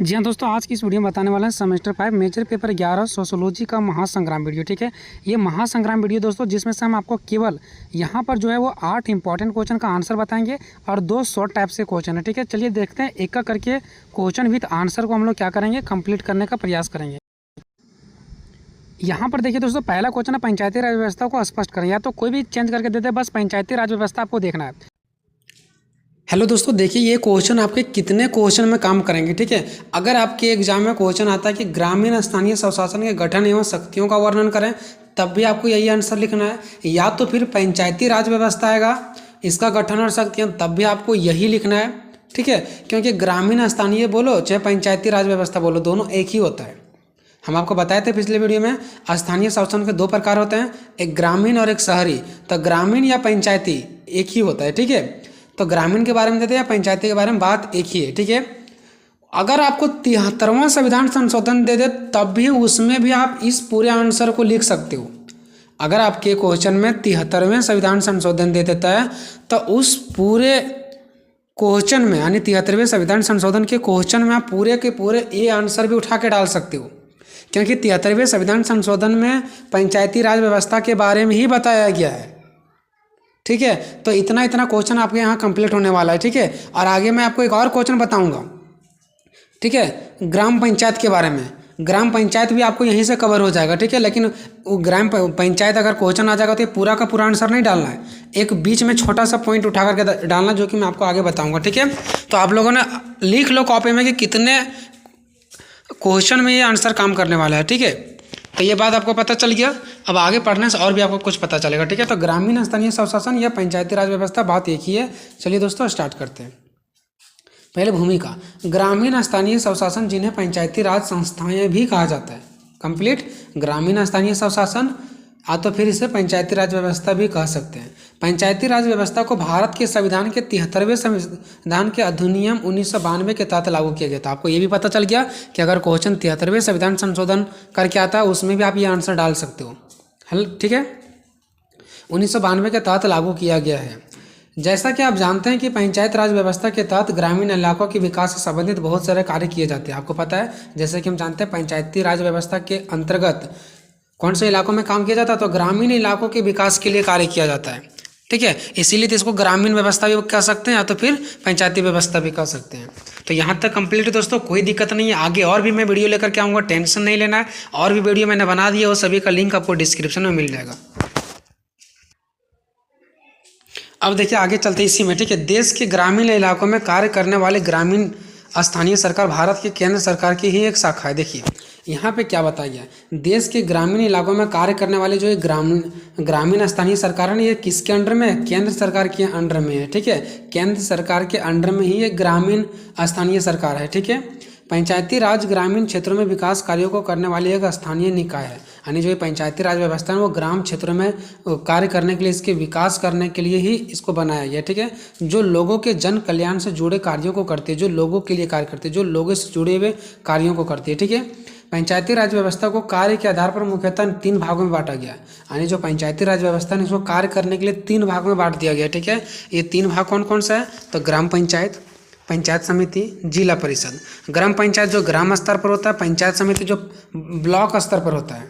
जी हाँ दोस्तों, आज की इस वीडियो में बताने वाले हैं सेमेस्टर 5 मेजर पेपर 11 सोशियोलॉजी का महासंग्राम वीडियो। ठीक है, ये महासंग्राम वीडियो दोस्तों, जिसमें से हम आपको केवल यहाँ पर जो है वो 8 इंपॉर्टेंट क्वेश्चन का आंसर बताएंगे और 2 शॉर्ट टाइप से क्वेश्चन है। ठीक है, चलिए देखते हैं एक एक करके क्वेश्चन विथ आंसर को हम लोग क्या करेंगे, कंप्लीट करने का प्रयास करेंगे। यहाँ पर देखिए दोस्तों, पहला क्वेश्चन है पंचायती राज व्यवस्था को स्पष्ट करें, या तो कोई भी चेंज करके देते हैं, बस पंचायती राज व्यवस्था आपको देखना है। हेलो दोस्तों, देखिए ये क्वेश्चन आपके कितने क्वेश्चन में काम करेंगे। ठीक है, अगर आपके एग्जाम में क्वेश्चन आता है कि ग्रामीण स्थानीय स्वशासन के गठन एवं शक्तियों का वर्णन करें, तब भी आपको यही आंसर लिखना है। या तो फिर पंचायती राज व्यवस्था आएगा, इसका गठन और शक्तियाँ, तब भी आपको यही लिखना है। ठीक है, क्योंकि ग्रामीण स्थानीय बोलो चाहे पंचायती राज व्यवस्था बोलो, दोनों एक ही होता है। हम आपको बताए थे पिछले वीडियो में, स्थानीय शासन के 2 प्रकार होते हैं, एक ग्रामीण और एक शहरी। तो ग्रामीण या पंचायती एक ही होता है। ठीक है, तो ग्रामीण के बारे में देते हैं या पंचायती के बारे में, बात एक ही है। ठीक है, अगर आपको 73वां संविधान संशोधन दे दे, तब भी उसमें भी आप इस पूरे आंसर को लिख सकते हो। अगर आपके क्वेश्चन में 73वें संविधान संशोधन दे देता है, तो उस पूरे क्वेश्चन में, यानी 73वें संविधान संशोधन के क्वेश्चन में आप पूरे के पूरे ये आंसर भी उठा के डाल सकते हो, क्योंकि 73वें संविधान संशोधन में पंचायती राज व्यवस्था के बारे में ही बताया गया है। ठीक है, तो इतना क्वेश्चन आपके यहाँ कंप्लीट होने वाला है। ठीक है, और आगे मैं आपको एक और क्वेश्चन बताऊंगा। ठीक है, ग्राम पंचायत के बारे में, ग्राम पंचायत भी आपको यहीं से कवर हो जाएगा। ठीक है, लेकिन वो ग्राम पंचायत अगर क्वेश्चन आ जाएगा तो ये पूरा का पूरा आंसर नहीं डालना है, एक बीच में छोटा सा पॉइंट उठा करके डालना, जो कि मैं आपको आगे बताऊँगा। ठीक है, तो आप लोगों ने लिख लो कॉपी में कि कितने क्वेश्चन में ये आंसर काम करने वाला है। ठीक है, तो ये बात आपको पता चल गया। अब आगे पढ़ने से और भी आपको कुछ पता चलेगा। ठीक है, तो ग्रामीण स्थानीय स्वशासन या पंचायती राज व्यवस्था, बात एक ही है। चलिए दोस्तों स्टार्ट करते हैं। पहले भूमिका, ग्रामीण स्थानीय स्वशासन जिन्हें पंचायती राज संस्थाएं भी कहा जाता है। कंप्लीट, ग्रामीण स्थानीय स्वशासन, तो फिर इसे पंचायती राज व्यवस्था भी कह सकते हैं। पंचायती राज व्यवस्था को भारत के संविधान के 73वें संविधान के अधिनियम 1992 के तहत लागू किया गया था। आपको ये भी पता चल गया कि अगर क्वेश्चन 73वें संविधान संशोधन करके आता है, उसमें भी आप ये आंसर डाल सकते हो। हल, ठीक है, 1992 के तहत लागू किया गया है। जैसा कि आप जानते हैं कि पंचायत राज व्यवस्था के तहत ग्रामीण इलाकों के विकास से संबंधित बहुत सारे कार्य किए जाते हैं। आपको पता है, जैसे कि हम जानते हैं पंचायती राज व्यवस्था के अंतर्गत कौन से इलाकों में काम किया जाता है, तो ग्रामीण इलाकों के विकास के लिए कार्य किया जाता है। ठीक है, इसीलिए तो इसको ग्रामीण व्यवस्था भी कह सकते हैं, या तो फिर पंचायती व्यवस्था भी कह सकते हैं। तो यहाँ तक कंप्लीट है दोस्तों, कोई दिक्कत नहीं है। आगे और भी मैं वीडियो लेकर के आऊँगा, टेंशन नहीं लेना है। और भी वीडियो मैंने बना दिया, वो सभी का लिंक आपको डिस्क्रिप्शन में मिल जाएगा। अब देखिए आगे चलते इसी में। ठीक है, देश के ग्रामीण इलाकों में कार्य करने वाले ग्रामीण स्थानीय सरकार भारत के केंद्र सरकार की ही एक शाखा है। देखिए यहाँ पे क्या बताया गया है, देश के ग्रामीण इलाकों में कार्य करने वाले जो ग्रामीण स्थानीय सरकार है, ये किसके अंडर में है, केंद्र सरकार के अंडर में है। ठीक है, केंद्र सरकार के अंडर में ही ये ग्रामीण स्थानीय सरकार है। ठीक है, पंचायती राज ग्रामीण क्षेत्रों में विकास कार्यों को करने वाली एक स्थानीय निकाय है। यानी जो ये पंचायती राज व्यवस्था है वो ग्राम क्षेत्रों में कार्य करने के लिए, इसके विकास करने के लिए ही इसको बनाया गया। ठीक है, जो लोगों के जन कल्याण से जुड़े कार्यों को करती है, जो लोगों के लिए कार्य करती है, जो लोगों से जुड़े हुए कार्यों को करती है। ठीक है, पंचायती राज व्यवस्था को कार्य के आधार पर मुख्यतः 3 भागों में बांटा गया। यानी जो पंचायती राज व्यवस्था है इसको कार्य करने के लिए 3 भागों में बांट दिया गया। ठीक है, ये 3 भाग कौन कौन सा है, तो ग्राम पंचायत, पंचायत समिति, जिला परिषद। ग्राम पंचायत जो ग्राम स्तर पर होता है, पंचायत समिति जो ब्लॉक स्तर पर होता है,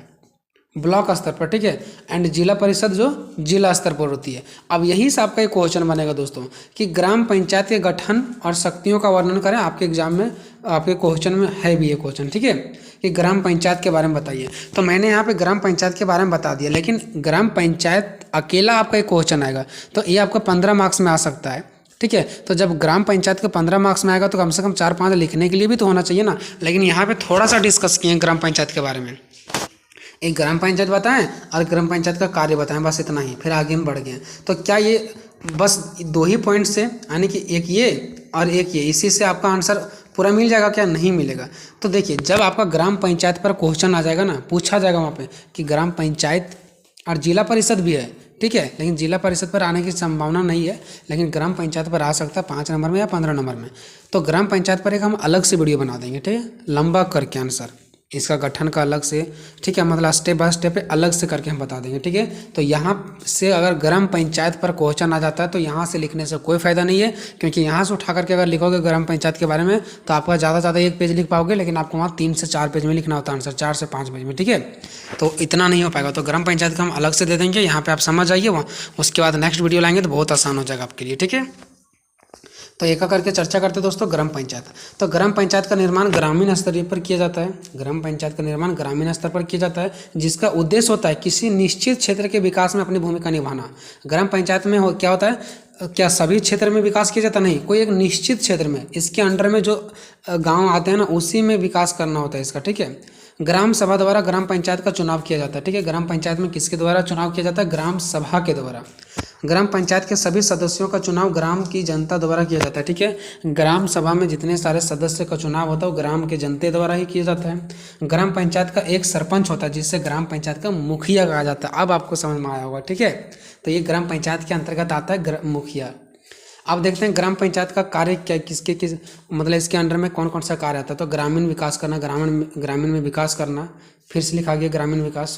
ब्लॉक स्तर पर। ठीक है, एंड जिला परिषद जो जिला स्तर पर होती है। अब यही से आपका एक क्वेश्चन बनेगा दोस्तों कि ग्राम पंचायत के गठन और शक्तियों का वर्णन करें। आपके एग्जाम में, आपके क्वेश्चन में है भी ये क्वेश्चन। ठीक है, कि ग्राम पंचायत के बारे में बताइए। तो मैंने यहाँ पे ग्राम पंचायत के बारे में बता दिया, लेकिन ग्राम पंचायत अकेला आपका एक क्वेश्चन आएगा तो ये आपका 15 मार्क्स में आ सकता है। ठीक है, तो जब ग्राम पंचायत के 15 मार्क्स में आएगा तो कम से कम 4-5 लिखने के लिए भी तो होना चाहिए ना। लेकिन यहाँ पे थोड़ा सा डिस्कस किए ग्राम पंचायत के बारे में, एक ग्राम पंचायत बताएं और ग्राम पंचायत का कार्य बताएं, बस इतना ही। फिर आगे हम बढ़ गए। तो क्या ये बस 2 ही पॉइंट से, यानी कि एक ये और एक ये, इसी से आपका आंसर पूरा मिल जाएगा क्या, नहीं मिलेगा। तो देखिए जब आपका ग्राम पंचायत पर क्वेश्चन आ जाएगा ना, पूछा जाएगा वहाँ पे कि ग्राम पंचायत, और जिला परिषद भी है। ठीक है, लेकिन जिला परिषद पर आने की संभावना नहीं है, लेकिन ग्राम पंचायत पर आ सकता है 5 नंबर में या 15 नंबर में। तो ग्राम पंचायत पर एक हम अलग से वीडियो बना देंगे। ठीक है, लंबा करके आंसर, इसका गठन का अलग से, ठीक है, मतलब स्टेप बाय स्टेप अलग से करके हम बता देंगे, ठीक है। तो यहाँ से अगर ग्राम पंचायत पर क्वेश्चन आ जाता है तो यहाँ से लिखने से कोई फ़ायदा नहीं है, क्योंकि यहाँ से उठा करके अगर लिखोगे ग्राम पंचायत के बारे में तो आपका ज़्यादा से ज़्यादा 1 पेज लिख पाओगे, लेकिन आपको वहाँ 3 से 4 पेज में लिखना होता है आंसर, 4 से 5 पेज में, ठीक है। तो इतना नहीं हो पाएगा, तो ग्राम पंचायत का हम अलग से दे देंगे, यहाँ पर आप समझ आइए। वहाँ उसके बाद नेक्स्ट वीडियो लाएंगे तो बहुत आसान हो जाएगा आपके लिए, ठीक है। तो एक करके चर्चा करते हैं दोस्तों ग्राम पंचायत। तो ग्राम पंचायत का निर्माण ग्रामीण स्तर पर किया जाता है। ग्राम पंचायत का निर्माण ग्रामीण स्तर पर किया जाता है, जिसका उद्देश्य होता है किसी निश्चित क्षेत्र के विकास में अपनी भूमिका निभाना। ग्राम पंचायत में क्या होता है, क्या सभी क्षेत्र में विकास किया जाता नहीं, कोई एक निश्चित क्षेत्र में, इसके अंडर में जो गाँव आते हैं ना, उसी में विकास करना होता है इसका, ठीक है। ग्राम सभा द्वारा ग्राम पंचायत का चुनाव किया जाता है, ठीक है। ग्राम पंचायत में किसके द्वारा चुनाव किया जाता है, ग्राम सभा के द्वारा। ग्राम पंचायत के सभी सदस्यों का चुनाव ग्राम की जनता द्वारा किया जाता है, ठीक है। ग्राम सभा में जितने सारे सदस्य का चुनाव होता है वो ग्राम के जनता द्वारा ही किया जाता है। ग्राम पंचायत का एक सरपंच होता है, जिससे ग्राम पंचायत का मुखिया कहा जाता है। अब आपको समझ में आया होगा, ठीक है। तो ये ग्राम पंचायत के अंतर्गत आता है मुखिया। अब देखते हैं ग्राम पंचायत का कार्य क्या, किस मतलब इसके अंडर में कौन कौन सा कार्य आता है। तो ग्रामीण विकास करना, ग्रामीण में विकास करना, फिर से लिखा गया ग्रामीण विकास,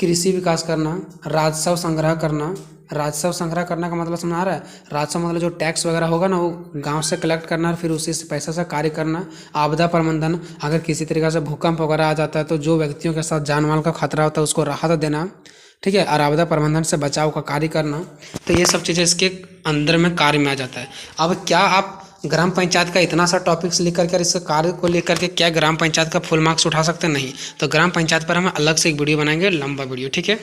कृषि विकास करना, राजस्व संग्रह करना। राजस्व संग्रह करना का मतलब समझ आ रहा है, राजस्व मतलब जो टैक्स वगैरह होगा ना, वो गांव से कलेक्ट करना और फिर उसी से पैसा से कार्य करना। आपदा प्रबंधन, अगर किसी तरीके से भूकंप वगैरह आ जाता है तो जो व्यक्तियों के साथ जान माल का खतरा होता है उसको राहत देना, ठीक है। और आपदा प्रबंधन से बचाव का कार्य करना। तो ये सब चीज़ें इसके अंदर में कार्य में आ जाता है। अब क्या आप ग्राम पंचायत का इतना सा टॉपिक्स लिख करके इसके कार्य को लेकर के क्या ग्राम पंचायत का फुल मार्क्स उठा सकते हैं? नहीं। तो ग्राम पंचायत पर हम अलग से एक वीडियो बनाएंगे, लंबा वीडियो, ठीक है।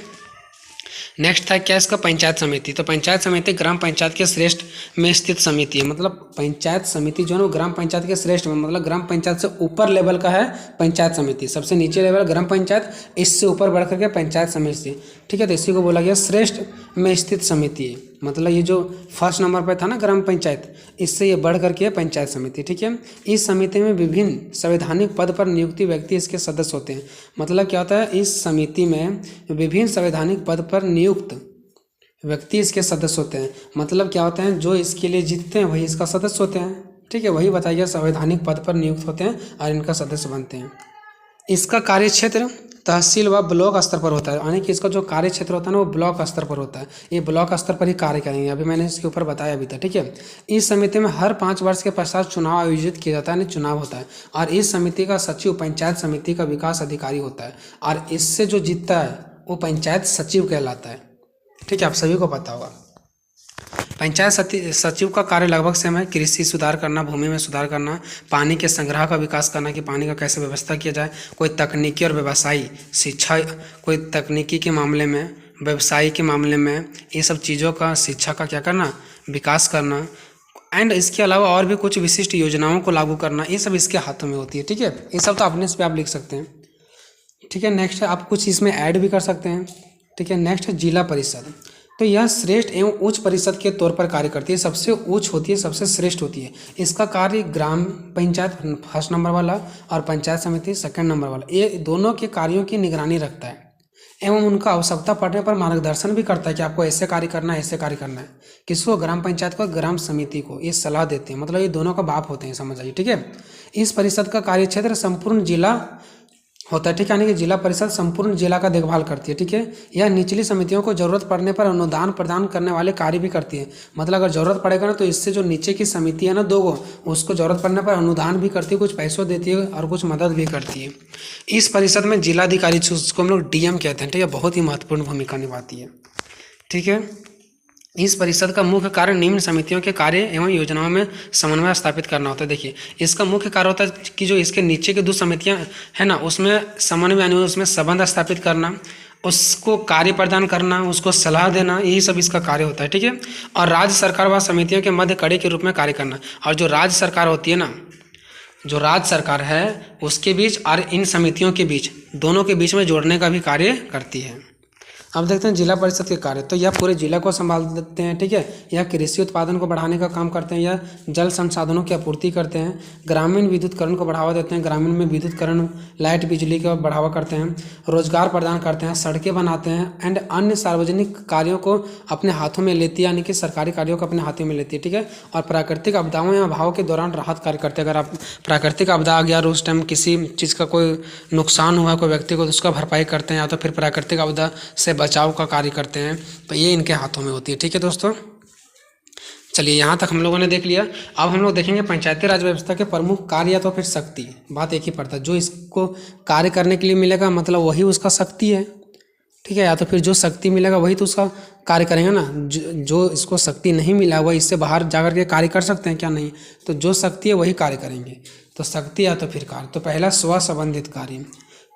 नेक्स्ट था क्या इसका, पंचायत समिति। तो पंचायत समिति ग्राम पंचायत के श्रेष्ठ में स्थित समिति है। मतलब पंचायत समिति जो है ना ग्राम पंचायत के श्रेष्ठ में, मतलब ग्राम पंचायत से ऊपर लेवल का है पंचायत समिति। सबसे नीचे लेवल ग्राम पंचायत, इससे ऊपर बढ़ करके पंचायत समिति, ठीक है। तो इसी को बोला गया श्रेष्ठ में स्थित समिति है। मतलब ये जो फर्स्ट नंबर पर था ना ग्राम पंचायत, इससे ये बढ़ करके है पंचायत समिति, ठीक है। इस समिति में विभिन्न संवैधानिक पद पर नियुक्ति व्यक्ति इसके सदस्य होते हैं। मतलब क्या होता है, इस समिति में विभिन्न संवैधानिक पद पर नियुक्त व्यक्ति इसके सदस्य होते हैं। मतलब क्या होते हैं, जो इसके लिए जीतते हैं वही इसका सदस्य होते हैं, ठीक है। वही बताइए संवैधानिक पद पर नियुक्त होते हैं और इनका सदस्य बनते हैं। इसका कार्य क्षेत्र तहसील व ब्लॉक स्तर पर होता है, यानी कि इसका जो कार्य क्षेत्र होता है ना वो ब्लॉक स्तर पर होता है। ये ब्लॉक स्तर पर ही कार्य करेंगे, अभी मैंने इसके ऊपर बताया भी था, ठीक है। इस समिति में हर 5 वर्ष के पश्चात चुनाव आयोजित किया जाता है, यानी चुनाव होता है। और इस समिति का सचिव पंचायत समिति का विकास अधिकारी होता है, और इससे जो जीतता है वो पंचायत सचिव कहलाता है, ठीक है। आप सभी को पता होगा। पंचायत सचिव का कार्य लगभग सेम है, कृषि सुधार करना, भूमि में सुधार करना, पानी के संग्रह का विकास करना कि पानी का कैसे व्यवस्था किया जाए, कोई तकनीकी और व्यवसायी शिक्षा, कोई तकनीकी के मामले में, व्यवसायी के मामले में, ये सब चीज़ों का शिक्षा का क्या करना, विकास करना। एंड इसके अलावा और भी कुछ विशिष्ट योजनाओं को लागू करना, ये सब इसके हाथों में होती है, ठीक है। ये सब तो अपने से आप लिख सकते हैं, ठीक है। नेक्स्ट है, आप कुछ इसमें ऐड भी कर सकते हैं, ठीक है। नेक्स्ट है जिला परिषद। तो यह श्रेष्ठ एवं उच्च परिषद के तौर पर कार्य करती है, सबसे उच्च होती है, सबसे श्रेष्ठ होती है। इसका कार्य ग्राम पंचायत फर्स्ट नंबर वाला और पंचायत समिति सेकंड नंबर वाला, ये दोनों के कार्यों की निगरानी रखता है एवं उनका आवश्यकता पड़ने पर मार्गदर्शन भी करता है कि आपको ऐसे कार्य करना है, ऐसे कार्य करना है। किसको, ग्राम पंचायत को, ग्राम समिति को ये सलाह देते हैं। मतलब ये दोनों का बाप होते हैं, समझ आइए, ठीक है। इस परिषद का कार्य क्षेत्र संपूर्ण जिला होता है, ठीक है। यानी कि जिला परिषद संपूर्ण जिला का देखभाल करती है, ठीक है। यह निचली समितियों को जरूरत पड़ने पर अनुदान प्रदान करने वाले कार्य भी करती है। मतलब अगर जरूरत पड़ेगा ना तो इससे जो नीचे की समिति है ना 2 उसको जरूरत पड़ने पर अनुदान भी करती है, कुछ पैसों देती है और कुछ मदद भी करती है। इस परिषद में जिलाधिकारी, जिसको हम लोग डीएम कहते हैं, ठीक है, बहुत ही महत्वपूर्ण भूमिका निभाती है, ठीक है। इस परिषद का मुख्य कार्य निम्न समितियों के कार्य एवं योजनाओं में समन्वय स्थापित करना होता है। देखिए इसका मुख्य कार्य होता है कि जो इसके नीचे की 2 समितियां है ना उसमें समन्वय, यानी उसमें संबंध स्थापित करना, उसको कार्य प्रदान करना, उसको सलाह देना, यही सब इसका कार्य होता है, ठीक है। और राज्य सरकार व समितियों के मध्य कड़ी के रूप में कार्य करना। और जो राज्य सरकार होती है ना, जो राज्य सरकार है उसके बीच और इन समितियों के बीच, दोनों के बीच में जोड़ने का भी कार्य करती है। अब देखते हैं जिला परिषद के कार्य। तो यह पूरे जिला को संभाल देते हैं, ठीक है। यह कृषि उत्पादन को बढ़ाने का काम करते हैं, यह जल संसाधनों की आपूर्ति करते हैं, ग्रामीण विद्युतकरण को बढ़ावा देते हैं, ग्रामीण में विद्युतकरण, लाइट, बिजली का बढ़ावा करते हैं, रोजगार प्रदान करते हैं, सड़कें बनाते हैं एंड अन्य सार्वजनिक कार्यों को अपने हाथों में लेती है, यानी कि सरकारी कार्यों को अपने हाथों में लेती है, ठीक है। और प्राकृतिक आपदाओं या अभाव के दौरान राहत कार्य करते हैं। अगर आप प्राकृतिक आपदा आ गया और उस टाइम किसी चीज़ का कोई नुकसान हुआ कोई व्यक्ति को, तो उसका भरपाई करते हैं, या तो फिर प्राकृतिक आपदा से बचाव का कार्य करते हैं। तो ये इनके हाथों में होती है, ठीक है दोस्तों। चलिए यहाँ तक हम लोगों ने देख लिया। अब हम लोग देखेंगे पंचायती राज व्यवस्था के प्रमुख कार्य या तो फिर शक्ति। बात एक ही पड़ता है, जो इसको कार्य करने के लिए मिलेगा मतलब वही उसका शक्ति है, ठीक है। या तो फिर जो शक्ति मिलेगा वही तो उसका कार्य करेंगे ना। जो इसको शक्ति नहीं मिला वह इससे बाहर जाकर के कार्य कर सकते हैं क्या? नहीं। तो जो शक्ति है वही कार्य करेंगे। तो शक्ति या तो फिर कार्य। तो पहला स्व संबंधित कार्य।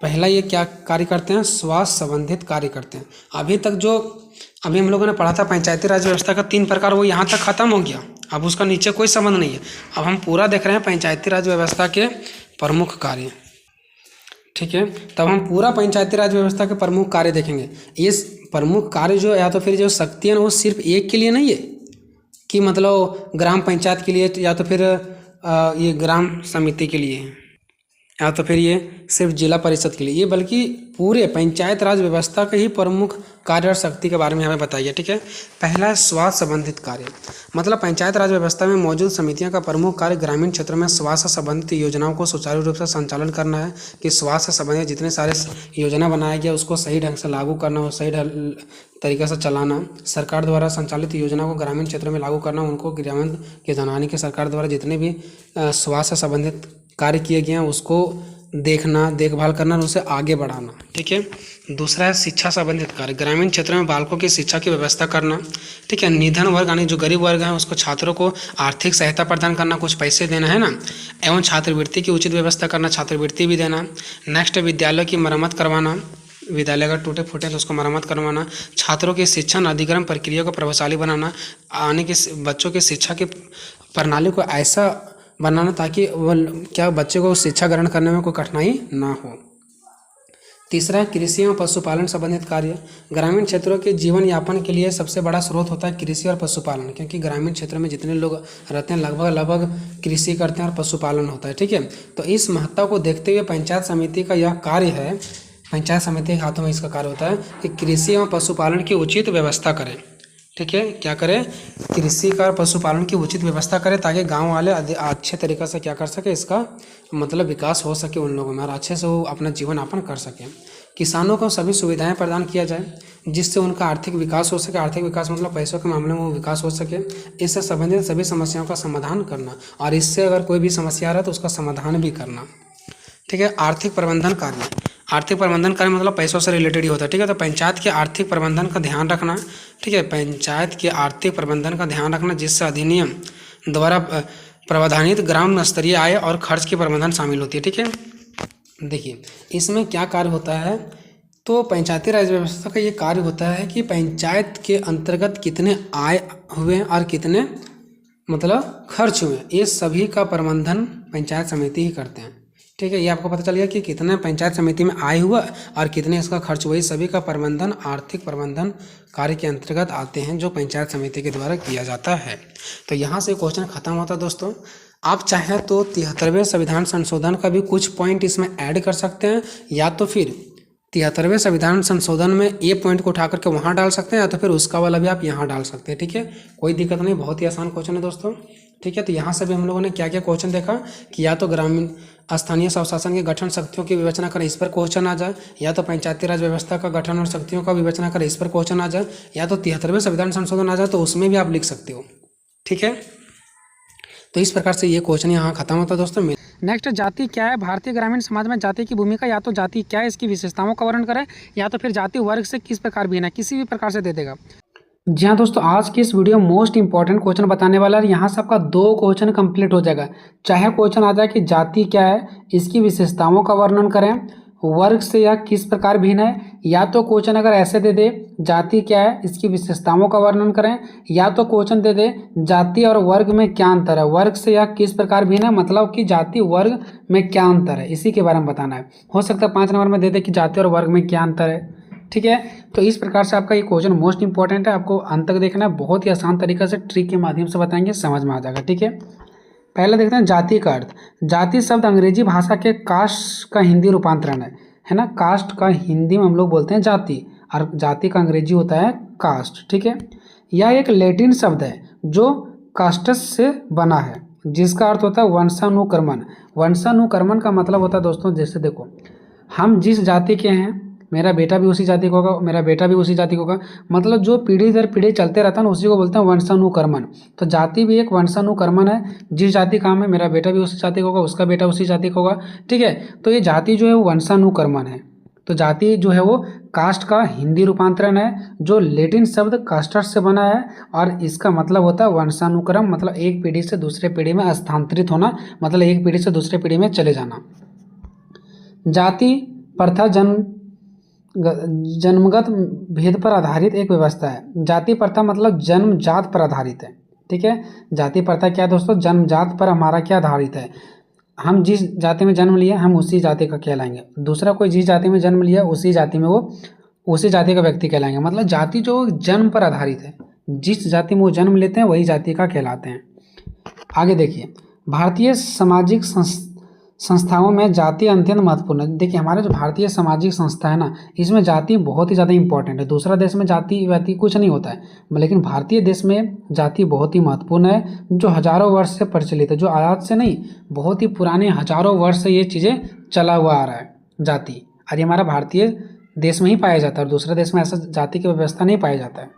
पहला ये क्या कार्य करते हैं? स्वास्थ्य संबंधित कार्य करते हैं। अभी हम लोगों ने पढ़ा था पंचायती राज व्यवस्था का 3 प्रकार, वो यहाँ तक खत्म हो गया। अब उसका नीचे कोई संबंध नहीं है। अब हम पूरा देख रहे हैं पंचायती राज व्यवस्था के प्रमुख कार्य, ठीक है। तब हम पूरा पंचायती राज व्यवस्था के प्रमुख कार्य देखेंगे। ये प्रमुख कार्य जो या तो फिर जो शक्ति है ना, वो सिर्फ एक के लिए नहीं है कि मतलब ग्राम पंचायत के लिए या तो फिर ये ग्राम समिति के लिए है, या तो फिर ये सिर्फ जिला परिषद के लिए, ये बल्कि पूरे पंचायत राज व्यवस्था के ही प्रमुख कार्य और शक्ति के बारे में हमें बताइए, ठीक है। पहला है स्वास्थ्य संबंधित कार्य। मतलब पंचायत राज व्यवस्था में मौजूद समितियों का प्रमुख कार्य ग्रामीण क्षेत्रों में स्वास्थ्य संबंधित योजनाओं को सुचारू रूप से संचालन करना है, कि स्वास्थ्य संबंधित जितने सारे योजना बनाया गया उसको सही ढंग से लागू करना, वो सही तरीके से चलाना, सरकार द्वारा संचालित योजना को ग्रामीण क्षेत्रों में लागू करना, उनको ग्रामीण के जनाने की सरकार द्वारा जितने भी स्वास्थ्य संबंधित कार्य किए गए हैं उसको देखना, देखभाल करना और उसे आगे बढ़ाना, ठीक है। दूसरा है शिक्षा संबंधित कार्य। ग्रामीण क्षेत्रों में बालकों की शिक्षा की व्यवस्था करना, ठीक है। निधन वर्ग यानी जो गरीब वर्ग है उसको छात्रों को आर्थिक सहायता प्रदान करना, कुछ पैसे देना है ना, एवं छात्रवृत्ति की उचित व्यवस्था करना, छात्रवृत्ति भी देना। नेक्स्ट विद्यालय की मरम्मत करवाना, विद्यालय अगर टूटे फूटे तो उसको मरम्मत करवाना। छात्रों की शिक्षण अधिग्रहण प्रक्रिया को प्रभावशाली बनाना, आने के बच्चों की शिक्षा की प्रणाली को ऐसा बनाना ताकि वो क्या बच्चे को शिक्षा ग्रहण करने में कोई कठिनाई ना हो। तीसरा है कृषि एवं पशुपालन संबंधित कार्य। ग्रामीण क्षेत्रों के जीवन यापन के लिए सबसे बड़ा स्रोत होता है कृषि और पशुपालन, क्योंकि ग्रामीण क्षेत्र में जितने लोग रहते हैं लगभग कृषि करते हैं और पशुपालन होता है, ठीक है। तो इस महत्व को देखते हुए पंचायत समिति का यह कार्य है, पंचायत समिति के हाथों में इसका कार्य होता है कि कृषि एवं पशुपालन की उचित व्यवस्था करें, ठीक है। क्या करें? कृषि का और पशुपालन की उचित व्यवस्था करें ताकि गांव वाले अच्छे तरीके से क्या कर सके, इसका मतलब विकास हो सके उन लोगों में और अच्छे से वो अपना जीवन यापन कर सकें। किसानों को सभी सुविधाएं प्रदान किया जाए जिससे उनका आर्थिक विकास हो सके। आर्थिक विकास मतलब पैसों के मामले में वो विकास हो सके। इससे संबंधित सभी समस्याओं का समाधान करना, और इससे अगर कोई भी समस्या आ रहा है तो उसका समाधान भी करना, ठीक है। आर्थिक प्रबंधन कार्य। आर्थिक प्रबंधन कार्य मतलब पैसों से रिलेटेड ही होता है, ठीक है। तो पंचायत के आर्थिक प्रबंधन का ध्यान रखना, ठीक है। पंचायत के आर्थिक प्रबंधन का ध्यान रखना जिससे अधिनियम द्वारा प्रावधानित ग्राम स्तरीय आय और खर्च की प्रबंधन शामिल होती है, ठीक है। देखिए इसमें क्या कार्य होता है, तो पंचायती राज व्यवस्था का ये कार्य होता है कि पंचायत के अंतर्गत कितने आय हुए और कितने मतलब खर्च हुए, ये सभी का प्रबंधन पंचायत समिति ही करते हैं, ठीक है। ये आपको पता चल गया कि कितने पंचायत समिति में आय हुआ और कितने इसका खर्च हुआ, सभी का प्रबंधन आर्थिक प्रबंधन कार्य के अंतर्गत आते हैं जो पंचायत समिति के द्वारा किया जाता है। तो यहाँ से क्वेश्चन खत्म होता है दोस्तों। आप चाहें तो 73वें संविधान संशोधन का भी कुछ पॉइंट इसमें ऐड कर सकते हैं, या तो फिर 73वें संविधान संशोधन में ए पॉइंट को उठा करके वहाँ डाल सकते हैं, या तो फिर उसका वाला भी आप यहाँ डाल सकते हैं, ठीक है। कोई दिक्कत नहीं, बहुत ही आसान क्वेश्चन है दोस्तों, ठीक है। तो यहाँ से भी हम लोगों ने क्या क्या क्वेश्चन देखा कि या तो ग्रामीण स्थानीय स्वशासन के गठन शक्तियों की विवेचना करें, इस पर क्वेश्चन आ जाए, या तो पंचायती राज व्यवस्था का गठन और शक्तियों का विवेचना करें, इस पर क्वेश्चन आ जाए, या तो 73वें संविधान संशोधन आ जाए तो उसमें भी आप लिख सकते हो, ठीक है। तो इस प्रकार से ये क्वेश्चन यहाँ खत्म होता है दोस्तों। नेक्स्ट, जाति क्या है? भारतीय ग्रामीण समाज में जाति की भूमिका। या तो जाति क्या है इसकी विशेषताओं का वर्णन करें, या तो फिर जाति वर्ग से किस प्रकार भिन्न है, किसी भी प्रकार से दे देगा। जी हाँ दोस्तों, आज की इस वीडियो मोस्ट इंपॉर्टेंट क्वेश्चन बताने वाला है। यहाँ से आपका 2 क्वेश्चन कंप्लीट हो जाएगा। चाहे क्वेश्चन आ जाए कि जाति क्या है, इसकी विशेषताओं का वर्णन करें, वर्ग से या किस प्रकार भिन्न है, या तो क्वेश्चन अगर ऐसे दे दे जाति क्या है इसकी विशेषताओं का वर्णन करें, या तो क्वेश्चन दे दे जाति और वर्ग में क्या अंतर है, वर्ग से या किस प्रकार भिन्न है मतलब कि जाति वर्ग में क्या अंतर है, इसी के बारे में बताना है। हो सकता है 5 नंबर में दे दे कि जाति और वर्ग में क्या अंतर है, ठीक है। तो इस प्रकार से आपका ये क्वेश्चन मोस्ट इंपॉर्टेंट है, आपको अंत तक देखना है, बहुत ही आसान तरीके से ट्रिक के माध्यम से बताएंगे, समझ में आ जाएगा। ठीक है, पहले देखते हैं जाति का अर्थ। जाति शब्द अंग्रेजी भाषा के कास्ट का हिंदी रूपांतरण है ना। कास्ट का हिंदी में हम लोग बोलते हैं जाति, और जाति का अंग्रेजी होता है कास्ट। ठीक है, यह एक लैटिन शब्द है जो कास्टस से बना है, जिसका अर्थ होता है वंशानुक्रमण। वंशानुक्रमण का मतलब होता है दोस्तों, जैसे देखो हम जिस जाति के हैं, मेरा बेटा भी उसी जाति का होगा, मेरा बेटा भी उसी जाति का होगा, मतलब जो पीढ़ी दर पीढ़ी चलते रहता है ना, उसी को बोलते हैं वंशानुक्रमण। तो जाति भी एक वंशानुक्रमण है, जिस जाति का है मेरा बेटा भी उसी जाति का होगा, उसका बेटा उसी जाति का होगा। ठीक है, तो ये जाति जो है वो वंशानुक्रमण है। तो जाति जो है वो कास्ट का हिंदी रूपांतरण है, जो लैटिन शब्द कास्टस से बना है, और इसका मतलब होता है वंशानुक्रम, मतलब एक पीढ़ी से दूसरे पीढ़ी में स्थानांतरित होना, मतलब एक पीढ़ी से दूसरे पीढ़ी में चले जाना। जाति प्रथा जन्मगत भेद पर आधारित एक व्यवस्था है। जाति प्रथा मतलब जन्मजात पर आधारित है। ठीक है, जाति प्रथा क्या है दोस्तों, जन्मजात पर हमारा क्या आधारित है, हम जिस जाति में जन्म लिया हम उसी जाति का कहलाएंगे, दूसरा कोई जिस जाति में जन्म लिया उसी जाति में वो उसी जाति का व्यक्ति कहलाएंगे। मतलब जाति जो जन्म पर आधारित है, जिस जाति में वो जन्म लेते हैं वही जाति का कहलाते हैं। आगे देखिए, भारतीय सामाजिक संस्थाओं में जाति अत्यंत महत्वपूर्ण है। देखिए हमारे जो भारतीय सामाजिक संस्था है ना, इसमें जाति बहुत ही ज़्यादा इंपॉर्टेंट है। दूसरा देश में जाति वाति कुछ नहीं होता है, लेकिन भारतीय देश में जाति बहुत ही महत्वपूर्ण है, जो हजारों वर्ष से प्रचलित है, जो आज से नहीं, बहुत ही पुराने हजारों वर्ष से ये चीज़ें चला हुआ आ रहा है जाति, और ये हमारा भारतीय देश में ही पाया जाता है, और दूसरे देश में ऐसा जाति की व्यवस्था नहीं पाया जाता है।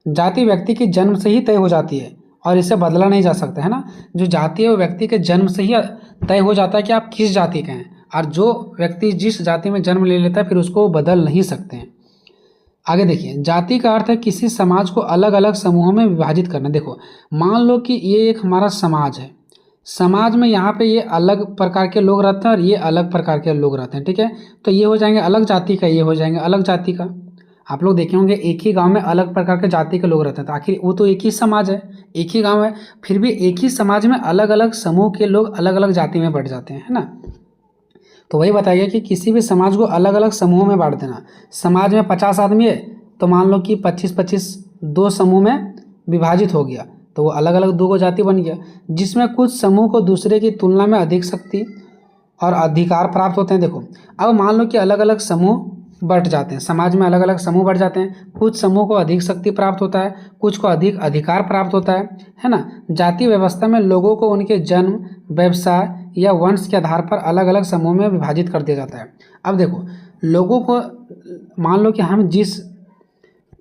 जाति व्यक्ति की जन्म से ही तय हो जाती है और इसे बदला नहीं जा सकता है ना। जो जाति है वो व्यक्ति के जन्म से ही तय हो जाता है कि आप किस जाति के हैं, और जो व्यक्ति जिस जाति में जन्म ले लेता है फिर उसको बदल नहीं सकते हैं। आगे देखिए, जाति का अर्थ है किसी समाज को अलग अलग समूहों में विभाजित करना। देखो मान लो कि ये एक हमारा समाज है, समाज में यहाँ पे ये अलग प्रकार के लोग रहते हैं और ये अलग प्रकार के लोग रहते हैं। ठीक है, तो ये हो जाएंगे अलग जाति का, ये हो जाएंगे अलग जाति का। आप लोग देखे होंगे एक ही गांव में अलग प्रकार के जाति के लोग रहते हैं, तो आखिर वो तो एक ही समाज है, एक ही गांव है, फिर भी एक ही समाज में अलग अलग समूह के लोग अलग अलग जाति में बढ़ जाते हैं, है ना। तो वही बताइए कि किसी भी समाज को अलग अलग समूहों में बांट देना। समाज में 50 आदमी है, तो मान लो कि 25-25 दो समूह में विभाजित हो गया, तो वो अलग अलग दो जाति बन गया, जिसमें कुछ समूह को दूसरे की तुलना में अधिक शक्ति और अधिकार प्राप्त होते हैं। देखो अब मान लो कि अलग अलग समूह बढ़ जाते हैं, समाज में अलग अलग समूह बढ़ जाते हैं, कुछ समूह को अधिक शक्ति प्राप्त होता है, कुछ को अधिक अधिकार प्राप्त होता है ना। जाति व्यवस्था में लोगों को उनके जन्म, व्यवसाय या वंश के आधार पर अलग अलग समूह में विभाजित कर दिया जाता है। अब देखो लोगों को, मान लो कि हम जिस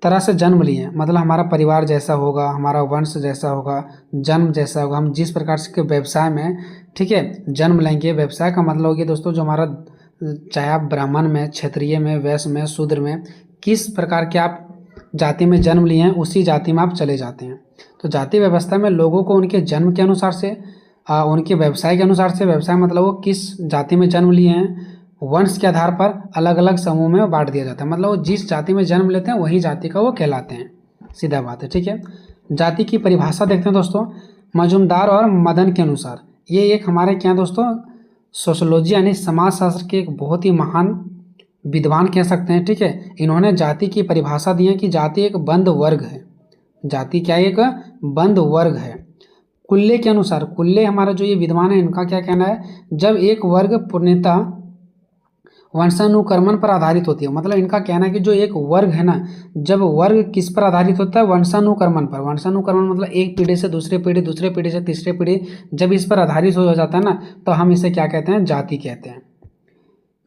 तरह से जन्म लिए, मतलब हमारा परिवार जैसा होगा, हमारा वंश जैसा होगा, जन्म जैसा होगा, हम जिस प्रकार से व्यवसाय में, ठीक है, जन्म लेंगे। व्यवसाय का मतलब हो गया दोस्तों, जो हमारा, चाहे आप ब्राह्मण में, क्षत्रिय में, वैश्य में, शूद्र में, किस प्रकार के आप जाति में जन्म लिए हैं उसी जाति में आप चले जाते हैं। तो जाति व्यवस्था में लोगों को उनके जन्म के अनुसार से, उनके व्यवसाय के अनुसार से, व्यवसाय मतलब वो किस जाति में जन्म लिए हैं, वंश के आधार पर अलग अलग समूह में बांट दिया जाता है। मतलब वो जिस जाति में जन्म लेते हैं वही जाति का वो कहलाते हैं, सीधा बात है। ठीक है, जाति की परिभाषा देखते हैं दोस्तों, मजुमदार और मदन के अनुसार। ये एक हमारे क्या दोस्तों, सोशोलॉजी यानी समाजशास्त्र के एक बहुत ही महान विद्वान कह सकते हैं। ठीक है, इन्होंने जाति की परिभाषा दी है कि जाति एक बंद वर्ग है। जाति क्या है, एक बंद वर्ग है। कुल्ले के अनुसार, कुल्ले हमारा जो ये विद्वान है, इनका क्या कहना है, जब एक वर्ग पूर्णतः वंशानुक्रमण पर आधारित होती है। मतलब इनका कहना है कि जो एक वर्ग है ना, जब वर्ग किस पर आधारित होता है, वंशानुक्रमण पर। वंशानुक्रमण मतलब एक पीढ़ी से दूसरे पीढ़ी, दूसरे पीढ़ी से तीसरे पीढ़ी, जब इस पर आधारित हो जाता है ना, तो हम इसे क्या कहते हैं, जाति कहते हैं।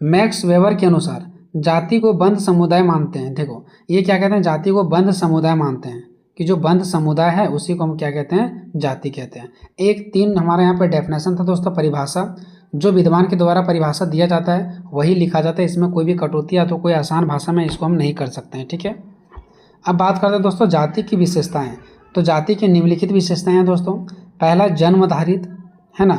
मैक्स वेबर के अनुसार जाति को बंद समुदाय मानते हैं। देखो ये क्या कहते हैं, जाति को बंद समुदाय मानते हैं, कि जो बंद समुदाय है उसी को हम क्या कहते हैं, जाति कहते हैं। एक 3 हमारे यहाँ पर डेफिनेशन था दोस्तों, परिभाषा, जो विद्वान के द्वारा परिभाषा दिया जाता है वही लिखा जाता है, इसमें कोई भी कटौती या तो कोई आसान भाषा में इसको हम नहीं कर सकते हैं। ठीक है, अब बात करते हैं दोस्तों जाति की विशेषताएं। तो जाति की निम्नलिखित विशेषताएं हैं दोस्तों। पहला, जन्म आधारित, है ना,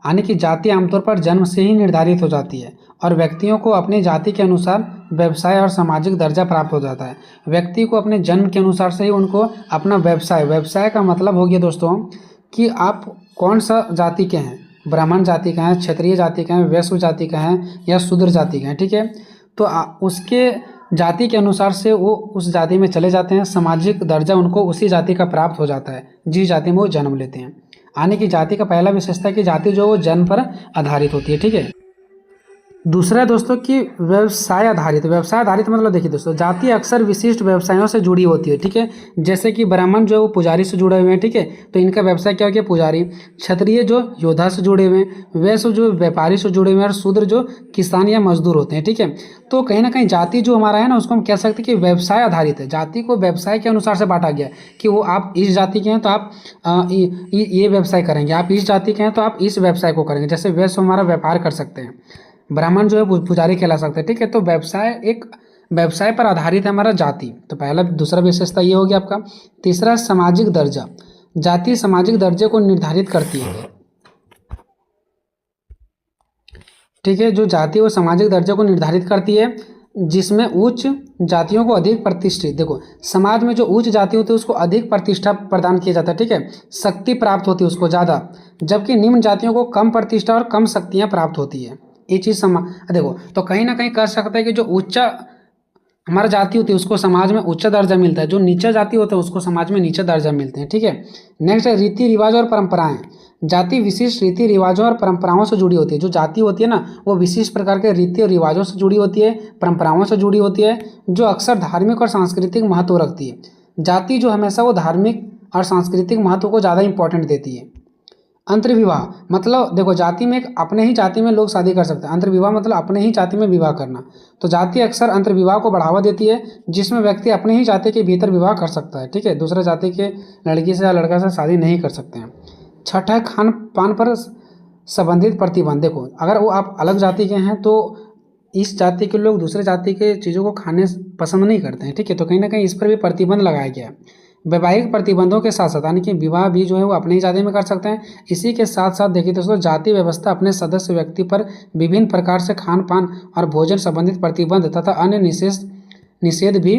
यानी कि जाति आमतौर पर जन्म से ही निर्धारित हो जाती है और व्यक्तियों को अपनी जाति के अनुसार व्यवसाय और सामाजिक दर्जा प्राप्त हो जाता है। व्यक्ति को अपने जन्म के अनुसार से ही उनको अपना व्यवसाय, व्यवसाय का मतलब हो गया दोस्तों कि आप कौन सा जाति के हैं, ब्राह्मण जाति का है, क्षत्रिय जाति का है, वैश्य जाति का है या शूद्र जाति का है। ठीक है, तो उसके जाति के अनुसार से वो उस जाति में चले जाते हैं, सामाजिक दर्जा उनको उसी जाति का प्राप्त हो जाता है जिस जाति में वो जन्म लेते हैं। यानी कि जाति का पहला विशेषता है कि जाति जो वो जन्म पर आधारित होती है, ठीक है। दूसरा है दोस्तों कि व्यवसाय आधारित। व्यवसाय आधारित मतलब देखिए दोस्तों, जाति अक्सर विशिष्ट व्यवसायों से जुड़ी होती है, ठीक है। जैसे कि ब्राह्मण जो है वो पुजारी से जुड़े हुए हैं, ठीक है, तो इनका व्यवसाय क्या हो गया, पुजारी। क्षत्रिय जो योद्धा से जुड़े हुए हैं, वैश्य जो व्यापारी से जुड़े हुए हैं, और शूद्र जो किसान या मजदूर होते हैं, ठीक है। तो कहीं ना कहीं जाति जो हमारा है ना, उसको हम कह सकते हैं कि व्यवसाय आधारित है। जाति को व्यवसाय के अनुसार से बांटा गया कि वो आप इस जाति के हैं तो आप ये व्यवसाय करेंगे, आप इस जाति के हैं तो आप इस व्यवसाय को करेंगे। जैसे वैश्य हमारा व्यापार कर सकते हैं, ब्राह्मण जो है पुजारी कहला सकते हैं, ठीक है। तो व्यवसाय एक व्यवसाय पर आधारित है हमारा जाति। तो पहला दूसरा विशेषता ये हो गया आपका। तीसरा सामाजिक दर्जा। जाति सामाजिक दर्जे को निर्धारित करती है, ठीक है। जो जाति वो सामाजिक दर्जे को निर्धारित करती है, जिसमें उच्च जातियों को अधिक प्रतिष्ठित, देखो समाज में जो उच्च जाति होती है उसको अधिक प्रतिष्ठा प्रदान किया जाता है, ठीक है। शक्ति प्राप्त होती है उसको ज़्यादा, जबकि निम्न जातियों को कम प्रतिष्ठा और कम शक्तियाँ प्राप्त होती है। ये चीज़ देखो, तो कहीं ना कहीं कह सकते हैं कि जो ऊंचा हमारा जाति होती है उसको समाज में उच्च दर्जा मिलता है, जो नीचा जाति होता है उसको समाज में नीचा दर्जा मिलते हैं, ठीक है। नेक्स्ट है रीति रिवाज और परंपराएं। जाति विशिष्ट रीति रिवाजों और परंपराओं से जुड़ी होती है। जो जाति होती है ना, वो विशिष्ट प्रकार के रीति और रिवाजों से जुड़ी होती है, परंपराओं से जुड़ी होती है, जो अक्सर धार्मिक और सांस्कृतिक महत्व रखती है। जाति जो हमेशा वो धार्मिक और सांस्कृतिक महत्व को ज़्यादा इंपॉर्टेंट देती है। अंतर्विवाह मतलब देखो, जाति में एक अपने ही जाति में लोग शादी कर सकते हैं। अंतर्विवाह मतलब अपने ही जाति में विवाह करना। तो जाति अक्सर अंतर्विवाह को बढ़ावा देती है, जिसमें व्यक्ति अपने ही जाति के भीतर विवाह कर सकता है, ठीक है। दूसरे जाति के लड़की से या लड़का से शादी नहीं कर सकते हैं। छठा है खान पान पर संबंधित प्रतिबंध। देखो, अगर वो आप अलग जाति के हैं तो इस जाति के लोग दूसरे जाति के चीज़ों को खाने पसंद नहीं करते हैं, ठीक है। तो कहीं ना कहीं इस पर भी प्रतिबंध लगाया गया है। वैवाहिक प्रतिबंधों के साथ साथ, यानी कि विवाह भी जो है वो अपनी ही जाति में कर सकते हैं। इसी के साथ साथ देखिए दोस्तों, जाति व्यवस्था अपने सदस्य व्यक्ति पर विभिन्न प्रकार से खान पान और भोजन संबंधित प्रतिबंध तथा अन्य निषेध भी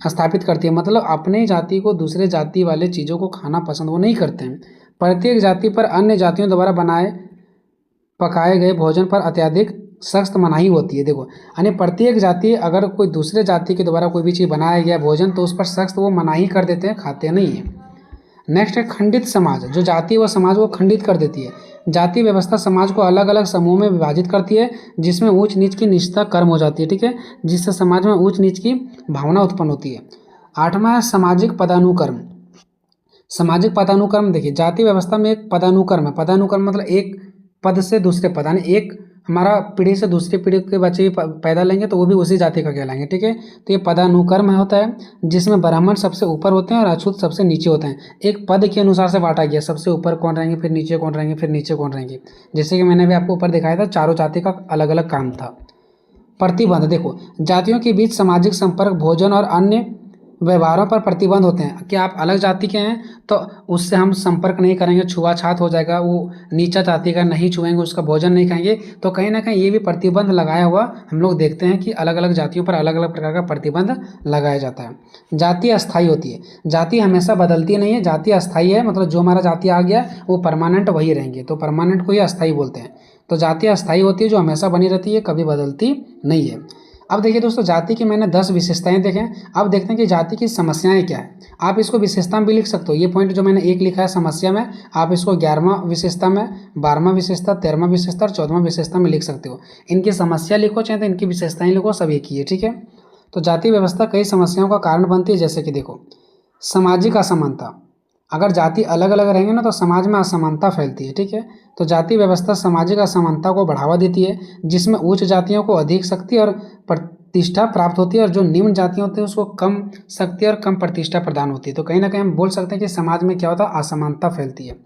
स्थापित करती है। मतलब अपने जाति को दूसरे जाति वाले चीज़ों को खाना पसंद वो नहीं करते हैं। प्रत्येक जाति पर अन्य जातियों द्वारा पकाए गए भोजन पर अत्यधिक सख्त मनाही होती है। देखो, यानी प्रत्येक जाति अगर कोई दूसरे जाति के द्वारा कोई भी चीज़ बनाया गया भोजन, तो उस पर सख्त वो मनाही कर देते हैं, खाते नहीं है। नेक्स्ट है खंडित समाज। जो जाति व समाज को खंडित कर देती है। जाति व्यवस्था समाज को अलग अलग समूह में विभाजित करती है, जिसमें ऊंच नीच की निश्चितता कर्म हो जाती है, ठीक है, जिससे समाज में ऊंच नीच की भावना उत्पन्न होती है। आठवां है सामाजिक पदानुक्रम। सामाजिक पदानुक्रम देखिए, जाति व्यवस्था में एक पदानुक्रम है। पदानुक्रम मतलब एक पद से दूसरे पद, यानी एक हमारा पीढ़ी से दूसरी पीढ़ी के बच्चे भी पैदा लेंगे तो वो भी उसी जाति का कहलाएंगे, ठीक है। तो ये पदानुक्रम होता है, जिसमें ब्राह्मण सबसे ऊपर होते हैं और अछूत सबसे नीचे होते हैं। एक पद के अनुसार से बांटा गया, सबसे ऊपर कौन रहेंगे, फिर नीचे कौन रहेंगे, फिर नीचे कौन रहेंगे। जैसे कि मैंने भी आपको ऊपर दिखाया था, चारों जाति का अलग अलग काम था। प्रतिबंध देखो, जातियों के बीच सामाजिक संपर्क, भोजन और अन्य व्यवहारों पर प्रतिबंध होते हैं कि आप अलग जाति के हैं तो उससे हम संपर्क नहीं करेंगे, छुआछात हो जाएगा, वो नीचा जाति का नहीं छुएंगे, उसका भोजन नहीं खाएंगे। तो कहीं ना कहीं ये भी प्रतिबंध लगाया हुआ हम लोग देखते हैं कि अलग अलग जातियों पर अलग अलग प्रकार का प्रतिबंध लगाया जाता है। जाति अस्थायी होती है। जाति हमेशा बदलती नहीं है, जाति अस्थायी है, मतलब जो हमारा जाति आ गया वो परमानेंट वही रहेंगे, तो परमानेंट को ही अस्थायी बोलते हैं। तो जाति अस्थायी होती है, जो हमेशा बनी रहती है, कभी बदलती नहीं है। अब देखिए दोस्तों, जाति की मैंने 10 विशेषताएं देखें। अब देखते हैं कि जाति की समस्याएं क्या है। आप इसको विशेषता में भी लिख सकते हो। ये पॉइंट जो मैंने एक लिखा है समस्या में, आप इसको 11वां विशेषता में, 12वां विशेषता, 13वां विशेषता और 14वां विशेषता में लिख सकते हो। इनकी समस्या लिखो चाहे तो इनकी विशेषताएं लिखो, सब एक ही है, ठीक है। तो जाति व्यवस्था कई समस्याओं का कारण बनती है, जैसे कि देखो सामाजिक असमानता। अगर जाति अलग अलग रहेंगे ना तो समाज में असमानता फैलती है, ठीक है। तो जाति व्यवस्था सामाजिक असमानता को बढ़ावा देती है, जिसमें उच्च जातियों को अधिक शक्ति और प्रतिष्ठा प्राप्त होती है और जो निम्न जातियाँ होती हैं उसको कम शक्ति और कम प्रतिष्ठा प्रदान होती है। तो कहीं ना कहीं हम बोल सकते हैं कि समाज में क्या होता है, असमानता फैलती है।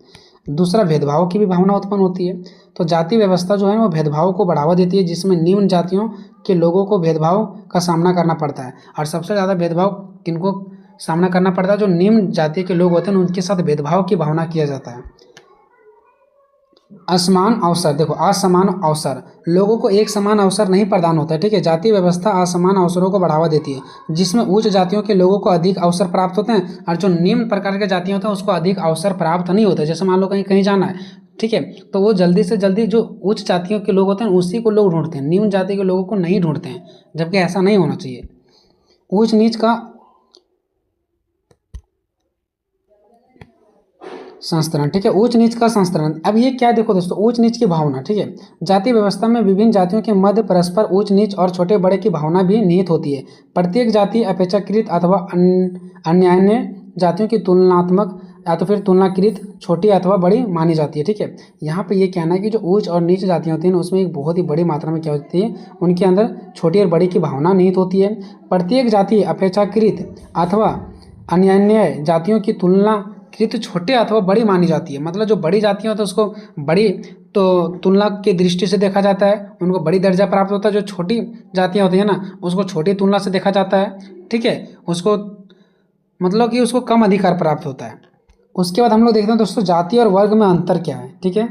दूसरा, भेदभाव की भी भावना उत्पन्न होती है। तो जाति व्यवस्था जो है वो भेदभाव को बढ़ावा देती है, जिसमें निम्न जातियों के लोगों को भेदभाव का सामना करना पड़ता है। और सबसे ज़्यादा भेदभाव किनको सामना करना पड़ता है, जो निम्न जाति के लोग होते हैं उनके साथ भेदभाव की भावना किया जाता है। असमान अवसर देखो, असमान अवसर, लोगों को एक समान अवसर नहीं प्रदान होता है, ठीक है। जाति व्यवस्था असमान अवसरों को बढ़ावा देती है, जिसमें उच्च जातियों के लोगों को अधिक अवसर प्राप्त होते हैं और जो निम्न प्रकार के जातियाँ होते हैं उसको अधिक अवसर प्राप्त नहीं होता। जैसे मान लो कहीं कहीं जाना है, ठीक है, तो वो जल्दी से जल्दी जो उच्च जातियों के लोग होते हैं उसी को लोग ढूंढते हैं, निम्न जाति के लोगों को नहीं ढूंढते हैं, जबकि ऐसा नहीं होना चाहिए। ऊंच नीच का संस्करण, ठीक है, ऊंच नीच का संस्करण। अब ये क्या, देखो दोस्तों, ऊंच नीच की भावना, ठीक है, जाति व्यवस्था में विभिन्न जातियों के मध्य परस्पर ऊंच नीच और छोटे बड़े की भावना भी निहित होती है। प्रत्येक जाति अपेक्षाकृत अथवा अन्यान्य जातियों की तुलनात्मक या तो फिर तुलनाकृत छोटी अथवा बड़ी मानी जाती है, ठीक है। यहाँ पे ये कहना है कि जो उच्च और नीच जातियाँ होती हैं उसमें एक बहुत ही बड़ी मात्रा में क्या होती है, उनके अंदर छोटी और बड़ी की भावना निहित होती है। प्रत्येक जाति अपेक्षाकृत अथवा अन्यान्य जातियों की तुलनाकृत छोटे अथवा बड़ी मानी जाती है। मतलब जो बड़ी जातियाँ होती है उसको बड़ी तो तुलना की दृष्टि से देखा जाता है, उनको बड़ी दर्जा प्राप्त होता है। जो छोटी जातियाँ होती हैं ना उसको छोटी तुलना से देखा जाता है, ठीक है, उसको मतलब कि उसको कम अधिकार प्राप्त होता है। उसके बाद हम लोग देखते हैं दोस्तों जाति और वर्ग में अंतर क्या है, ठीक है।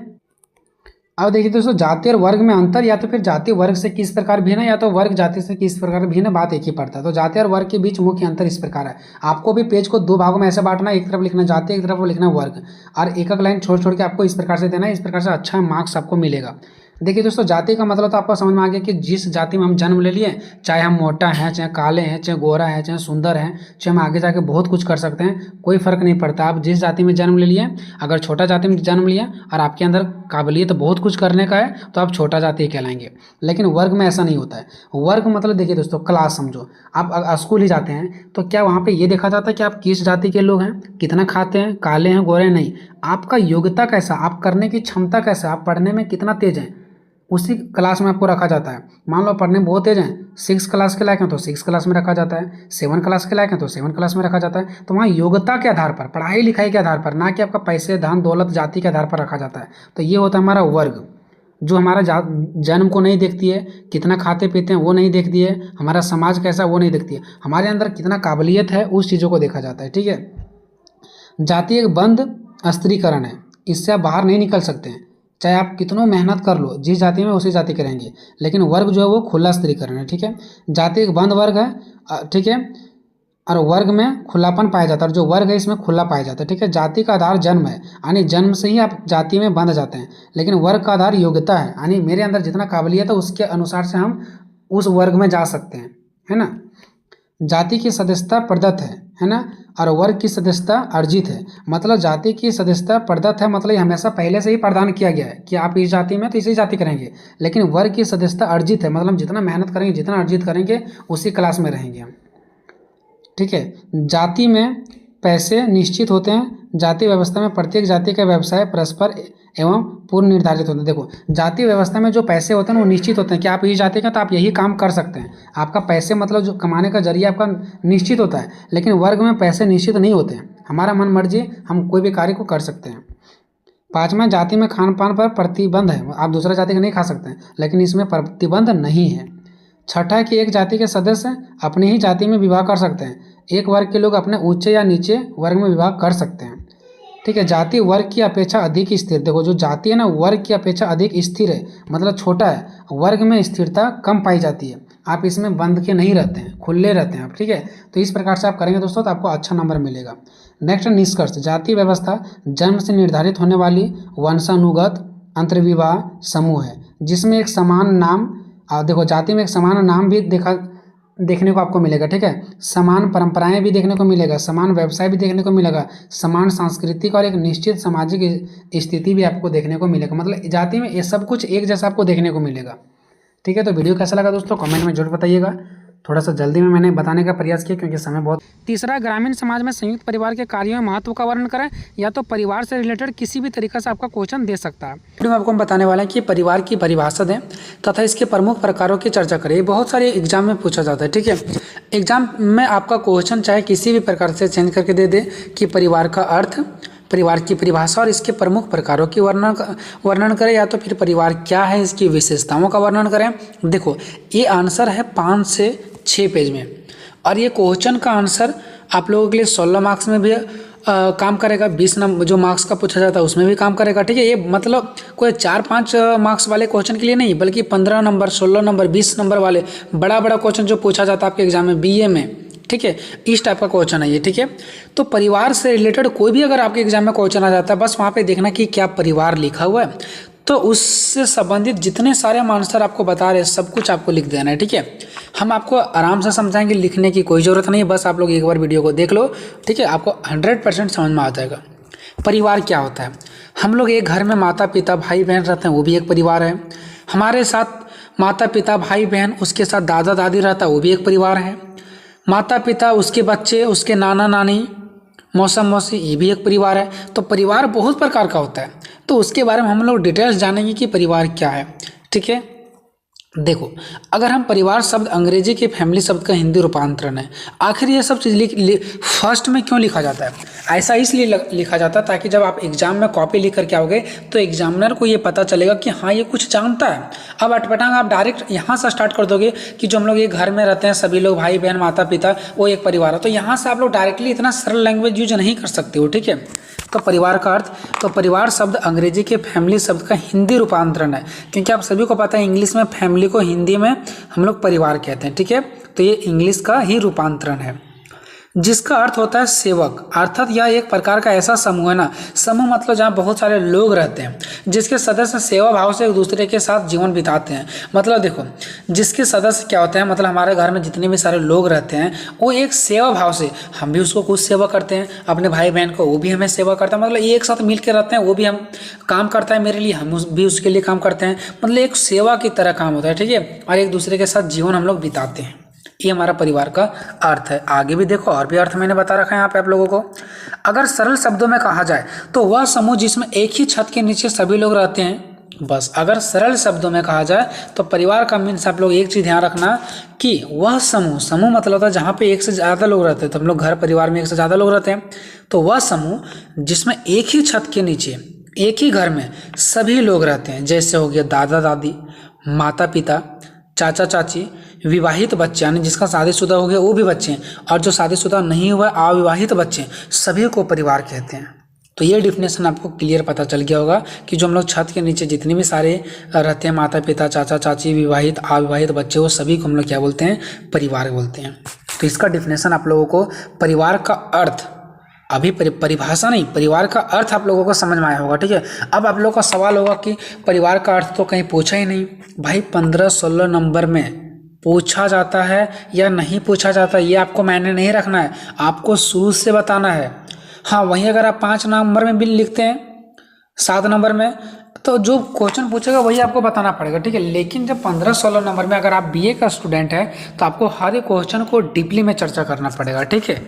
अब देखिए दोस्तों, जाति और वर्ग में अंतर, या तो फिर जाति वर्ग से किस प्रकार भिन्न है या तो वर्ग जाति से किस प्रकार भिन्न, बात एक ही पड़ता है। तो जाति और वर्ग के बीच मुख्य अंतर इस प्रकार है। आपको भी पेज को दो भागों में ऐसे बांटना है, एक तरफ लिखना जाति, एक तरफ लिखना वर्ग, और एक एक लाइन छोड़ छोड़ के आपको इस प्रकार से देना है। इस प्रकार से अच्छा मार्क्स आपको मिलेगा। देखिए दोस्तों, जाति का मतलब तो आपको समझ में आ गया कि जिस जाति में हम जन्म ले लिए, चाहे हम मोटा हैं, चाहे काले हैं, चाहे गोरा है, चाहे सुंदर हैं, चाहे हम आगे जाके बहुत कुछ कर सकते हैं, कोई फर्क नहीं पड़ता। आप जिस जाति में जन्म ले लिए, अगर छोटा जाति में जन्म लिया और आपके अंदर काबिलियत बहुत कुछ करने का है तो आप छोटा जाति कहलाएंगे। लेकिन वर्ग में ऐसा नहीं होता है। वर्ग मतलब देखिए दोस्तों, क्लास समझो, आप स्कूल ही जाते हैं तो क्या वहाँ पे ये देखा जाता है कि आप किस जाति के लोग हैं, कितना खाते हैं, काले हैं, गोरे, नहीं, आपका योग्यता कैसा, आप करने की क्षमता कैसा, आप पढ़ने में कितना तेज हैं, उसी क्लास में आपको रखा जाता है। मान लो पढ़ने में बहुत तेज हैं, 6 क्लास के लायक हैं तो 6 क्लास में रखा जाता है, 7 क्लास के लायक हैं तो 7 क्लास में रखा जाता है। तो वहाँ योग्यता के आधार पर, पढ़ाई लिखाई के आधार पर, ना कि आपका पैसे, धन, दौलत, जाति के आधार पर रखा जाता है। तो ये होता है हमारा वर्ग, जो हमारा जन्म को नहीं देखती है, कितना खाते पीते हैं वो नहीं देखती है, हमारा समाज कैसा वो नहीं देखती है, हमारे अंदर कितना काबिलियत है उस चीज़ों को देखा जाता है, ठीक है। जाति एक बंद स्त्रीकरण है, इससे आप बाहर नहीं निकल सकते हैं, चाहे आप कितनों मेहनत कर लो, जिस जाति में उसी जाति के रहेंगे। लेकिन वर्ग जो है वो खुला स्त्रीकरण है, ठीक है। जाति एक बंद वर्ग है, ठीक है, और वर्ग में खुलापन पाया जाता है, और जो वर्ग है इसमें खुला पाया जाता है, ठीक है। जाति का आधार जन्म है, यानी जन्म से ही आप जाति में बंध जाते हैं। लेकिन वर्ग का आधार योग्यता है, यानी मेरे अंदर जितना काबिलियत है उसके अनुसार से हम उस वर्ग में जा सकते हैं, है ना। जाति की सदस्यता प्रदत्त है ना, और वर्ग की सदस्यता अर्जित है। मतलब जाति की सदस्यता प्रदत्त है, मतलब ये हमेशा पहले से ही प्रदान किया गया है कि आप इस जाति में तो इसी जाति करेंगे। लेकिन वर्ग की सदस्यता अर्जित है, मतलब जितना मेहनत करेंगे, जितना अर्जित करेंगे उसी क्लास में रहेंगे हम, ठीक है। जाति में पैसे निश्चित होते हैं। जाति व्यवस्था में प्रत्येक जाति का व्यवसाय परस्पर एवं पूर्व निर्धारित होते हैं। देखो, जाति व्यवस्था में जो पैसे होते हैं वो निश्चित होते हैं कि आप इस जाति का तो आप यही काम कर सकते हैं। आपका पैसे मतलब जो कमाने का जरिया आपका निश्चित होता है। लेकिन वर्ग में पैसे निश्चित नहीं होते हैं, हमारा मन मर्जी, हम कोई भी कार्य को कर सकते हैं। 5वां, जाति में खान पान पर प्रतिबंध है, आप दूसरा जाति का नहीं खा सकते हैं, लेकिन इसमें प्रतिबंध नहीं है। 6ठा कि एक जाति के सदस्य अपनी ही जाति में विवाह कर सकते हैं। एक वर्ग के लोग अपने ऊंचे या नीचे वर्ग में विवाह कर सकते हैं, ठीक है। जाति वर्ग की अपेक्षा अधिक स्थिर, देखो जो जाति है ना वर्ग की अपेक्षा अधिक स्थिर है, मतलब छोटा है। वर्ग में स्थिरता कम पाई जाती है, आप इसमें बंध के नहीं रहते हैं, खुले रहते हैं आप, ठीक है। तो इस प्रकार से आप करेंगे दोस्तों तो आपको अच्छा नंबर मिलेगा। नेक्स्ट, निष्कर्ष। जाति व्यवस्था जन्म से निर्धारित होने वाली वंशानुगत अंतर्विवाह समूह है, जिसमें एक समान नाम, देखो जाति में एक समान नाम भी देखने को आपको मिलेगा, ठीक है। समान परंपराएं भी देखने को मिलेगा, समान व्यवसाय भी देखने को मिलेगा, समान सांस्कृतिक और एक निश्चित सामाजिक स्थिति भी आपको देखने को मिलेगा। मतलब जाति में ये सब कुछ एक जैसा आपको देखने को मिलेगा, ठीक है। तो वीडियो कैसा लगा दोस्तों कमेंट में जरूर बताइएगा। थोड़ा सा जल्दी में मैंने बताने का प्रयास किया क्योंकि समय बहुत। तीसरा, ग्रामीण समाज में संयुक्त परिवार के कार्यों में महत्व का वर्णन करें, या तो परिवार से रिलेटेड किसी भी तरीके से आपका क्वेश्चन दे सकता है। वीडियो में आपको हम बताने वाले हैं कि परिवार की परिभाषा दें तथा इसके प्रमुख प्रकारों की चर्चा करें। ये बहुत सारे एग्जाम में पूछा जाता है, ठीक है। एग्जाम में आपका क्वेश्चन चाहे किसी भी प्रकार से चेंज करके दे दे कि परिवार का अर्थ, परिवार की परिभाषा और इसके प्रमुख प्रकारों की वर्णन करें, या तो फिर परिवार क्या है इसकी विशेषताओं का वर्णन करें। देखो, ये आंसर है 5 से 6 पेज में, और ये क्वेश्चन का आंसर आप लोगों के लिए 16 मार्क्स में भी काम करेगा, 20 नंबर जो मार्क्स का पूछा जाता है उसमें भी काम करेगा, ठीक है। ये मतलब कोई 4-5 मार्क्स वाले क्वेश्चन के लिए नहीं, बल्कि 15 नंबर, 16 नंबर, 20 नंबर वाले बड़ा क्वेश्चन जो पूछा जाता है आपके एग्जाम में, BA में, ठीक है, इस टाइप का क्वेश्चन है ये, ठीक है। तो परिवार से रिलेटेड कोई भी अगर आपके एग्जाम में क्वेश्चन आ जाता है, बस वहाँ पे देखना कि क्या परिवार लिखा हुआ है। तो उससे संबंधित जितने सारे हम आंसर आपको बता रहे हैं सब कुछ आपको लिख देना है, ठीक है। हम आपको आराम से समझाएंगे, लिखने की कोई ज़रूरत नहीं है, बस आप लोग एक बार वीडियो को देख लो, ठीक है, आपको 100% समझ में आ जाएगा। परिवार क्या होता है? हम लोग एक घर में माता पिता भाई बहन रहते हैं, वो भी एक परिवार है। हमारे साथ माता पिता भाई बहन, उसके साथ दादा दादी रहता है, वो भी एक परिवार है। माता पिता, उसके बच्चे, उसके नाना नानी, मौसम मौसी, ये भी एक परिवार है। तो परिवार बहुत प्रकार का होता है, तो उसके बारे में हम लोग डिटेल्स जानेंगे कि परिवार क्या है, ठीक है। देखो, अगर हम परिवार शब्द अंग्रेजी के फैमिली शब्द का हिंदी रूपांतरण है। आखिर ये सब चीज़ फर्स्ट में क्यों लिखा जाता है? ऐसा इसलिए लिखा जाता है ताकि जब आप एग्जाम में कॉपी लिख करके आओगे तो एग्जामिनर को ये पता चलेगा कि हाँ ये कुछ जानता है। अब अटपटांग आप डायरेक्ट यहाँ से स्टार्ट कर दोगे कि जो हम लोग एक घर में रहते हैं सभी लोग भाई बहन माता पिता, वो एक परिवार है, तो यहाँ से आप लोग डायरेक्टली इतना सरल लैंग्वेज यूज नहीं कर सकते हो, ठीक है। तो परिवार का अर्थ, तो परिवार शब्द अंग्रेजी के फैमिली शब्द का हिंदी रूपांतरण है, क्योंकि आप सभी को पता है इंग्लिश में फैमिली को हिंदी में हम लोग परिवार कहते हैं, ठीक है। तो ये इंग्लिश का ही रूपांतरण है, जिसका अर्थ होता है सेवक। अर्थात यह एक प्रकार का ऐसा समूह है ना, समूह मतलब जहाँ बहुत सारे लोग रहते हैं, जिसके सदस्य सेवा भाव से एक दूसरे के साथ जीवन बिताते हैं। मतलब देखो, जिसके सदस्य क्या होते हैं, मतलब हमारे घर में जितने भी सारे लोग रहते हैं वो एक सेवा भाव से, हम भी उसको कुछ सेवा करते हैं, अपने भाई बहन को वो भी हमें सेवा करता है, मतलब एक साथ मिल के रहते हैं, वो भी हम काम करता है मेरे लिए, हम भी उसके लिए काम करते हैं, मतलब एक सेवा की तरह काम होता है, ठीक है। और एक दूसरे के साथ जीवन हम लोग बिताते हैं, ये हमारा परिवार का अर्थ है। आगे भी देखो, और भी अर्थ मैंने बता रखा है यहाँ पे आप लोगों को। अगर सरल शब्दों में कहा जाए तो वह समूह जिसमें एक ही छत के नीचे सभी लोग रहते हैं, बस। अगर सरल शब्दों में कहा जाए तो परिवार का मीन्स आप लोग एक चीज़ ध्यान रखना कि वह समूह मतलब होता है जहाँ पे एक से ज़्यादा लोग रहते हैं, तो हम लोग घर परिवार में एक से ज़्यादा लोग रहते हैं, तो वह समूह जिसमें एक ही छत के नीचे एक ही घर में सभी लोग रहते हैं, जैसे हो गया दादा दादी, माता पिता, चाचा चाची, विवाहित बच्चे यानी जिसका शादीशुदा हो गया वो भी बच्चे हैं, और जो शादीशुदा नहीं हुआ अविवाहित बच्चे, सभी को परिवार कहते हैं। तो ये डिफिनेशन आपको क्लियर पता चल गया होगा कि जो हम लोग छत के नीचे जितने भी सारे रहते हैं, माता पिता, चाचा चाची, विवाहित अविवाहित बच्चे, वो सभी को हम लोग क्या बोलते हैं? परिवार बोलते हैं। तो इसका डिफिनेशन आप लोगों को परिवार का अर्थ, अभी परिभाषा नहीं, परिवार का अर्थ आप लोगों को समझ में आया होगा, ठीक है। अब आप लोगों का सवाल होगा कि परिवार का अर्थ तो कहीं पूछा ही नहीं। भाई 15-16 नंबर में पूछा जाता है या नहीं पूछा जाता, ये आपको मायने नहीं रखना है, आपको शुरू से बताना है। हाँ, वहीं अगर आप 5 नंबर में भी लिखते हैं, 7 नंबर में, तो जो क्वेश्चन पूछेगा वही आपको बताना पड़ेगा, ठीक है। लेकिन जब 15-16 नंबर में अगर आप बीए का स्टूडेंट है तो आपको हर एक क्वेश्चन को डीपली में चर्चा करना पड़ेगा, ठीक है।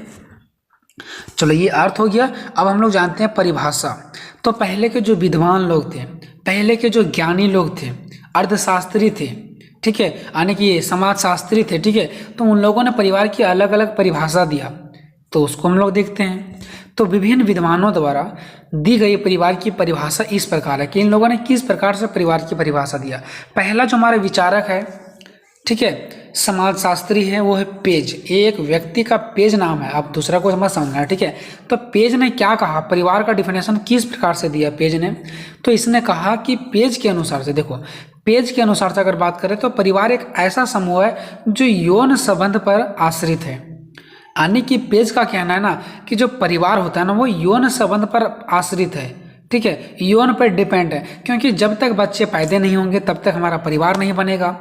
चलो, ये अर्थ हो गया। अब हम लोग जानते हैं परिभाषा। तो पहले के जो विद्वान लोग थे, पहले के जो ज्ञानी लोग थे, अर्थशास्त्री थे, ठीक है, यानी कि समाजशास्त्री थे, ठीक है, तो उन लोगों ने परिवार की अलग अलग परिभाषा दिया, तो उसको हम लोग देखते हैं। तो विभिन्न विद्वानों द्वारा दी गई परिवार की परिभाषा इस प्रकार है कि इन लोगों ने किस प्रकार से परिवार की परिभाषा दिया। पहला जो हमारे विचारक है, ठीक है, समाजशास्त्री है, वो है पेज। एक व्यक्ति का पेज नाम है, आप दूसरा को समझ समझना है, ठीक है। तो पेज ने क्या कहा, परिवार का डिफिनेशन किस प्रकार से दिया पेज ने, तो इसने कहा कि पेज के अनुसार से, देखो पेज के अनुसार से अगर बात करें तो परिवार एक ऐसा समूह है जो यौन संबंध पर आश्रित है। यानी कि पेज का कहना है ना कि जो परिवार होता है ना वो यौन संबंध पर आश्रित है, ठीक है, यौन पर डिपेंड है, क्योंकि जब तक बच्चे पैदा नहीं होंगे तब तक हमारा परिवार नहीं बनेगा,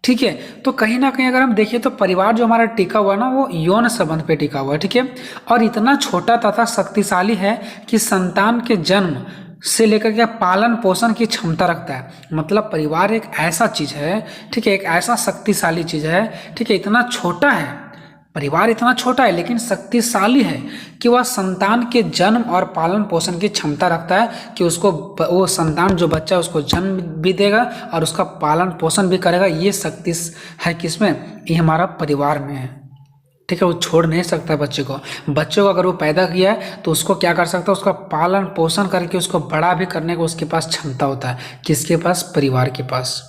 ठीक है। तो कहीं ना कहीं अगर हम देखें तो परिवार जो हमारा टिका हुआ ना वो यौन संबंध पे टिका हुआ है, ठीक है, और इतना छोटा तथा शक्तिशाली है कि संतान के जन्म से लेकर के पालन पोषण की क्षमता रखता है। मतलब परिवार एक ऐसा चीज है, ठीक है, एक ऐसा शक्तिशाली चीज है, ठीक है, इतना छोटा है, परिवार इतना छोटा है लेकिन शक्तिशाली है कि वह संतान के जन्म और पालन पोषण की क्षमता रखता है कि उसको, वो संतान जो बच्चा उसको जन्म भी देगा और उसका पालन पोषण भी करेगा। ये शक्ति है किसमें? ये हमारा परिवार में है, ठीक है। वो छोड़ नहीं सकता बच्चे को अगर वो पैदा किया है तो उसको क्या कर सकता है, उसका पालन पोषण करके उसको बड़ा भी करने का उसके पास क्षमता होता है। किसके पास? परिवार के पास,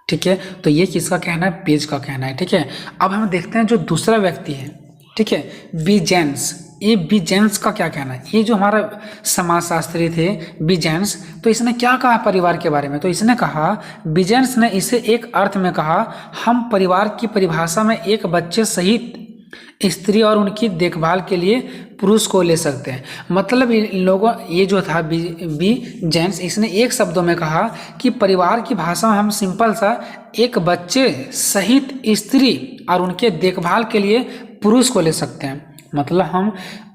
ठीक है। तो ये किसका कहना है? पेज का कहना है, ठीक है। अब हम देखते हैं जो दूसरा व्यक्ति है, ठीक है, बीजेंस। ये बीजेंस का क्या कहना है? ये जो हमारा समाजशास्त्री थे बीजेंस, तो इसने क्या कहा परिवार के बारे में? तो इसने कहा, बीजेंस ने इसे एक अर्थ में कहा, हम परिवार की परिभाषा में एक बच्चे सहित स्त्री और उनकी देखभाल के लिए पुरुष को ले सकते हैं। मतलब इन लोगों ये जो था बी जेंस, इसने एक शब्दों में कहा कि परिवार की भाषा में हम सिंपल सा एक बच्चे सहित स्त्री और उनके देखभाल के लिए पुरुष को ले सकते हैं। मतलब हम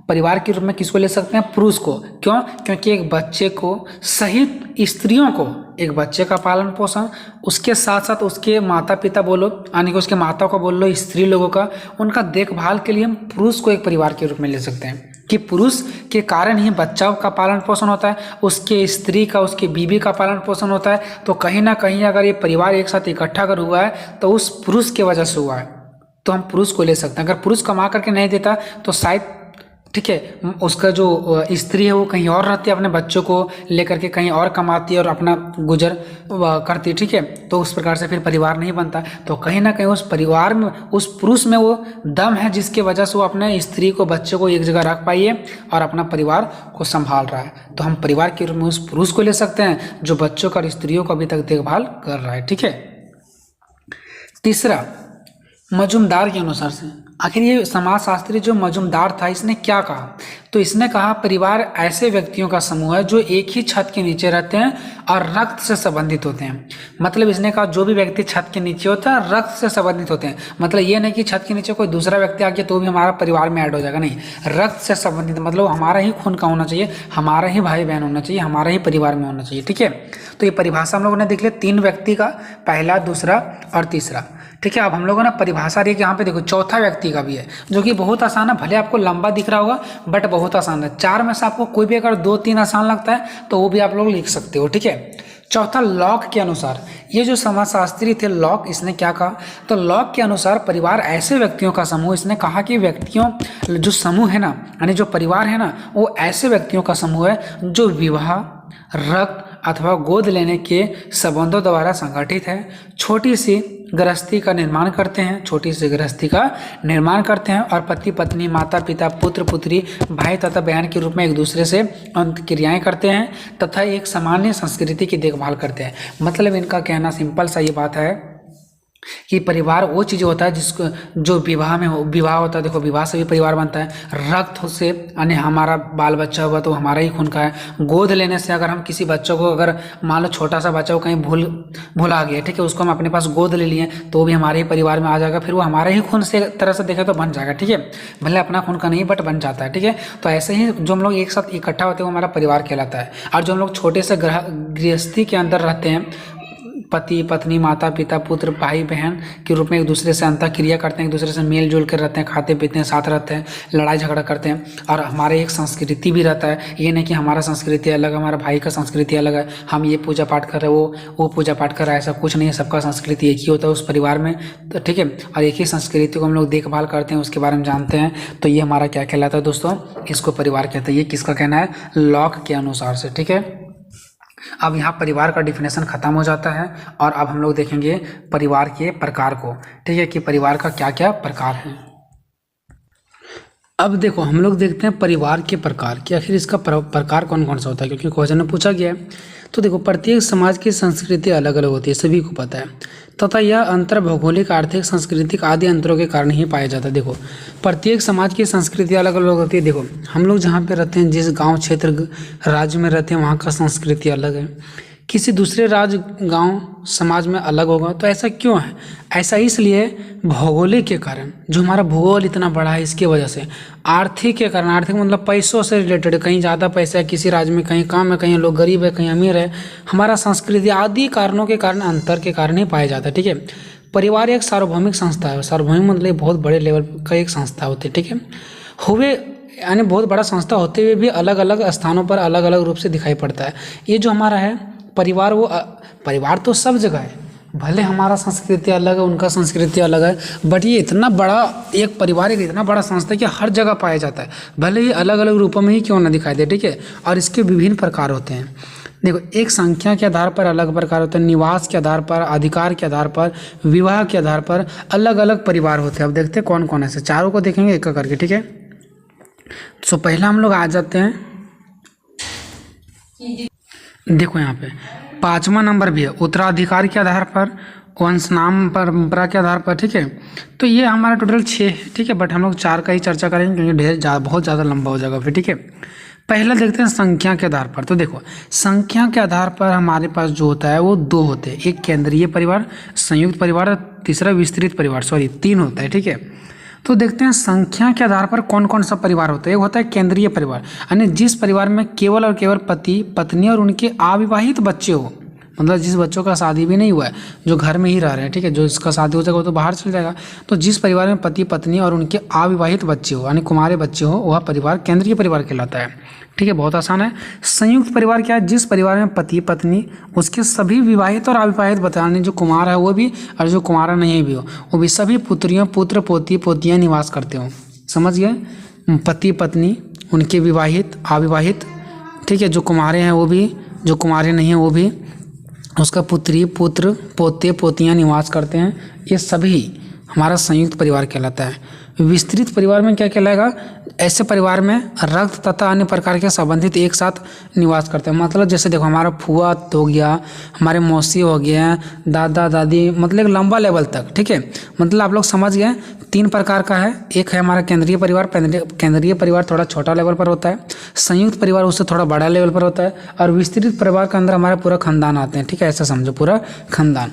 परिवार के रूप में किसको ले सकते हैं? पुरुष को। क्यों? क्योंकि एक बच्चे को सहित स्त्रियों को, एक बच्चे का पालन पोषण, उसके साथ साथ उसके माता पिता बोलो, यानी कि उसके माता को बोल लो, स्त्री लोगों का, उनका देखभाल के लिए हम पुरुष को एक परिवार के रूप में ले सकते हैं कि पुरुष के कारण ही बच्चा का पालन पोषण होता है, उसके स्त्री का, उसकी बीवी का पालन पोषण होता है। तो कहीं ना कहीं अगर ये परिवार एक साथ इकट्ठा अगर हुआ है तो उस पुरुष की वजह से हुआ है, तो हम पुरुष को ले सकते हैं। अगर पुरुष कमा करके नहीं देता तो शायद, ठीक है, उसका जो स्त्री है वो कहीं और रहती है, अपने बच्चों को लेकर के कहीं और कमाती है और अपना गुजर करती है, ठीक है। तो उस प्रकार से फिर परिवार नहीं बनता। तो कहीं ना कहीं उस परिवार में, उस पुरुष में वो दम है जिसके वजह से वो अपने स्त्री को, बच्चे को एक जगह रख पाई है और अपना परिवार को संभाल रहा है। तो हम परिवार के रूप में उस पुरुष को ले सकते हैं जो बच्चों का और स्त्रियों को अभी तक देखभाल कर रहा है, ठीक है। तीसरा, मजुमदार के अनुसार से, आखिर ये समाजशास्त्री जो मजुमदार था इसने क्या कहा? तो इसने कहा परिवार ऐसे व्यक्तियों का समूह है जो एक ही छत के नीचे रहते हैं और रक्त से संबंधित होते हैं। मतलब इसने कहा जो भी व्यक्ति छत के नीचे होता है रक्त से संबंधित होते हैं। मतलब ये नहीं कि छत के नीचे कोई दूसरा व्यक्ति आ गया तो भी हमारा परिवार में ऐड हो जाएगा, नहीं, रक्त से संबंधित मतलब हमारा ही खून का होना चाहिए, हमारा ही भाई बहन होना चाहिए, हमारा ही परिवार में होना चाहिए, ठीक है। तो ये परिभाषा हम लोगों ने देख लिया 3 व्यक्ति का, पहला, दूसरा और तीसरा, ठीक है। अब हम लोगों ने परिभाषा देखी, यहाँ पे देखो चौथा व्यक्ति का भी है जो कि बहुत आसान है, भले आपको लंबा दिख रहा होगा बट बहुत आसान है। 4 में से आपको कोई भी अगर 2-3 आसान लगता है तो वो भी आप लोग लिख सकते हो, ठीक है। चौथा, लॉक के अनुसार, ये जो समाजशास्त्री थे लॉक, इसने क्या कहा? तो लॉक के अनुसार परिवार ऐसे व्यक्तियों का समूह, इसने कहा कि व्यक्तियों जो समूह है ना, यानी जो परिवार है ना, वो ऐसे व्यक्तियों का समूह है जो विवाह, रक्त अथवा गोद लेने के संबंधों द्वारा संगठित है, छोटी सी गृहस्थी का निर्माण करते हैं, छोटी सी गृहस्थी का निर्माण करते हैं और पति पत्नी, माता पिता, पुत्र पुत्री, भाई तथा बहन के रूप में एक दूसरे से अंतक्रियाएं करते हैं तथा एक सामान्य संस्कृति की देखभाल करते हैं। मतलब इनका कहना सिंपल सा ये बात है कि परिवार वो चीज़ होता है जिसको, जो विवाह में विवाह होता है, देखो विवाह से भी परिवार बनता है, रक्त से यानी हमारा बाल बच्चा हुआ तो हमारा ही खून का है, गोद लेने से अगर हम किसी बच्चों को, अगर मान लो छोटा सा बच्चा को कहीं भूला गया, ठीक है, उसको हम अपने पास गोद ले लिए तो वो भी हमारे ही परिवार में आ जाएगा, फिर वो हमारे ही खून से तरह से देखे तो बन जाएगा, ठीक है, भले अपना खून का नहीं बट बन जाता है, ठीक है। तो ऐसे ही जो हम लोग एक साथ इकट्ठा होते हैं वो हमारा परिवार कहलाता है। और जो हम लोग छोटे से गृहस्थी के अंदर रहते हैं, पति पत्नी, माता पिता, पुत्र, भाई बहन के रूप में एक दूसरे से अंतःक्रिया करते हैं, एक दूसरे से मेल जोल कर रहते हैं, खाते पीते हैं, साथ रहते हैं, लड़ाई झगड़ा करते हैं और हमारे एक संस्कृति भी रहता है। ये नहीं कि हमारा संस्कृति अलग है, हमारा भाई का संस्कृति अलग है, हम ये पूजा पाठ कर रहे हैं, वो पूजा पाठ कर रहा है, ऐसा कुछ नहीं है। सबका संस्कृति एक ही होता है उस परिवार में, तो ठीक है, और एक ही संस्कृति को हम लोग देखभाल करते हैं, उसके बारे में जानते हैं। तो ये हमारा क्या कहलाता है दोस्तों? इसको परिवार कहते हैं। ये किसका कहना है? लॉक के अनुसार से, ठीक है। अब यहाँ परिवार का डिफिनेशन खत्म हो जाता है और अब हम लोग देखेंगे परिवार के प्रकार को, ठीक है, कि परिवार का क्या क्या प्रकार है। अब देखो हम लोग देखते हैं परिवार के प्रकार कि आखिर इसका प्रकार कौन कौन सा होता है, क्योंकि क्वेश्चन में पूछा गया है। तो देखो प्रत्येक समाज की संस्कृति अलग अलग होती है, सभी को पता है, तथा यह अंतर भौगोलिक, आर्थिक, सांस्कृतिक आदि अंतरों के कारण ही पाया जाता है। देखो प्रत्येक समाज की संस्कृति अलग अलग होती है। देखो हम लोग जहाँ पे रहते हैं, जिस गांव क्षेत्र राज्य में रहते हैं, वहाँ का संस्कृति अलग है, किसी दूसरे राज्य गांव समाज में अलग होगा। तो ऐसा क्यों है? ऐसा इसलिए भौगोलिक के कारण, जो हमारा भूगोल इतना बड़ा है इसके वजह से, आर्थिक के कारण, आर्थिक मतलब पैसों से रिलेटेड, कहीं ज़्यादा पैसा है किसी राज्य में, कहीं कम है, कहीं लोग गरीब है, कहीं अमीर है, हमारा संस्कृति आदि कारणों के कारण, अंतर के कारण ही पाया जाता है, ठीक है। परिवार एक सार्वभौमिक संस्था है, सार्वभौमिक मतलब बहुत बड़े लेवल का एक संस्था होती है, ठीक है। हुए यानी बहुत बड़ा संस्था होते हुए भी अलग अलग स्थानों पर अलग अलग रूप से दिखाई पड़ता है। ये जो हमारा है परिवार, वो परिवार तो सब जगह है, भले हमारा संस्कृति अलग है, उनका संस्कृति अलग है, बट ये इतना बड़ा एक परिवार, एक इतना बड़ा संस्था है कि हर जगह पाया जाता है, भले ही अलग अलग रूपों में ही क्यों ना दिखाई दे, ठीक है। और इसके विभिन्न प्रकार होते हैं। देखो एक संख्या के आधार पर अलग प्रकार होते हैं, निवास के आधार पर, अधिकार के आधार पर, विवाह के आधार पर अलग अलग परिवार होते हैं। अब देखते हैं कौन कौन ऐसे, चारों को देखेंगे एक एक करके, ठीक है। तो पहला हम लोग आ जाते हैं, देखो यहाँ पे 5वां नंबर भी है, उत्तराधिकार के आधार पर, वंश नाम परंपरा के आधार पर, ठीक है। तो ये हमारा टोटल 6 है, ठीक है, बट हम लोग 4 का ही चर्चा करेंगे क्योंकि बहुत ज़्यादा लंबा हो जाएगा फिर, ठीक है। पहला देखते हैं संख्या के आधार पर। तो देखो संख्या के आधार पर हमारे पास जो होता है वो 2 होते हैं, एक केंद्रीय परिवार, संयुक्त परिवार, और तीसरा विस्तृत परिवार, 3 होता है, ठीक है। तो देखते हैं संख्या के आधार पर कौन कौन सा परिवार होता है। एक होता है केंद्रीय परिवार, यानी जिस परिवार में केवल और केवल पति पत्नी और उनके अविवाहित बच्चे हो, मतलब जिस बच्चों का शादी भी नहीं हुआ है, जो घर में ही रह रहे हैं, ठीक है। जो इसका शादी हो जाएगा वो तो बाहर चल जाएगा। तो जिस परिवार में पति पत्नी और उनके अविवाहित बच्चे हो, यानी कुमारे बच्चे हो, वह परिवार केंद्रीय परिवार कहलाता है, ठीक है। बहुत आसान है। संयुक्त परिवार क्या है? जिस परिवार में पति पत्नी उसके सभी विवाहित और अविवाहित बताने, जो कुमार है वो भी और जो कुमारा नहीं भी हो वो भी, सभी पुत्रियों पुत्र पोती पोतियाँ निवास करते हो। समझ गए? पति पत्नी, उनके विवाहित अविवाहित, ठीक है, जो कुमारे हैं वो भी, जो कुमारे नहीं हैं वो भी, उसका पुत्री पुत्र पोते पोतियाँ निवास करते हैं, ये सभी हमारा संयुक्त परिवार कहलाता है। विस्तृत परिवार में क्या कहलाएगा? ऐसे परिवार में रक्त तथा अन्य प्रकार के संबंधित एक साथ निवास करते हैं। मतलब जैसे देखो हमारा फुआ हो गया, हमारे मौसी हो गया, दादा दादी, मतलब एक लंबा लेवल तक, ठीक है। मतलब आप लोग समझ गए 3 प्रकार का है। एक है हमारा केंद्रीय परिवार, केंद्रीय परिवार थोड़ा छोटा लेवल पर होता है, संयुक्त परिवार उससे थोड़ा बड़ा लेवल पर होता है, और विस्तृत परिवार के अंदर हमारा पूरा खानदान आते हैं, ठीक है। ऐसा समझो, पूरा खानदान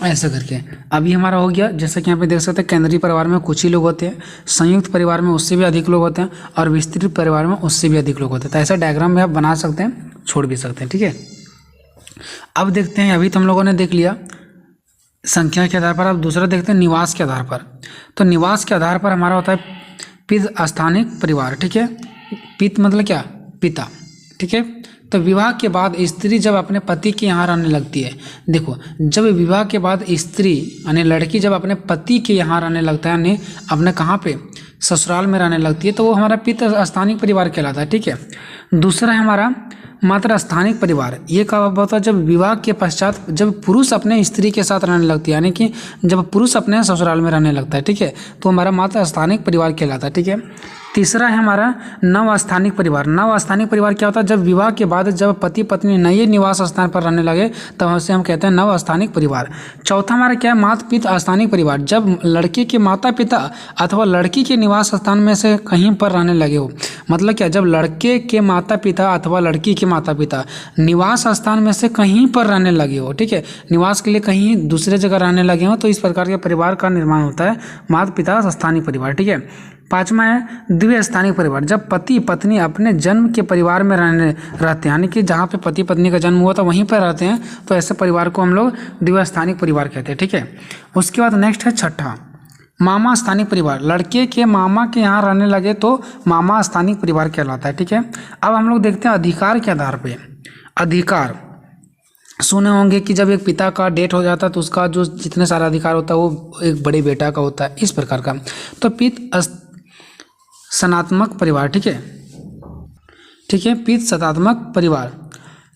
ऐसा करके। अभी हमारा हो गया, जैसे कि यहाँ पे देख सकते हैं केंद्रीय परिवार में कुछ ही लोग होते हैं, संयुक्त परिवार में उससे भी अधिक लोग होते हैं, और विस्तृत परिवार में उससे भी अधिक लोग होते हैं। तो ऐसा डायग्राम में आप बना सकते हैं, छोड़ भी सकते हैं, ठीक है। अब देखते हैं, अभी तो हम लोगों ने देख लिया संख्या के आधार पर। अब दूसरा देखते हैं निवास के आधार पर। तो निवास के आधार पर हमारा होता है पित स्थानिक परिवार, ठीक है। पित मतलब क्या? पिता, ठीक है। तो विवाह के बाद स्त्री जब अपने पति के यहाँ रहने लगती है, देखो जब विवाह के बाद स्त्री यानी लड़की जब अपने पति के यहाँ रहने लगता है, यानी अपने कहाँ पे? ससुराल में रहने लगती है, तो वो हमारा पित स्थानिक परिवार कहलाता है, ठीक है। दूसरा है हमारा मात्र स्थानिक परिवार। ये कब होता है? जब विवाह के पश्चात जब पुरुष अपने स्त्री के साथ रहने लगती है, यानी कि जब पुरुष अपने ससुराल में रहने लगता है, ठीक है, तो हमारा मात्र स्थानिक परिवार कहलाता है, ठीक है। तीसरा है हमारा नवस्थानिक परिवार। नवस्थानिक परिवार क्या होता है? जब विवाह के बाद जब पति पत्नी नए निवास स्थान पर रहने लगे तब उसे हम कहते हैं नवस्थानिक परिवार। चौथा हमारा क्या है? माता पिता स्थानिक परिवार। जब लड़के के माता पिता अथवा लड़की के निवास स्थान में से कहीं पर रहने लगे हो, मतलब क्या? जब लड़के के माता पिता अथवा लड़की के माता पिता निवास स्थान में से कहीं पर रहने लगे हो, ठीक है, निवास के लिए कहीं दूसरे जगह रहने लगे हो, तो इस प्रकार के परिवार का निर्माण होता है माता पिता स्थानिक परिवार, ठीक है। पांचवा है द्विस्थानिक परिवार। जब पति पत्नी अपने जन्म के परिवार में रहते हैं, यानी कि जहाँ पे पति पत्नी का जन्म हुआ था वहीं पर रहते हैं, तो ऐसे परिवार को हम लोग द्विस्थानिक परिवार कहते हैं, ठीक है। उसके बाद नेक्स्ट है छठा मामा स्थानिक परिवार। लड़के के मामा के यहाँ रहने लगे तो मामा स्थानिक परिवार कहलाता है, ठीक है। अब हम लोग देखते हैं अधिकार के आधार पर। अधिकार सुने होंगे कि जब एक पिता का डेथ हो जाता है तो उसका जो जितने सारा अधिकार होता है वो एक बड़े बेटा का होता है, इस प्रकार का। तो पित सनात्मक परिवार, ठीक है, ठीक है। पित सतात्मक परिवार,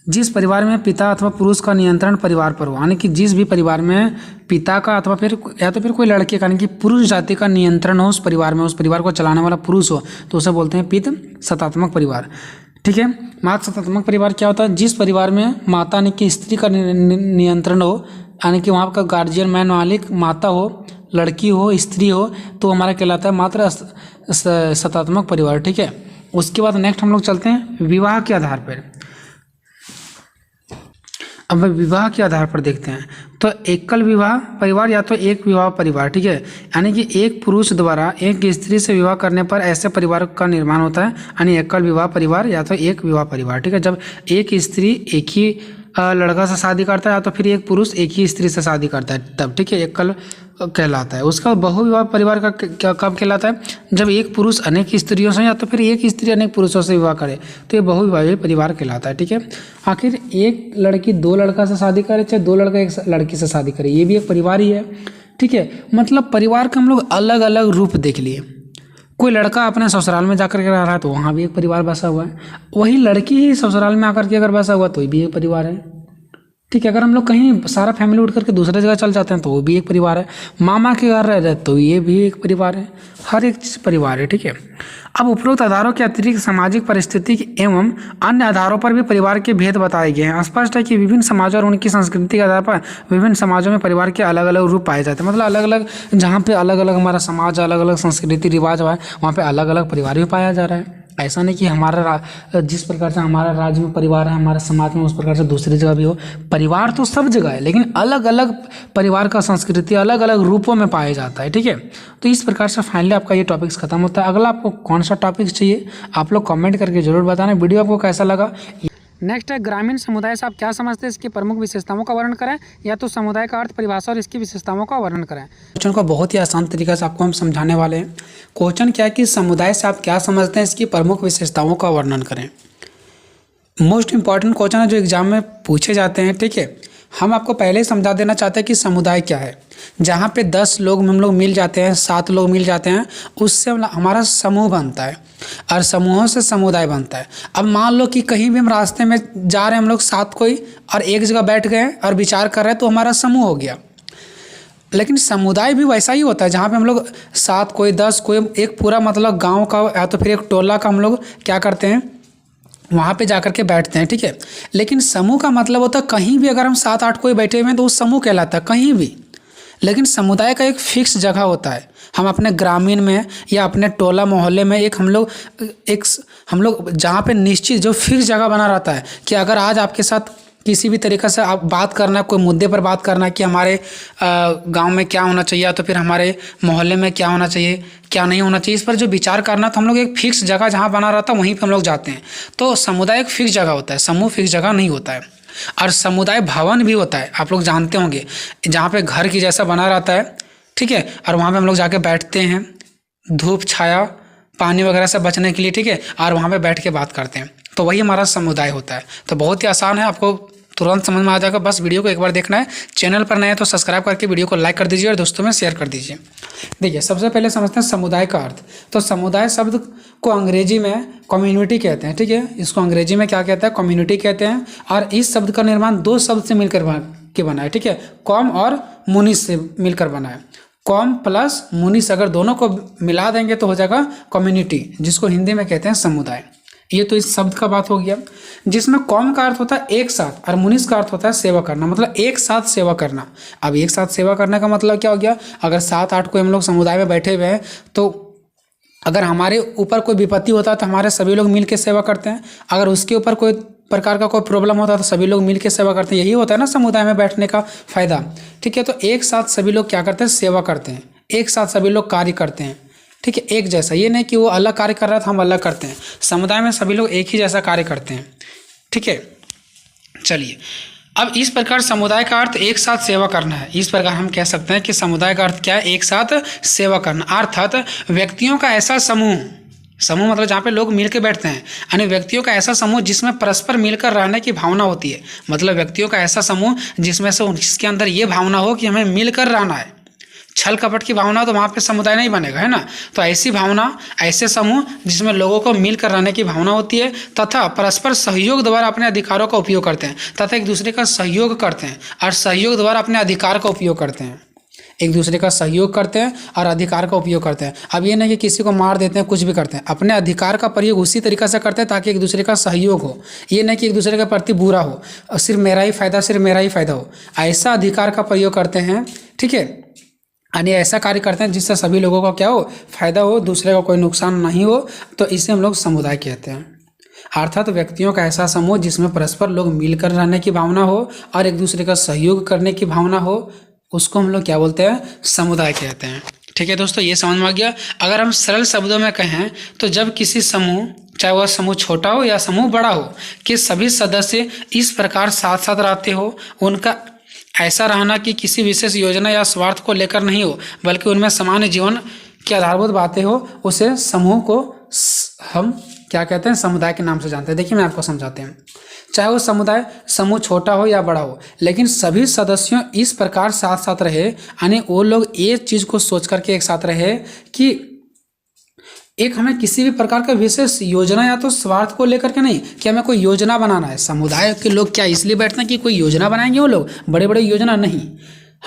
जिस परिवार में पिता अथवा पुरुष का नियंत्रण परिवार पर हो, यानी कि जिस भी परिवार में पिता का अथवा फिर या तो फिर कोई लड़के का, यानी कि पुरुष जाति का नियंत्रण हो उस परिवार में, उस परिवार को चलाने वाला पुरुष हो, तो उसे बोलते हैं पित सतात्मक परिवार, ठीक है। मातृ सतात्मक परिवार क्या होता है? जिस परिवार में माता यानी कि स्त्री का नियंत्रण हो, यानी कि वहाँ का गार्जियन मैन मालिक माता हो, लड़की हो, स्त्री हो, तो हमारा कहलाता है मात्र सतात्मक परिवार, ठीक है। उसके बाद नेक्स्ट हम लोग चलते हैं विवाह के आधार पर। अब विवाह के आधार पर देखते हैं, तो एकल विवाह परिवार या तो एक विवाह परिवार, ठीक है, यानी कि एक पुरुष द्वारा एक स्त्री से विवाह करने पर ऐसे परिवार का निर्माण होता है, यानी एकल विवाह परिवार या तो एक विवाह परिवार, ठीक है। जब एक स्त्री एक ही लड़का से शादी करता है या तो फिर एक पुरुष एक ही स्त्री से शादी करता है तब, ठीक है, एकल कहलाता है। उसका बहुविवाह परिवार का कब कहलाता है? जब एक पुरुष अनेक स्त्रियों से या तो फिर एक स्त्री अनेक पुरुषों से विवाह करे, तो ये बहुविवाही परिवार कहलाता है, ठीक है। आखिर एक लड़की 2 लड़का से शादी करे चाहे 2 लड़का 1 लड़की से शादी करे, ये भी एक परिवार ही है, ठीक है। मतलब परिवार के हम लोग अलग अलग रूप देख लिए। कोई लड़का अपने ससुराल में जाकर के रह रहा है तो वहाँ भी एक परिवार बसा हुआ है, वही लड़की ही ससुराल में आकर के अगर बसा हुआ तो भी एक परिवार है, ठीक है। अगर हम लोग कहीं सारा फैमिली उठ करके दूसरे जगह चल जाते हैं तो वो भी एक परिवार है। मामा के घर रह जाए तो ये भी एक परिवार है। हर एक चीज़ परिवार है, ठीक है। अब उपरोक्त आधारों के अतिरिक्त सामाजिक परिस्थिति एवं अन्य आधारों पर भी परिवार के भेद बताए गए हैं। स्पष्ट है कि विभिन्न समाजों और उनकी संस्कृति के आधार पर विभिन्न समाजों में परिवार के अलग अलग रूप पाए जाते हैं। मतलब अलग अलग, जहाँ पे अलग अलग हमारा समाज, अलग अलग संस्कृति रिवाज है, वहाँ पे अलग अलग परिवार भी पाया जा रहा है। ऐसा नहीं कि हमारा जिस प्रकार से हमारा राज्य में परिवार है, हमारे समाज में उस प्रकार से दूसरी जगह भी हो। परिवार तो सब जगह है, लेकिन अलग अलग परिवार का संस्कृति अलग अलग रूपों में पाया जाता है, ठीक है। तो इस प्रकार से फाइनली आपका ये टॉपिक्स खत्म होता है। अगला आपको कौन सा टॉपिक्स चाहिए आप लोग कमेंट करके जरूर बताना। वीडियो आपको कैसा लगा। नेक्स्ट है ग्रामीण समुदाय से आप क्या समझते हैं, इसकी प्रमुख विशेषताओं का वर्णन करें, या तो समुदाय का अर्थ, परिभाषा और इसकी विशेषताओं का वर्णन करें। क्वेश्चन को बहुत ही आसान तरीके से आपको हम समझाने वाले हैं। क्वेश्चन क्या है कि समुदाय से आप क्या समझते हैं, इसकी प्रमुख विशेषताओं का वर्णन करें। मोस्ट इंपॉर्टेंट क्वेश्चन है जो एग्जाम में पूछे जाते हैं, ठीक है। हम आपको पहले ही समझा देना चाहते हैं कि समुदाय क्या है। जहाँ पे 10 लोग हम लोग मिल जाते हैं, 7 लोग मिल जाते हैं, उससे हमारा समूह बनता है और समूहों से समुदाय बनता है। अब मान लो कि कहीं भी हम रास्ते में जा रहे हैं, हम लोग 7 कोई और एक जगह बैठ गए और विचार कर रहे हैं, तो हमारा समूह हो गया। लेकिन समुदाय भी वैसा ही होता है, जहाँ पे हम लोग 7 कोई 10 कोई एक पूरा मतलब गाँव का या तो फिर एक टोला का हम लोग क्या करते हैं, वहाँ पे जाकर के बैठते हैं, ठीक है। लेकिन समूह का मतलब होता है कहीं भी अगर हम 7-8 कोई बैठे हुए हैं तो वो समूह कहलाता है, कहीं भी। लेकिन समुदाय का एक फिक्स जगह होता है। हम अपने ग्रामीण में या अपने टोला मोहल्ले में हम लोग जहाँ पे निश्चित जो फिक्स जगह बना रहता है कि अगर आज आपके साथ किसी भी तरीक़े से आप बात करना, कोई मुद्दे पर बात करना कि हमारे गांव में क्या होना चाहिए, तो फिर हमारे मोहल्ले में क्या होना चाहिए, क्या नहीं होना चाहिए, इस पर जो विचार करना, तो हम लोग एक फिक्स जगह जहाँ बना रहता है वहीं पर हम लोग जाते हैं। तो समुदाय एक फिक्स जगह होता है, समूह फिक्स जगह नहीं होता है। और समुदाय भवन भी होता है, आप लोग जानते होंगे, जहाँ पे घर की जैसा बना रहता है, ठीक है। और वहाँ पे हम लोग जाके बैठते हैं, धूप छाया पानी वगैरह से बचने के लिए, ठीक है। और वहाँ पे बैठ के बात करते हैं, तो वही हमारा समुदाय होता है। तो बहुत ही आसान है, आपको तुरंत समझ में आ जाएगा। बस वीडियो को एक बार देखना है। चैनल पर नए हैं तो सब्सक्राइब करके वीडियो को लाइक कर दीजिए और दोस्तों में शेयर कर दीजिए। देखिए, सबसे पहले समझते हैं समुदाय का अर्थ। तो समुदाय शब्द को अंग्रेजी में कम्युनिटी कहते हैं, ठीक है। इसको अंग्रेजी में क्या कहते हैं, कम्युनिटी कहते हैं। और इस शब्द का निर्माण 2 शब्द से मिलकर बना है, ठीक है। कॉम और मुनिस से मिलकर बना है। कॉम प्लस मुनिस अगर दोनों को मिला देंगे तो हो जाएगा कम्युनिटी, जिसको हिंदी में कहते हैं समुदाय। ये तो इस शब्द का बात हो गया, जिसमें कॉम का अर्थ होता है एक साथ और मुनिस का अर्थ होता है सेवा करना, मतलब एक साथ सेवा करना। अब एक साथ सेवा करने का मतलब क्या हो गया, अगर 7-8 कोई हम लोग समुदाय में बैठे हुए हैं, तो अगर हमारे ऊपर कोई विपत्ति होता है तो हमारे सभी लोग मिल के सेवा करते हैं। अगर उसके ऊपर कोई प्रकार का कोई प्रॉब्लम होता है तो सभी लोग मिल के सेवा करते हैं। यही होता है ना समुदाय में बैठने का फायदा, ठीक है। तो एक साथ सभी लोग क्या करते हैं, सेवा करते हैं। एक साथ सभी लोग कार्य करते हैं, ठीक है। एक जैसा, ये नहीं कि वो अलग कार्य कर रहा था हम अलग करते हैं। समुदाय में सभी लोग एक ही जैसा कार्य करते हैं, ठीक है। चलिए, अब इस प्रकार समुदाय का अर्थ एक साथ सेवा करना है। इस प्रकार हम कह सकते हैं कि समुदाय का अर्थ क्या है, एक साथ सेवा करना। अर्थात व्यक्तियों का ऐसा समूह मतलब जहाँ पे लोग मिलकर बैठते हैं, यानी व्यक्तियों का ऐसा समूह जिसमें परस्पर मिलकर रहने की भावना होती है। मतलब व्यक्तियों का ऐसा समूह जिसके अंदर ये भावना हो कि हमें मिलकर रहना है। छल कपट की भावना तो वहाँ पे समुदाय नहीं बनेगा, है ना। तो ऐसी भावना, ऐसे समूह जिसमें लोगों को मिलकर रहने की भावना होती है तथा परस्पर सहयोग द्वारा अपने अधिकारों का उपयोग करते हैं, तथा एक दूसरे का सहयोग करते हैं और सहयोग द्वारा अपने अधिकार का उपयोग करते हैं। एक दूसरे का सहयोग करते हैं और अधिकार का उपयोग करते हैं। अब ये नहीं कि किसी को मार देते हैं, कुछ भी करते हैं, अपने अधिकार का प्रयोग उसी तरीक़े से करते हैं ताकि एक दूसरे का सहयोग हो। ये नहीं कि एक दूसरे के प्रति बुरा हो और सिर्फ मेरा ही फ़ायदा हो। ऐसा अधिकार का प्रयोग करते हैं, ठीक है। यानी ऐसा कार्य करते हैं जिससे सभी लोगों का क्या हो, फायदा हो, दूसरे का कोई नुकसान नहीं हो। तो इसे हम लोग समुदाय कहते हैं। अर्थात व्यक्तियों का ऐसा समूह जिसमें परस्पर लोग मिलकर रहने की भावना हो और एक दूसरे का सहयोग करने की भावना हो, उसको हम लोग क्या बोलते हैं, समुदाय कहते हैं, ठीक है। दोस्तों, ये समझ में आ गया। अगर हम सरल शब्दों में कहें तो जब किसी समूह, चाहे वह समूह छोटा हो या समूह बड़ा हो, कि सभी सदस्य इस प्रकार साथ साथ रहते हो, उनका ऐसा रहना कि किसी विशेष योजना या स्वार्थ को लेकर नहीं हो, बल्कि उनमें सामान्य जीवन की आधारभूत बातें हो, उसे समूह को हम क्या कहते हैं, समुदाय के नाम से जानते हैं। देखिए, मैं आपको समझाते हैं। चाहे वो समूह छोटा हो या बड़ा हो, लेकिन सभी सदस्यों इस प्रकार साथ साथ रहे, यानी वो लोग एक चीज़ को सोच करके एक साथ रहे कि एक हमें किसी भी प्रकार का विशेष योजना या तो स्वार्थ को लेकर के नहीं कि हमें कोई योजना बनाना है। समुदाय के लोग क्या इसलिए बैठते हैं कि कोई योजना बनाएंगे, वो लोग बड़े बड़े योजना नहीं,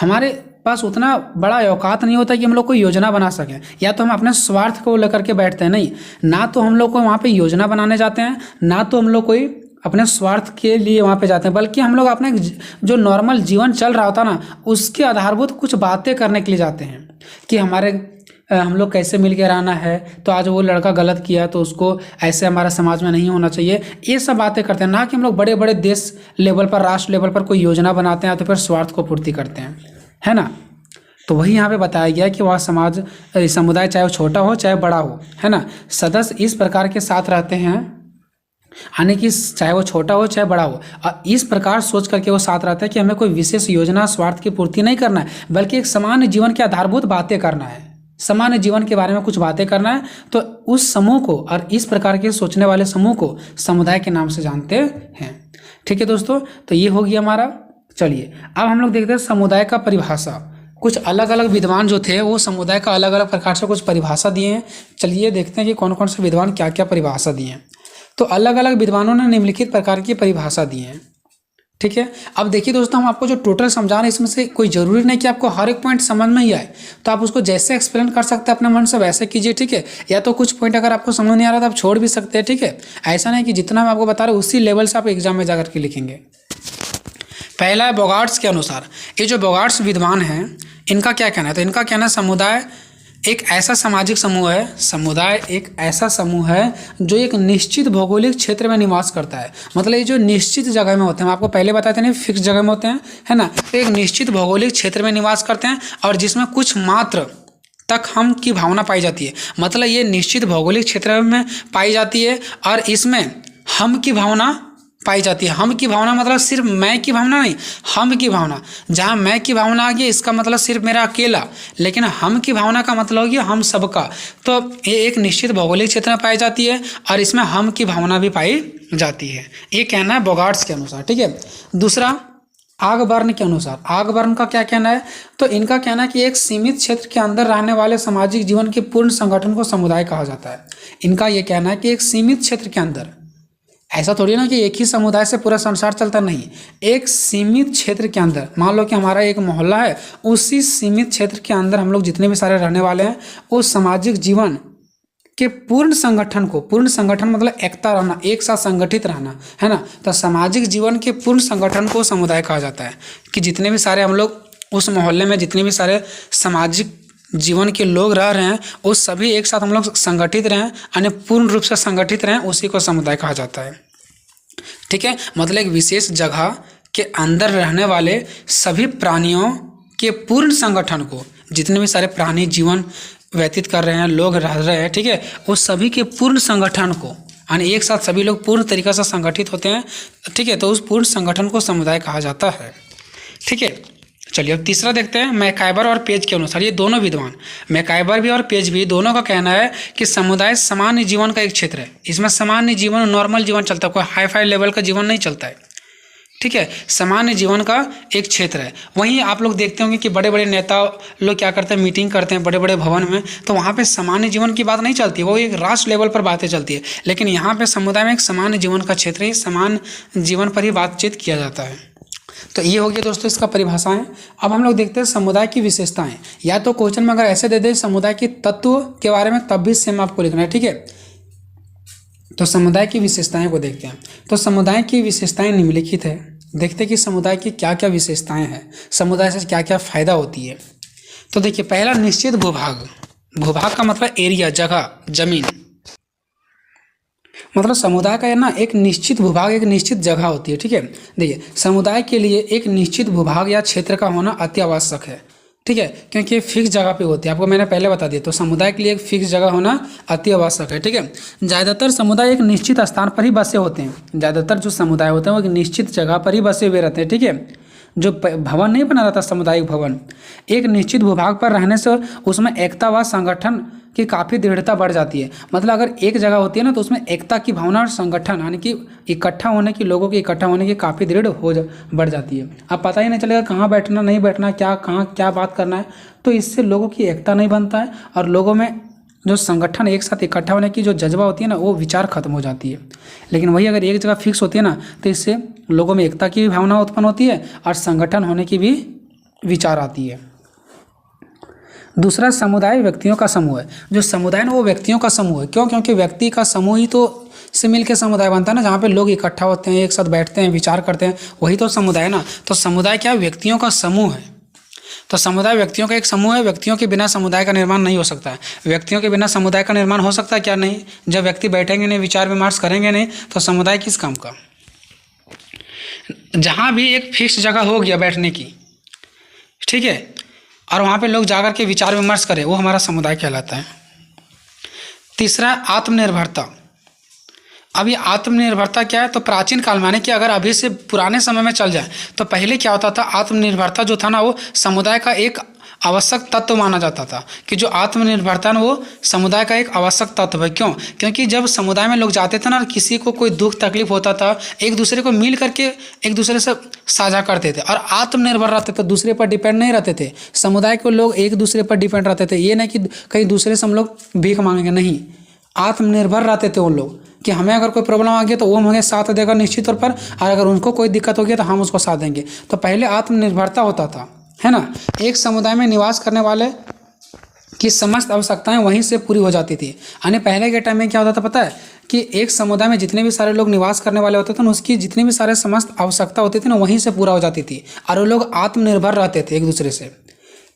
हमारे पास उतना बड़ा औकात नहीं होता कि हम लोग कोई योजना बना सकें, या तो हम अपने स्वार्थ को लेकर के बैठते हैं। नहीं, ना तो हम लोग को वहाँ पे योजना बनाने जाते हैं, ना तो हम लोग कोई अपने स्वार्थ के लिए वहाँ पे जाते हैं, बल्कि हम लोग अपने जो नॉर्मल जीवन चल रहा होता ना उसके आधारभूत कुछ बातें करने के लिए जाते हैं कि हम लोग कैसे मिल के रहना है, तो आज वो लड़का गलत किया तो उसको ऐसे हमारा समाज में नहीं होना चाहिए, ये सब बातें करते हैं। ना कि हम लोग बड़े बड़े देश लेवल पर, राष्ट्र लेवल पर कोई योजना बनाते हैं तो फिर स्वार्थ को पूर्ति करते हैं, है ना। तो वही यहाँ पे बताया गया कि वह समुदाय चाहे वो छोटा हो चाहे बड़ा हो, है ना, सदस्य इस प्रकार के साथ रहते हैं, यानी कि चाहे वो छोटा हो चाहे बड़ा हो, और इस प्रकार सोच करके वो साथ रहता है कि हमें कोई विशेष योजना स्वार्थ की पूर्ति नहीं करना है, बल्कि एक सामान्य जीवन के आधारभूत बातें करना है, सामान्य जीवन के बारे में कुछ बातें करना है। तो उस समूह को और इस प्रकार के सोचने वाले समूह को समुदाय के नाम से जानते हैं। ठीक है दोस्तों, तो ये हो गया हमारा। चलिए अब हम लोग देखते हैं समुदाय का परिभाषा। कुछ अलग अलग विद्वान जो थे वो समुदाय का अलग अलग प्रकार से कुछ परिभाषा दिए हैं। चलिए देखते हैं कि कौन कौन से विद्वान क्या क्या परिभाषा दिए हैं। तो अलग अलग विद्वानों ने निम्नलिखित प्रकार की परिभाषा दी है। ठीक है, अब देखिए दोस्तों, हम आपको जो टोटल समझा रहे हैं इसमें से कोई जरूरी नहीं कि आपको हर एक पॉइंट समझ में ही आए, तो आप उसको जैसे एक्सप्लेन कर सकते हैं अपने मन से वैसे कीजिए। ठीक है, या तो कुछ पॉइंट अगर आपको समझ नहीं आ रहा तो आप छोड़ भी सकते हैं। ठीक है, ऐसा नहीं कि जितना हम आपको बता रहे हैं उसी लेवल से आप एग्जाम में जाकर के लिखेंगे। पहला है बोगार्ट्स के अनुसार। ये जो बोगार्ट्स विद्वान हैं इनका क्या कहना है, तो इनका कहना है समुदाय एक ऐसा सामाजिक समूह है, समुदाय एक ऐसा समूह है जो एक निश्चित भौगोलिक क्षेत्र में निवास करता है। मतलब ये जो निश्चित जगह में होते हैं, हम आपको पहले बताए थे नहीं, फिक्स जगह में होते हैं, है ना, तो एक निश्चित भौगोलिक क्षेत्र में निवास करते हैं और जिसमें कुछ मात्र तक हम की भावना पाई जाती है। मतलब ये निश्चित भौगोलिक क्षेत्र में पाई जाती है और इसमें हम की भावना पाई जाती है। हम की भावना मतलब सिर्फ मैं की भावना नहीं, हम की भावना। जहाँ मैं की भावना आ गई इसका मतलब सिर्फ मेरा अकेला, लेकिन हम की भावना का मतलब हो गया हम सबका। तो ये एक निश्चित भौगोलिक क्षेत्र में पाई जाती है और इसमें हम की भावना भी पाई जाती है। ये कहना है बोगार्ट्स के अनुसार। ठीक है, दूसरा आगबर्न के अनुसार। आगबर्न का क्या कहना है, तो इनका कहना है कि एक सीमित क्षेत्र के अंदर रहने वाले सामाजिक जीवन के पूर्ण संगठन को समुदाय कहा जाता है। इनका ये कहना है कि एक सीमित क्षेत्र के अंदर, ऐसा थोड़ी ना कि एक ही समुदाय से पूरा संसार चलता, नहीं, एक सीमित क्षेत्र के अंदर, मान लो कि हमारा एक मोहल्ला है, उसी सीमित क्षेत्र के अंदर हम लोग जितने भी सारे रहने वाले हैं उस सामाजिक जीवन के पूर्ण संगठन को, पूर्ण संगठन मतलब एकता रहना, एक साथ संगठित रहना, है ना, तो सामाजिक जीवन के पूर्ण संगठन को समुदाय कहा जाता है। कि जितने भी सारे हम लोग उस मोहल्ले में जितने भी सारे सामाजिक जीवन के लोग रह रहे हैं वो सभी एक साथ हम लोग संगठित रहें, यानी पूर्ण रूप से संगठित रहें, उसी को समुदाय कहा जाता है। ठीक है, मतलब एक विशेष जगह के अंदर रहने वाले सभी प्राणियों के पूर्ण संगठन को, जितने भी सारे प्राणी जीवन व्यतीत कर रहे हैं, लोग रह रहे हैं, ठीक है, उस सभी के पूर्ण संगठन को, यानी एक साथ सभी लोग पूर्ण तरीके से संगठित होते हैं। ठीक है, तो उस पूर्ण संगठन को समुदाय कहा जाता है। ठीक है, चलिए अब तीसरा देखते हैं मैकाइबर और पेज के अनुसार। ये दोनों विद्वान, मैकाइबर भी और पेज भी, दोनों का कहना है कि समुदाय सामान्य जीवन का एक क्षेत्र है। इसमें सामान्य जीवन, नॉर्मल जीवन चलता है, कोई हाई फाई लेवल का जीवन नहीं चलता है। ठीक है, सामान्य जीवन का एक क्षेत्र है। वहीं आप लोग देखते होंगे कि बड़े बड़े नेता लोग क्या करते हैं, मीटिंग करते हैं बड़े बड़े भवन में, तो वहाँ पे सामान्य जीवन की बात नहीं चलती, वो एक राष्ट्र लेवल पर बातें चलती है। लेकिन यहाँ पे समुदाय में एक सामान्य जीवन का क्षेत्र है, सामान्य जीवन पर ही बातचीत किया जाता है। तो ये हो गया दोस्तों इसका परिभाषाएं। अब हम लोग देखते हैं समुदाय की विशेषताएं। या तो क्वेश्चन में अगर ऐसे दे दे समुदाय के तत्व के बारे में, तब भी सेम आपको लिखना है। ठीक है, तो समुदाय की विशेषताएं को देखते हैं। तो समुदाय की विशेषताएं निम्नलिखित है। देखते हैं कि समुदाय की क्या क्या विशेषताएं हैं, समुदाय से क्या क्या फायदा होती है। तो देखिए, पहला निश्चित भूभाग। भूभाग का मतलब एरिया, जगह, जमीन। मतलब समुदाय का ना एक निश्चित भूभाग, एक निश्चित जगह होती है। ठीक है, देखिए समुदाय के लिए एक निश्चित भूभाग या क्षेत्र का होना अति आवश्यक है। ठीक है, क्योंकि ये फिक्स जगह पे होती है, आपको मैंने पहले बता दिया। तो समुदाय के लिए एक फिक्स जगह होना अति आवश्यक है। ठीक है, ज़्यादातर समुदाय एक निश्चित स्थान पर ही बसे होते हैं। ज़्यादातर जो समुदाय होते हैं वो एक निश्चित जगह पर ही बसे हुए रहते हैं। ठीक है, जो भवन नहीं बना रहता सामुदायिक भवन, एक निश्चित भूभाग पर रहने से उसमें एकता व संगठन की काफ़ी दृढ़ता बढ़ जाती है। मतलब अगर एक जगह होती है ना तो उसमें एकता की भावना और संगठन, यानी कि इकट्ठा होने की, लोगों की इकट्ठा होने की काफ़ी बढ़ जाती है। अब पता ही नहीं चलेगा कहाँ बैठना, नहीं बैठना, क्या कहाँ क्या बात करना है, तो इससे लोगों की एकता नहीं बनता है और लोगों में जो संगठन एक साथ इकट्ठा होने की जो जज्बा होती है ना, वो विचार खत्म हो जाती है। लेकिन वही अगर एक जगह फिक्स होती है ना, तो इससे लोगों में एकता की भी भावना उत्पन्न होती है और संगठन होने की भी विचार आती है। दूसरा, समुदाय व्यक्तियों का समूह है। जो समुदाय ना, वो व्यक्तियों का समूह है। क्यों? क्योंकि व्यक्ति का समूह ही तो से मिल के समुदाय बनता है ना, जहाँ पे लोग इकट्ठा होते हैं, एक साथ बैठते हैं, विचार करते हैं, वही तो समुदाय है ना। तो समुदाय क्या है? व्यक्तियों का समूह है। तो समुदाय व्यक्तियों का एक समूह है। व्यक्तियों के बिना समुदाय का निर्माण नहीं हो सकता है। व्यक्तियों के बिना समुदाय का निर्माण हो सकता है क्या? नहीं। जब व्यक्ति बैठेंगे नहीं, विचार विमर्श करेंगे नहीं, तो समुदाय किस काम का? जहाँ भी एक फिक्स जगह हो गया बैठने की, ठीक है, और वहाँ पे लोग जाकर के विचार विमर्श करें, वो हमारा समुदाय कहलाता है। तीसरा, आत्मनिर्भरता। अब ये आत्मनिर्भरता क्या है? तो प्राचीन काल में, यानी कि अगर अभी से पुराने समय में चल जाए तो पहले क्या होता था? आत्मनिर्भरता जो था ना, वो समुदाय का एक आवश्यक तत्व माना जाता था। कि जो आत्मनिर्भरता ना, वो समुदाय का एक आवश्यक तत्व है। क्यों? क्योंकि जब समुदाय में लोग जाते थे ना, किसी को कोई दुख तकलीफ होता था, एक दूसरे को मिल करके एक दूसरे से साझा करते थे और आत्मनिर्भर रहते थे, दूसरे पर डिपेंड नहीं रहते थे। समुदाय के लोग एक दूसरे पर डिपेंड रहते थे। ये नहीं कि कहीं दूसरे से हम लोग भीख मांगेंगे, नहीं। आत्मनिर्भर रहते थे वो लोग कि हमें अगर कोई प्रॉब्लम आ गया तो वो हमें साथ देगा निश्चित तौर पर, और अगर उनको कोई दिक्कत हो गया तो हम उसको साथ देंगे। तो पहले आत्मनिर्भरता होता था, है ना। एक समुदाय में निवास करने वाले की समस्त आवश्यकताएं वहीं से पूरी हो जाती थी। यानी पहले के टाइम में क्या होता था पता है? कि एक समुदाय में जितने भी सारे लोग निवास करने वाले होते थे ना, उसकी जितनी भी सारे समस्त आवश्यकता होती थी ना, वहीं से पूरा हो जाती थी और वो लोग आत्मनिर्भर रहते थे एक दूसरे से,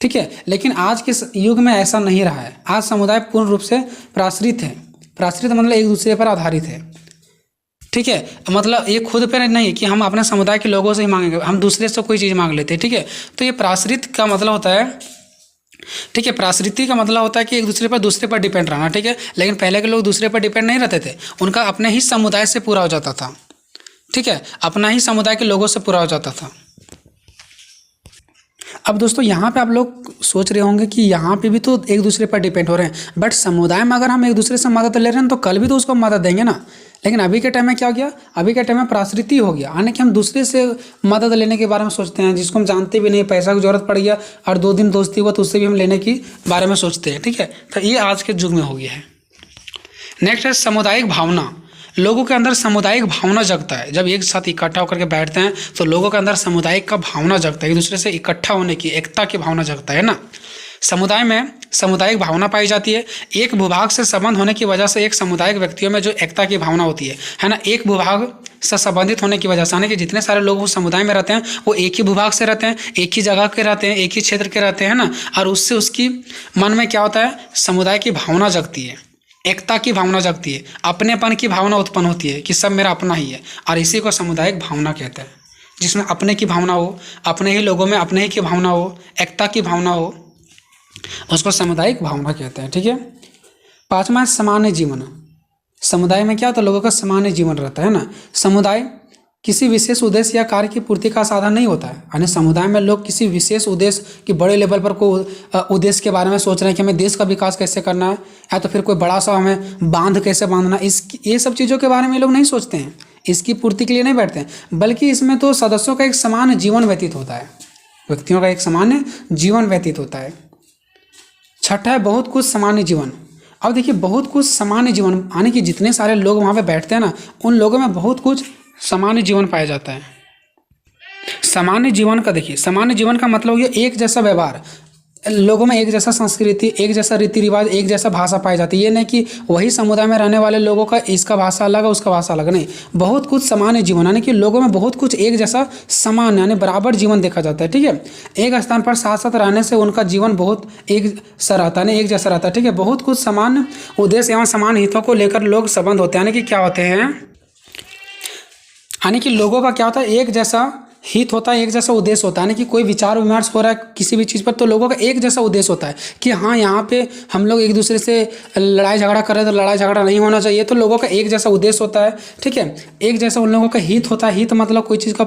ठीक है। लेकिन आज के युग में ऐसा नहीं रहा है। आज समुदाय पूर्ण रूप से प्राश्रित है। प्राश्रित मतलब एक दूसरे पर आधारित है, ठीक है। मतलब ये खुद पर नहीं कि हम अपने समुदाय के लोगों से ही मांगेंगे, हम दूसरे से कोई चीज़ मांग लेते हैं, ठीक है। तो ये प्राश्रित का मतलब होता है, ठीक है, प्राश्रिती का मतलब होता है कि एक दूसरे पर डिपेंड रहना, ठीक है। लेकिन पहले के लोग दूसरे पर डिपेंड नहीं रहते थे, उनका अपने ही समुदाय से पूरा हो जाता था, ठीक है, अपना ही समुदाय के लोगों से पूरा हो जाता था। अब दोस्तों यहाँ पे आप लोग सोच रहे होंगे कि यहाँ पे भी तो एक दूसरे पर डिपेंड हो रहे हैं, बट समुदाय में अगर हम एक दूसरे से मदद ले रहे हैं तो कल भी तो उसको मदद देंगे ना। लेकिन अभी के टाइम में क्या हो गया? अभी के टाइम में प्राश्रिती हो गया, यानी कि हम दूसरे से मदद लेने के बारे में सोचते हैं, जिसको हम जानते भी नहीं, पैसा की जरूरत पड़ गया और 2 दिन दोस्ती हुआ तो उससे भी हम लेने की बारे में सोचते हैं, ठीक है। तो ये आज के युग में हो गया है। नेक्स्ट है सामुदायिक भावना। लोगों के अंदर सामुदायिक भावना जगता है। जब एक साथ इकट्ठा होकर के बैठते हैं तो लोगों के अंदर सामुदायिक का भावना जगता है, एक दूसरे से इकट्ठा होने की, एकता की भावना जगता है ना। समुदाय में सामुदायिक भावना पाई जाती है। एक भूभाग से संबंध होने की वजह से एक सामुदायिक व्यक्तियों में जो एकता की भावना होती है ना, एक भूभाग से संबंधित होने की वजह से, यानी कि जितने सारे लोग उस समुदाय में रहते हैं वो एक ही भूभाग से रहते हैं, एक ही जगह के रहते हैं, एक ही क्षेत्र के रहते हैं ना, और उससे उसकी मन में क्या होता है? समुदाय की भावना जगती है, एकता की भावना जगती है, अपनेपन की भावना उत्पन्न होती है कि सब मेरा अपना ही है, और इसी को सामुदायिक भावना कहते हैं। जिसमें अपने की भावना हो, अपने ही लोगों में अपने ही की भावना हो, एकता की भावना हो, उसको सामुदायिक भावना कहते हैं, ठीक है। 5वां है सामान्य जीवन। समुदाय में क्या होता है? लोगों का सामान्य जीवन रहता है ना। समुदाय किसी विशेष उद्देश्य या कार्य की पूर्ति का साधन नहीं होता है, यानी समुदाय में लोग किसी विशेष उद्देश्य की बड़े लेवल पर कोई उद्देश्य के बारे में सोच रहे हैं कि हमें देश का विकास कैसे करना है, या तो फिर कोई बड़ा सा हमें बांध कैसे बांधना, ये सब चीज़ों के बारे में लोग नहीं सोचते हैं, इसकी पूर्ति के लिए नहीं बैठते हैं, बल्कि इसमें तो सदस्यों का एक सामान्य जीवन व्यतीत होता है, व्यक्तियों का एक सामान्य जीवन व्यतीत होता है। 6 है बहुत कुछ सामान्य जीवन। अब देखिए, बहुत कुछ सामान्य जीवन, यानी कि जितने सारे लोग वहाँ पे बैठते हैं ना, उन लोगों में बहुत कुछ सामान्य जीवन पाया जाता है। सामान्य जीवन का देखिए, सामान्य जीवन का मतलब हो गया एक जैसा व्यवहार, लोगों में एक जैसा संस्कृति, एक जैसा रीति रिवाज, एक जैसा भाषा पाई जाती है। ये नहीं कि वही समुदाय में रहने वाले लोगों का इसका भाषा अलग है, उसका भाषा अलग, नहीं। बहुत कुछ सामान्य जीवन, यानी कि लोगों में बहुत कुछ एक जैसा समान, यानी बराबर जीवन देखा जाता है, ठीक है। एक स्थान पर साथ साथ रहने से उनका जीवन बहुत एक सा रहता है, एक जैसा रहता है, ठीक है। बहुत कुछ समान उद्देश्य एवं समान हितों को लेकर लोग संबंध होते हैं, यानी कि क्या होते हैं, यानी कि लोगों का क्या होता है? एक जैसा हित होता है, एक जैसा उद्देश्य होता है, यानी कि कोई विचार विमर्श हो रहा है किसी भी चीज़ पर तो लोगों का एक जैसा उद्देश्य होता है कि हाँ, यहाँ पे हम लोग एक दूसरे से लड़ाई झगड़ा कर रहे हैं तो लड़ाई झगड़ा नहीं होना चाहिए, तो लोगों का एक जैसा उद्देश्य होता है, ठीक है। एक जैसा उन लोगों का हित होता है। हित मतलब कोई चीज़ का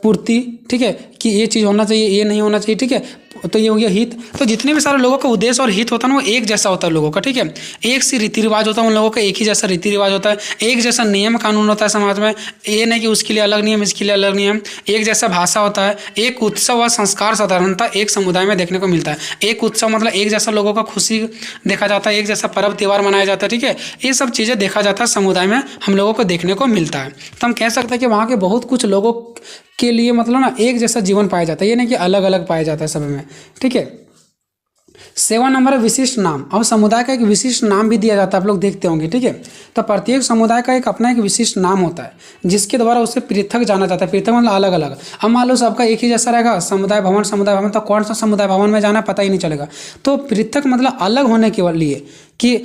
पूर्ति, ठीक है, कि ये चीज़ होना चाहिए, ये नहीं होना चाहिए, ठीक है। तो ये हो गया हित। तो जितने भी सारे लोगों का उद्देश्य और हित होता है ना, वो एक जैसा होता है लोगों का, ठीक है। एक सी रीति रिवाज होता है उन लोगों का, एक ही जैसा रीति रिवाज होता है, एक जैसा नियम कानून होता है समाज में। ये नहीं कि उसके लिए अलग नियम, इसके लिए अलग नियम। एक जैसा भाषा होता है, एक उत्सव व संस्कार साधारणता एक समुदाय में देखने को मिलता है। एक उत्सव मतलब एक जैसा लोगों का खुशी देखा जाता है, एक जैसा पर्व त्यौहार मनाया जाता है, ठीक है। ये सब चीज़ें देखा जाता है समुदाय में, हम लोगों को देखने को मिलता है। तो हम कह सकते हैं कि वहाँ के बहुत कुछ लोगों के लिए मतलब ना एक जैसा जीवन पाया जाता है, ये नहीं कि अलग अलग पाया जाता है सब में, ठीक है। 7 नंबर है विशिष्ट नाम। अब समुदाय का एक विशिष्ट नाम भी दिया जाता है, आप लोग देखते होंगे, ठीक है। तो प्रत्येक समुदाय का एक अपना एक विशिष्ट नाम होता है, जिसके द्वारा उसे पृथक जाना जाता है। पृथक मतलब अलग अलग। अब मान लो सबका एक ही जैसा रहेगा, समुदाय भवन, तो कौन सा समुदाय भवन में जाना पता ही नहीं चलेगा। तो पृथक मतलब अलग होने के लिए कि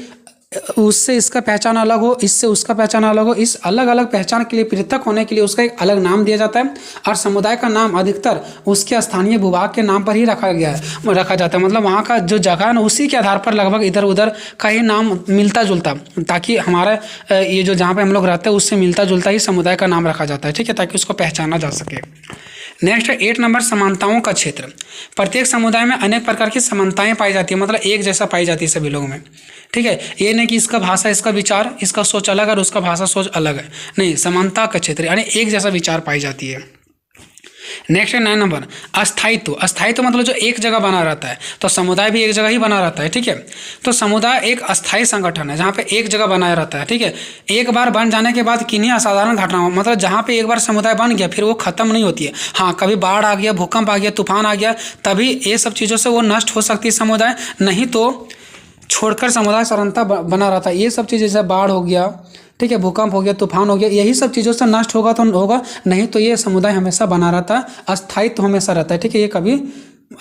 उससे इसका पहचान अलग हो, इससे उसका पहचान अलग हो, इस अलग अलग पहचान के लिए, पृथक होने के लिए उसका एक अलग नाम दिया जाता है। और समुदाय का नाम अधिकतर उसके स्थानीय भूभाग के नाम पर ही रखा जाता है। मतलब वहाँ का जो जगह है ना, उसी के आधार पर लगभग इधर उधर का ही नाम मिलता जुलता, ताकि हमारा ये जो जहाँ पे हम लोग रहते हैं उससे मिलता जुलता ही समुदाय का नाम रखा जाता है, ठीक है, ताकि उसको पहचाना जा सके। नेक्स्ट है 8 नंबर समानताओं का क्षेत्र। प्रत्येक समुदाय में अनेक प्रकार की समानताएं पाई जाती है, मतलब एक जैसा पाई जाती है सभी लोगों में, ठीक है। ये नहीं कि इसका भाषा, इसका विचार, इसका सोच अलग है और उसका भाषा सोच अलग है, नहीं, समानता का क्षेत्र यानी एक जैसा विचार पाई जाती है। नेक्स्ट है 9 नंबर अस्थायित्व। अस्थायित्व मतलब जो एक जगह बना रहता है, तो समुदाय भी एक जगह ही बना रहता है, ठीक है। तो समुदाय एक अस्थायी संगठन है जहाँ पे एक जगह बनाया रहता है, ठीक है। एक बार बन जाने के बाद किन्हीं असाधारण घटनाओं, मतलब जहाँ पे एक बार समुदाय बन गया फिर वो खत्म नहीं होती है। हाँ, कभी बाढ़ आ गया, भूकंप आ गया, तूफान आ गया, तभी ये सब चीज़ों से वो नष्ट हो सकती है समुदाय, नहीं तो छोड़कर समुदाय सरलता बना रहता है। ये सब चीज़ जैसे बाढ़ हो गया, ठीक है, भूकंप हो गया, तूफान हो गया, यही सब चीज़ों से नष्ट होगा तो होगा, नहीं तो ये समुदाय हमेशा बना रहता है, अस्थायित्व हमेशा रहता है, ठीक है। ये कभी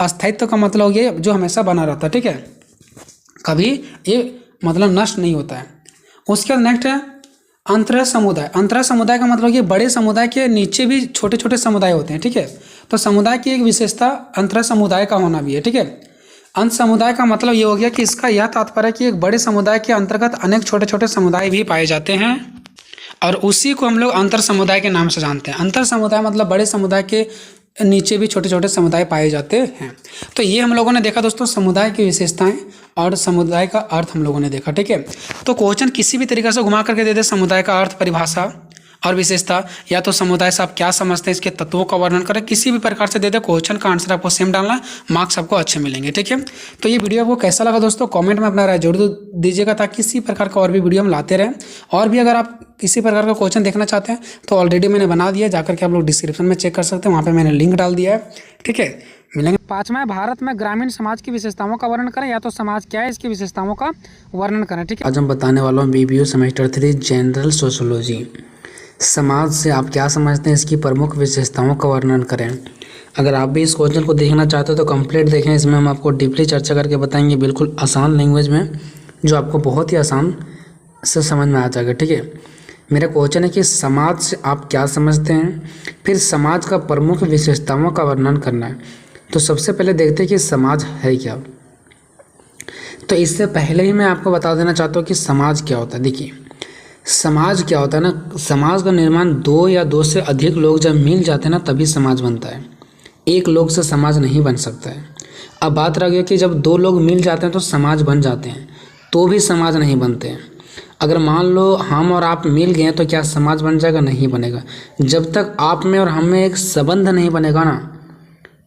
अस्थायित्व का मतलब हो गया जो हमेशा बना रहता है, ठीक है, कभी ये मतलब नष्ट नहीं होता है। उसके बाद नेक्स्ट है अंतरह समुदाय। अंतरह समुदाय का मतलब ये बड़े समुदाय के नीचे भी छोटे छोटे समुदाय होते हैं, ठीक है। तो समुदाय की एक विशेषता अंतरह समुदाय का होना भी है, ठीक है। अंत समुदाय का मतलब ये हो गया कि इसका यह तात्पर्य है कि एक बड़े समुदाय के अंतर्गत अनेक छोटे छोटे समुदाय भी पाए जाते हैं, और उसी को हम लोग अंतर समुदाय के नाम से जानते हैं। अंतर समुदाय मतलब बड़े समुदाय के नीचे भी छोटे छोटे समुदाय पाए जाते हैं। तो ये हम लोगों ने देखा दोस्तों समुदाय की विशेषताएं और समुदाय का अर्थ हम लोगों ने देखा, ठीक है। तो क्वेश्चन किसी भी तरीके से घुमा करके दे दे समुदाय का अर्थ, परिभाषा और विशेषता, या तो समुदाय से आप क्या समझते हैं, इसके तत्वों का वर्णन करें, किसी भी प्रकार से दे दे, क्वेश्चन का आंसर आपको सेम डालना, मार्क्स आपको अच्छे मिलेंगे, ठीक है। तो ये वीडियो आपको कैसा लगा दोस्तों, कमेंट में अपना राय जरूर दीजिएगा, ताकि इसी प्रकार का और भी वीडियो हम लाते रहें। और भी अगर आप किसी प्रकार का क्वेश्चन देखना चाहते हैं तो ऑलरेडी मैंने बना दिया, जाकर के आप लोग डिस्क्रिप्शन में चेक कर सकते हैं, वहाँ पर मैंने लिंक डाल दिया है, ठीक है। मिलेंगे। 5वां भारत में ग्रामीण समाज की विशेषताओं का वर्णन करें, या तो समाज क्या है इसकी विशेषताओं का वर्णन करें, ठीक है। आज हम बताने वाला हूँ BBO सेमेस्टर 3 जनरल सोशोलॉजी। समाज से आप क्या समझते हैं, इसकी प्रमुख विशेषताओं का वर्णन करें। अगर आप भी इस क्वेश्चन को देखना चाहते हो तो कंप्लीट देखें, इसमें हम आपको डीपली चर्चा करके बताएंगे, बिल्कुल आसान लैंग्वेज में, जो आपको बहुत ही आसान से समझ में आ जाएगा, ठीक है। मेरा क्वेश्चन है कि समाज से आप क्या समझते हैं, फिर समाज का प्रमुख विशेषताओं का वर्णन करना है। तो सबसे पहले देखते हैं कि समाज है क्या। तो इससे पहले ही मैं आपको बता देना चाहता हूँ कि समाज क्या होता है। देखिए समाज क्या होता है ना, समाज का निर्माण 2 या 2 से अधिक लोग जब मिल जाते हैं ना तभी समाज बनता है। एक लोग से समाज नहीं बन सकता है। अब बात रह गई कि जब 2 लोग मिल जाते हैं तो समाज बन जाते हैं, तो भी समाज नहीं बनते हैं। अगर मान लो हम और आप मिल गए तो क्या समाज बन जाएगा? नहीं बनेगा। जब तक आप में और हम में एक संबंध नहीं बनेगा ना,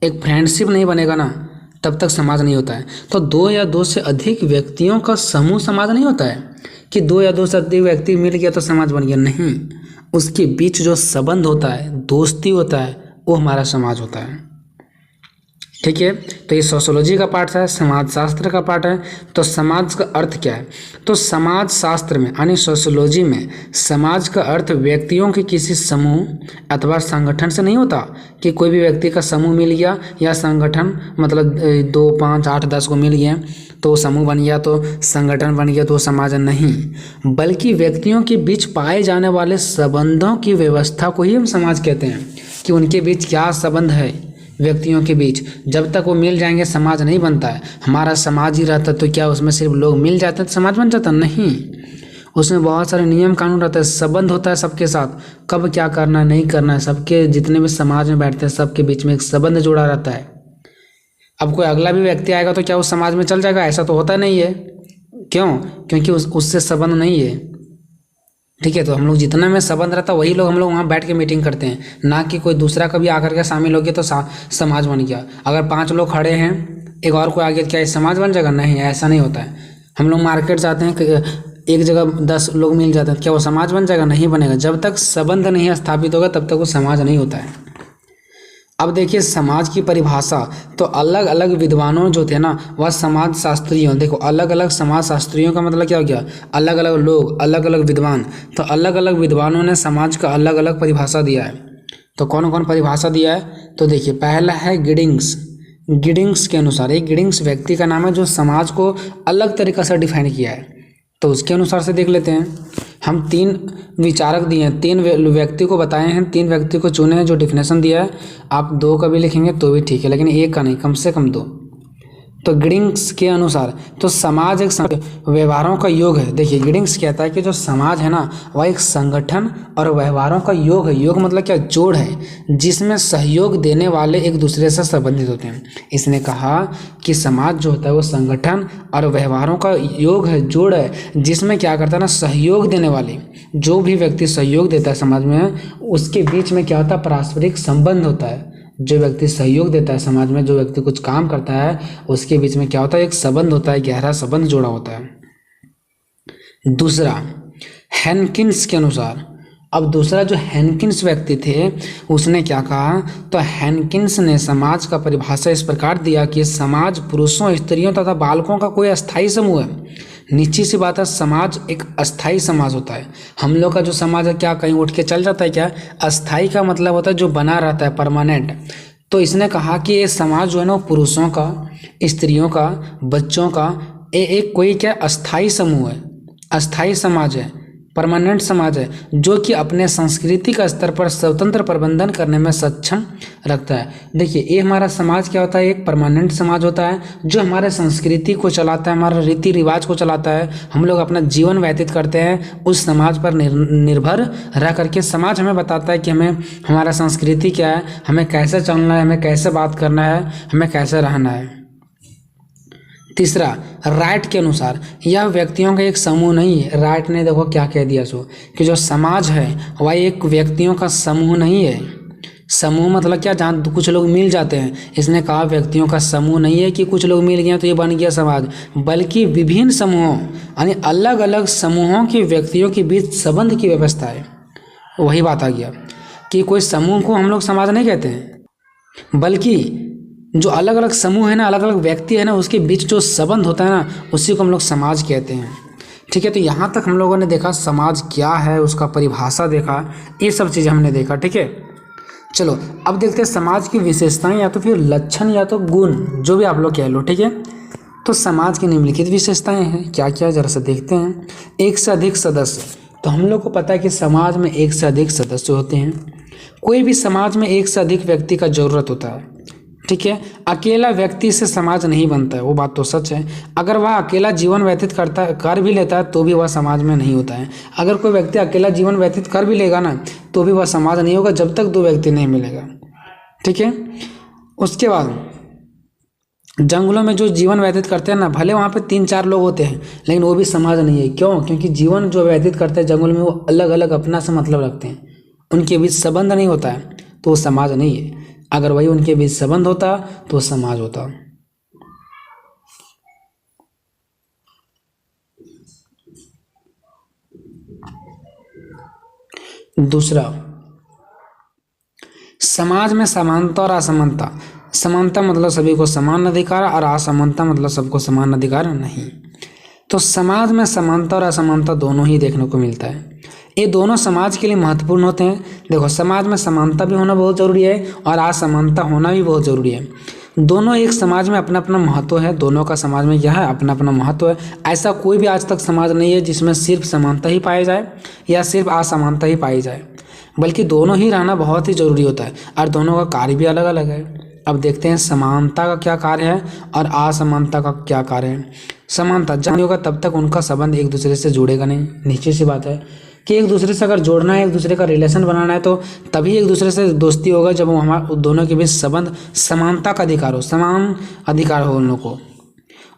एक फ्रेंडशिप नहीं बनेगा ना, तब तक समाज नहीं होता है। तो 2 या 2 से अधिक व्यक्तियों का समूह समाज नहीं होता है कि 2 या 2 से अधिक व्यक्ति मिल गया तो समाज बन गया। नहीं, उसके बीच जो संबंध होता है, दोस्ती होता है, वो हमारा समाज होता है, ठीक है। तो ये सोशियोलॉजी का पार्ट है, समाज शास्त्र का पार्ट है। तो समाज का अर्थ क्या है? तो समाज शास्त्र में यानी सोशियोलॉजी में समाज का अर्थ व्यक्तियों के किसी समूह अथवा संगठन से नहीं होता कि कोई भी व्यक्ति का समूह मिल गया या संगठन, मतलब 2, 5, 8, 10 को मिल गए तो समूह बन गया, तो संगठन बन गया, तो समाज नहीं, बल्कि व्यक्तियों के बीच पाए जाने वाले संबंधों की व्यवस्था को ही हम समाज कहते हैं कि उनके बीच क्या संबंध है व्यक्तियों के बीच। जब तक वो मिल जाएंगे समाज नहीं बनता है। हमारा समाज ही रहता तो क्या उसमें सिर्फ लोग मिल जाते हैं तो समाज बन जाता? नहीं, उसमें बहुत सारे नियम कानून रहते हैं, संबंध होता है सबके साथ, कब क्या करना है नहीं करना है, सबके जितने भी समाज में बैठते हैं सबके बीच में एक संबंध जुड़ा रहता है। अब कोई अगला भी व्यक्ति आएगा तो क्या उस समाज में चल जाएगा? ऐसा तो होता नहीं है। क्यों? क्योंकि उससे संबंध नहीं है। ठीक है, तो हम लोग जितना में संबंध रहता वही लोग हम लोग वहाँ बैठ के मीटिंग करते हैं, ना कि कोई दूसरा कभी आकर के शामिल हो गया तो समाज बन गया। अगर 5 लोग खड़े हैं, एक और कोई आ गया, क्या ये समाज बन जाएगा? नहीं, ऐसा नहीं होता है। हम लोग मार्केट जाते हैं, एक जगह 10 लोग मिल जाते हैं, क्या वो समाज बन जाएगा? नहीं बनेगा। जब तक संबंध नहीं स्थापित होगा तब तक वो समाज नहीं होता है। अब देखिए समाज की परिभाषा, तो अलग अलग विद्वानों जो थे ना वह समाज शास्त्रियों, देखो अलग अलग समाज शास्त्रियों का मतलब क्या हो गया? अलग अलग लोग, अलग अलग विद्वान। तो अलग अलग विद्वानों ने समाज का अलग अलग परिभाषा दिया है। तो कौन कौन परिभाषा दिया है? तो देखिए पहला है गिडिंग्स। गिडिंग्स के अनुसार, एक गिडिंग्स व्यक्ति का नाम है जो समाज को अलग तरीक़ा से डिफाइन किया है। तो उसके अनुसार से देख लेते हैं। हम 3 विचारक दिए हैं, 3 व्यक्ति को बताए हैं, 3 व्यक्ति को चुने हैं जो डिफिनेशन दिया है। आप 2 का भी लिखेंगे तो भी ठीक है, लेकिन 1 का नहीं, कम से कम 2। तो गिडिंग्स के अनुसार तो समाज एक व्यवहारों का योग है। देखिए गिडिंग्स कहता है कि जो समाज है ना वह एक संगठन और व्यवहारों का योग है। योग मतलब क्या? जोड़ है, जिसमें सहयोग देने वाले एक दूसरे से संबंधित होते हैं। इसने कहा कि समाज जो होता है वो संगठन और व्यवहारों का योग है, जोड़ है, जिसमें क्या करता है ना, सहयोग देने वाले, जो भी व्यक्ति सहयोग देता है समाज में, उसके बीच में क्या होता है? पारस्परिक संबंध होता है। जो व्यक्ति सहयोग देता है समाज में, जो व्यक्ति कुछ काम करता है, उसके बीच में क्या होता है? एक संबंध होता है, गहरा संबंध जोड़ा होता है। दूसरा हेनकिन्स के अनुसार, अब दूसरा जो हेनकिन्स व्यक्ति थे उसने क्या कहा? तो हेनकिन्स ने समाज का परिभाषा इस प्रकार दिया कि समाज पुरुषों, स्त्रियों तथा बालकों का कोई अस्थायी समूह है। निश्चित सी बात है, समाज एक अस्थाई समाज होता है। हम लोग का जो समाज है क्या कहीं उठ के चल जाता है क्या? अस्थाई का मतलब होता है जो बना रहता है, परमानेंट। तो इसने कहा कि ये समाज जो है ना पुरुषों का, स्त्रियों का, बच्चों का एक कोई क्या अस्थाई समूह है, अस्थाई समाज है, परमानेंट समाज है, जो कि अपने सांस्कृतिक स्तर पर स्वतंत्र प्रबंधन करने में सक्षम रखता है। देखिए ये हमारा समाज क्या होता है? एक परमानेंट समाज होता है जो हमारे संस्कृति को चलाता है, हमारा रीति रिवाज को चलाता है। हम लोग अपना जीवन व्यतीत करते हैं उस समाज पर निर्भर रह करके। समाज हमें बताता है कि हमें, हमारा संस्कृति क्या है, हमें कैसे चलना है, हमें कैसे बात करना है, हमें कैसे रहना है। तीसरा राइट के अनुसार, यह व्यक्तियों का एक समूह नहीं है। राइट ने देखो क्या कह दिया सो कि जो समाज है वह एक व्यक्तियों का समूह नहीं है। समूह मतलब क्या? जहाँ कुछ लोग मिल जाते हैं। इसने कहा व्यक्तियों का समूह नहीं है कि कुछ लोग मिल गए तो ये बन गया समाज, बल्कि विभिन्न समूहों यानी अलग अलग समूहों के व्यक्तियों के बीच संबंध की व्यवस्था है। वही बात आ गया कि कोई समूह को हम लोग समाज नहीं कहते हैं, बल्कि जो अलग अलग समूह है ना, अलग अलग व्यक्ति है ना, उसके बीच जो संबंध होता है ना, उसी को हम लोग समाज कहते हैं। ठीक है, तो यहाँ तक हम लोगों ने देखा समाज क्या है, उसका परिभाषा देखा, ये सब चीज़ हमने देखा। ठीक है, चलो अब देखते हैं समाज की विशेषताएं या तो फिर लक्षण या तो गुण, जो भी आप लोग कह लो। ठीक है, तो समाज की निम्नलिखित विशेषताएं हैं, क्या क्या जरा से देखते हैं। एक से अधिक सदस्य, तो हम लोग को पता है कि समाज में एक से अधिक सदस्य होते हैं। कोई भी समाज में एक से अधिक व्यक्ति का जरूरत होता है। ठीक है, अकेला व्यक्ति से समाज नहीं बनता है, वो बात तो सच है। अगर वह अकेला जीवन व्यतीत कर भी लेता है तो भी वह समाज में नहीं होता है। अगर कोई व्यक्ति अकेला जीवन व्यतीत कर भी लेगा ना तो भी वह समाज नहीं होगा जब तक 2 व्यक्ति नहीं मिलेगा। ठीक है, उसके बाद जंगलों में जो जीवन व्यतीत करते हैं ना, भले वहाँ पे 3-4 लोग होते हैं लेकिन वो भी समाज नहीं है। क्यों? क्योंकि जीवन जो व्यतीत करते हैं जंगल में वो अलग अलग अपना से मतलब रखते हैं, उनके बीच संबंध नहीं होता है, तो वो समाज नहीं है। अगर वही उनके बीच संबंध होता तो समाज होता। दूसरा, समाज में समानता और असमानता। समानता मतलब सभी को समान अधिकार और असमानता मतलब सबको समान अधिकार नहीं। तो समाज में समानता और असमानता दोनों ही देखने को मिलता है। ये दोनों समाज के लिए महत्वपूर्ण होते हैं। देखो समाज में समानता भी होना बहुत ज़रूरी है और असमानता होना भी बहुत ज़रूरी है। दोनों एक समाज में अपना अपना महत्व है, दोनों का समाज में क्या है? अपना अपना महत्व है। ऐसा कोई भी आज तक समाज नहीं है जिसमें सिर्फ समानता ही पाई जाए या सिर्फ असमानता ही पाई जाए, बल्कि दोनों ही रहना बहुत ही ज़रूरी होता है और दोनों का कार्य भी अलग अलग है। अब देखते हैं समानता का क्या कार्य है और असमानता का क्या कार्य है। समानता जब होगा तब तक उनका संबंध एक दूसरे से जुड़ेगा नहीं, निश्चित सी बात है। कि एक दूसरे से अगर जोड़ना है, एक दूसरे का रिलेशन बनाना है तो तभी एक दूसरे से दोस्ती होगा जब हमारे दोनों के बीच संबंध समानता का अधिकार हो, समान अधिकार हो उन लोगों को।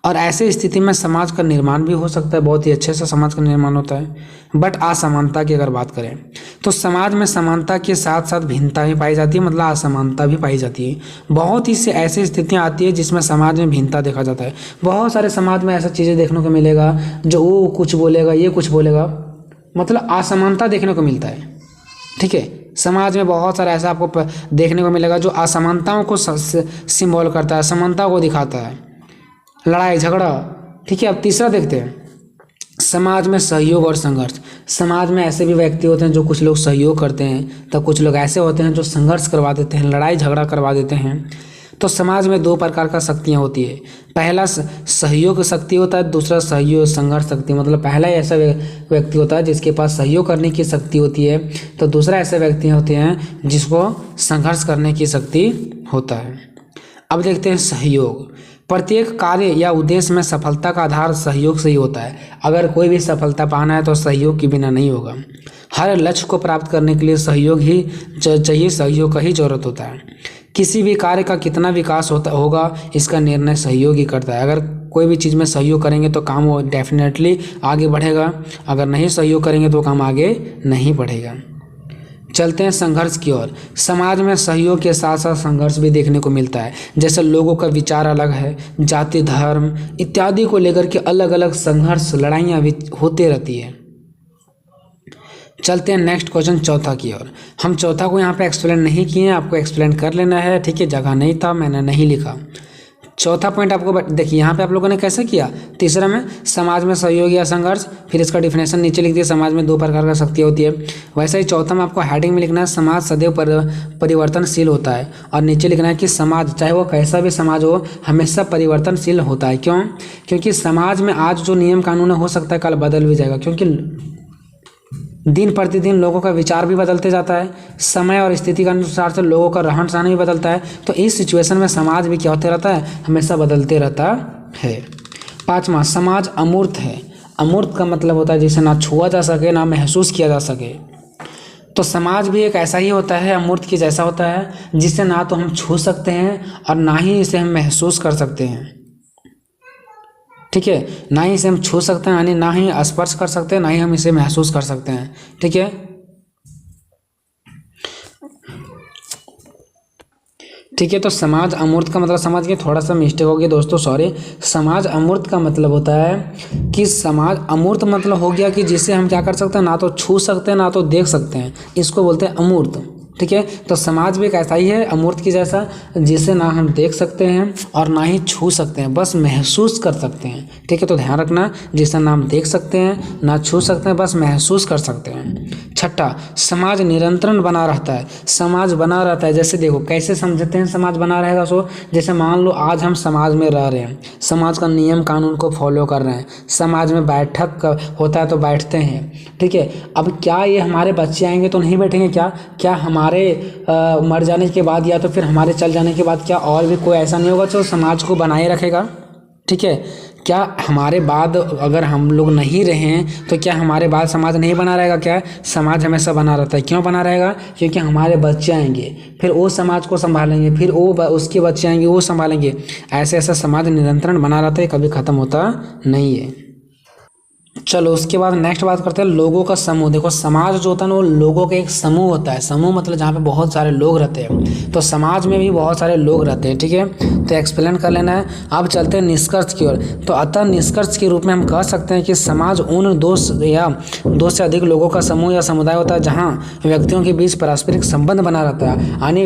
और ऐसे स्थिति में समाज का निर्माण भी हो सकता है, बहुत ही अच्छे से समाज का निर्माण होता है। बट असमानता की अगर बात करें तो समाज में समानता के साथ साथ भिन्नता भी पाई जाती है, मतलब असमानता भी पाई जाती है। बहुत ही से ऐसी स्थितियां आती है जिसमें समाज में भिन्नता देखा जाता है। बहुत सारे समाज में ऐसा चीज़ें देखने को मिलेगा जो वो कुछ बोलेगा, ये कुछ बोलेगा, मतलब असमानता देखने को मिलता है। ठीक है, समाज में बहुत सारा ऐसा आपको देखने को मिलेगा जो असमानताओं को सिंबल करता है, असमानता को दिखाता है, लड़ाई झगड़ा। ठीक है, अब तीसरा देखते हैं, समाज में सहयोग और संघर्ष। समाज में ऐसे भी व्यक्ति होते हैं जो कुछ लोग सहयोग करते हैं, तो कुछ लोग ऐसे होते हैं जो संघर्ष करवा देते हैं, लड़ाई झगड़ा करवा देते हैं। तो समाज में दो प्रकार का शक्तियाँ होती है, पहला सहयोग शक्ति होता है, दूसरा सहयोग संघर्ष शक्ति। मतलब पहला ऐसा व्यक्ति होता है जिसके पास सहयोग करने की शक्ति होती है, तो दूसरा ऐसे व्यक्ति होते हैं जिसको संघर्ष करने की शक्ति होता है। अब देखते हैं सहयोग। प्रत्येक कार्य या उद्देश्य में सफलता का आधार सहयोग से ही होता है। अगर कोई भी सफलता पाना है तो सहयोग के बिना नहीं होगा। हर लक्ष्य को प्राप्त करने के लिए सहयोग ही चाहिए, सहयोग का ही जरूरत होता है। किसी भी कार्य का कितना विकास होगा इसका निर्णय सहयोग ही करता है। अगर कोई भी चीज़ में सहयोग करेंगे तो काम वो डेफिनेटली आगे बढ़ेगा, अगर नहीं सहयोग करेंगे तो काम आगे नहीं बढ़ेगा। चलते हैं संघर्ष की ओर। समाज में सहयोग के साथ साथ संघर्ष भी देखने को मिलता है। जैसे लोगों का विचार अलग है, जाति धर्म इत्यादि को लेकर के अलग अलग संघर्ष लड़ाइयाँ भी होते रहती है। चलते हैं नेक्स्ट क्वेश्चन चौथा की ओर। हम चौथा को यहाँ पे एक्सप्लेन नहीं किए हैं, आपको एक्सप्लेन कर लेना है। ठीक है, जगह नहीं था, मैंने नहीं लिखा। चौथा पॉइंट आपको देखिए यहाँ पे आप लोगों ने कैसे किया। तीसरा में समाज में सहयोग या संघर्ष, फिर इसका डिफिनेशन नीचे लिख दिया, समाज में दो प्रकार का शक्तियाँ होती है। वैसे ही चौथा में आपको हेडिंग में लिखना है समाज सदैव परिवर्तनशील होता है, और नीचे लिखना है कि समाज चाहे वो कैसा भी समाज हो हमेशा परिवर्तनशील होता है। क्यों? क्योंकि समाज में आज जो नियम कानून हो सकता है कल बदल भी जाएगा, क्योंकि दिन प्रतिदिन लोगों का विचार भी बदलते जाता है, समय और स्थिति के अनुसार से लोगों का रहन सहन भी बदलता है। तो इस सिचुएशन में समाज भी क्या होते रहता है, हमेशा बदलते रहता है। पांचवा, समाज अमूर्त है। अमूर्त का मतलब होता है जिसे ना छुआ जा सके ना महसूस किया जा सके। तो समाज भी एक ऐसा ही होता है, अमूर्त की जैसा होता है, जिसे ना तो हम छू सकते हैं और ना ही इसे हम महसूस कर सकते हैं। ठीक है, ना ही इसे हम छू सकते हैं, यानी ना ही स्पर्श कर सकते हैं, ना ही हम इसे महसूस कर सकते हैं। ठीक है, ठीक है। तो समाज अमूर्त का मतलब, समझ गए, थोड़ा सा मिस्टेक हो गया दोस्तों, सॉरी। समाज अमूर्त का मतलब होता है कि समाज अमूर्त मतलब हो गया कि जिसे हम क्या कर सकते हैं, ना तो छू सकते हैं ना तो देख सकते हैं, इसको बोलते हैं अमूर्त। ठीक है, तो समाज भी एक ऐसा ही है अमूर्त की जैसा, जिसे ना हम देख सकते हैं और ना ही छू सकते हैं, बस महसूस कर सकते हैं। ठीक है, तो ध्यान रखना, जिसे ना हम देख सकते हैं ना छू सकते हैं, बस महसूस कर सकते हैं। छठा, समाज निरंतर बना रहता है। समाज बना रहता है, जैसे देखो कैसे समझते हैं समाज बना रहेगा। सो जैसे मान लो आज हम समाज में रह रहे हैं, समाज का नियम कानून को फॉलो कर रहे हैं, समाज में बैठक होता है तो बैठते हैं। ठीक है, अब क्या ये हमारे बच्चे आएंगे तो नहीं बैठेंगे क्या हमारे मर जाने के बाद या तो फिर हमारे चल जाने के बाद क्या और भी कोई ऐसा नहीं होगा जो समाज को बनाए रखेगा? ठीक है, क्या हमारे बाद अगर हम लोग नहीं रहे तो क्या हमारे बाद समाज नहीं बना रहेगा? क्या समाज हमेशा बना रहता है। क्यों बना रहेगा? क्योंकि हमारे बच्चे आएंगे, फिर वो समाज को संभालेंगे, फिर वो उसके बच्चे आएंगे, वो संभालेंगे। ऐसे ऐसा समाज निरंतर बना रहता है, कभी ख़त्म होता नहीं है। चलो उसके बाद नेक्स्ट बात करते हैं लोगों का समूह। देखो समाज जो होता है ना वो लोगों का एक समूह होता है। समूह मतलब जहाँ पे बहुत सारे लोग रहते हैं, तो समाज में भी बहुत सारे लोग रहते हैं। ठीक है, तो एक्सप्लेन कर लेना है। अब चलते हैं निष्कर्ष की ओर। तो अतः निष्कर्ष के रूप में हम कह सकते हैं कि समाज उन दो से अधिक लोगों का समूह या समुदाय होता है जहाँ व्यक्तियों के बीच पारस्परिक संबंध बना रहता है। यानी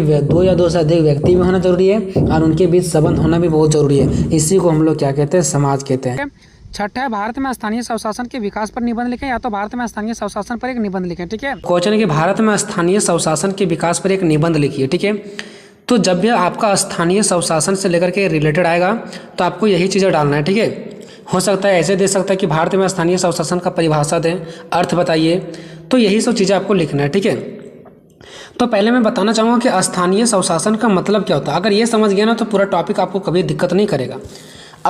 दो से अधिक व्यक्ति भी होना जरूरी है और उनके बीच संबंध होना भी बहुत जरूरी है। इसी को हम लोग क्या कहते हैं, समाज कहते हैं। छठा है भारत में स्थानीय स्वशासन के विकास पर निबंध लिखें, या तो भारत में स्थानीय स्वशासन पर एक निबंध लिखें। ठीक है, क्वेश्चन है कि भारत में स्थानीय स्वशासन के विकास पर एक निबंध लिखिए। ठीक है, तो जब भी आपका स्थानीय स्वशासन से लेकर के रिलेटेड आएगा तो आपको यही चीज़ें डालना है। ठीक है, हो सकता है ऐसे दे सकता है कि भारत में स्थानीय स्वशासन का परिभाषा दें, अर्थ बताइए, तो यही सब चीज़ें आपको लिखना है। ठीक है, तो पहले मैं बताना चाहूँगा कि स्थानीय स्वशासन का मतलब क्या होता है। अगर ये समझ गया ना तो पूरा टॉपिक आपको कभी दिक्कत नहीं करेगा।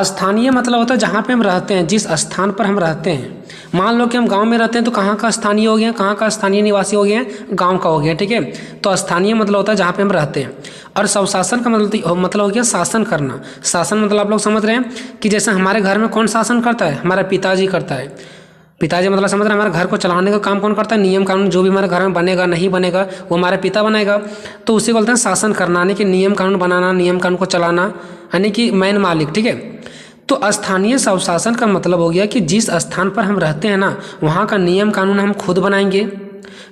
स्थानीय मतलब होता है जहाँ पे हम रहते हैं, जिस स्थान पर हम रहते हैं। मान लो कि हम गांव में रहते हैं तो कहाँ का स्थानीय हो गया, कहाँ का स्थानीय निवासी हो गया, गांव का हो गया, ठीक है। तो स्थानीय मतलब होता है जहाँ पे हम रहते हैं। और स्वशासन का मतलब हो गया शासन करना। शासन मतलब आप लोग समझ रहे हैं कि जैसे हमारे घर में कौन शासन करता है, हमारा पिताजी करता है। पिताजी मतलब समझ रहे हैं, हमारे घर को चलाने का काम कौन करता है, नियम कानून जो भी हमारे घर में बनेगा नहीं बनेगा वो हमारे पिता बनाएगा। तो उसी को बोलते हैं शासन करना, यानी कि नियम कानून बनाना, नियम कानून को चलाना, यानी कि मैन मालिक, ठीक है। तो स्थानीय स्वशासन का मतलब हो गया कि जिस स्थान पर हम रहते हैं ना, वहाँ का नियम कानून हम खुद बनाएंगे,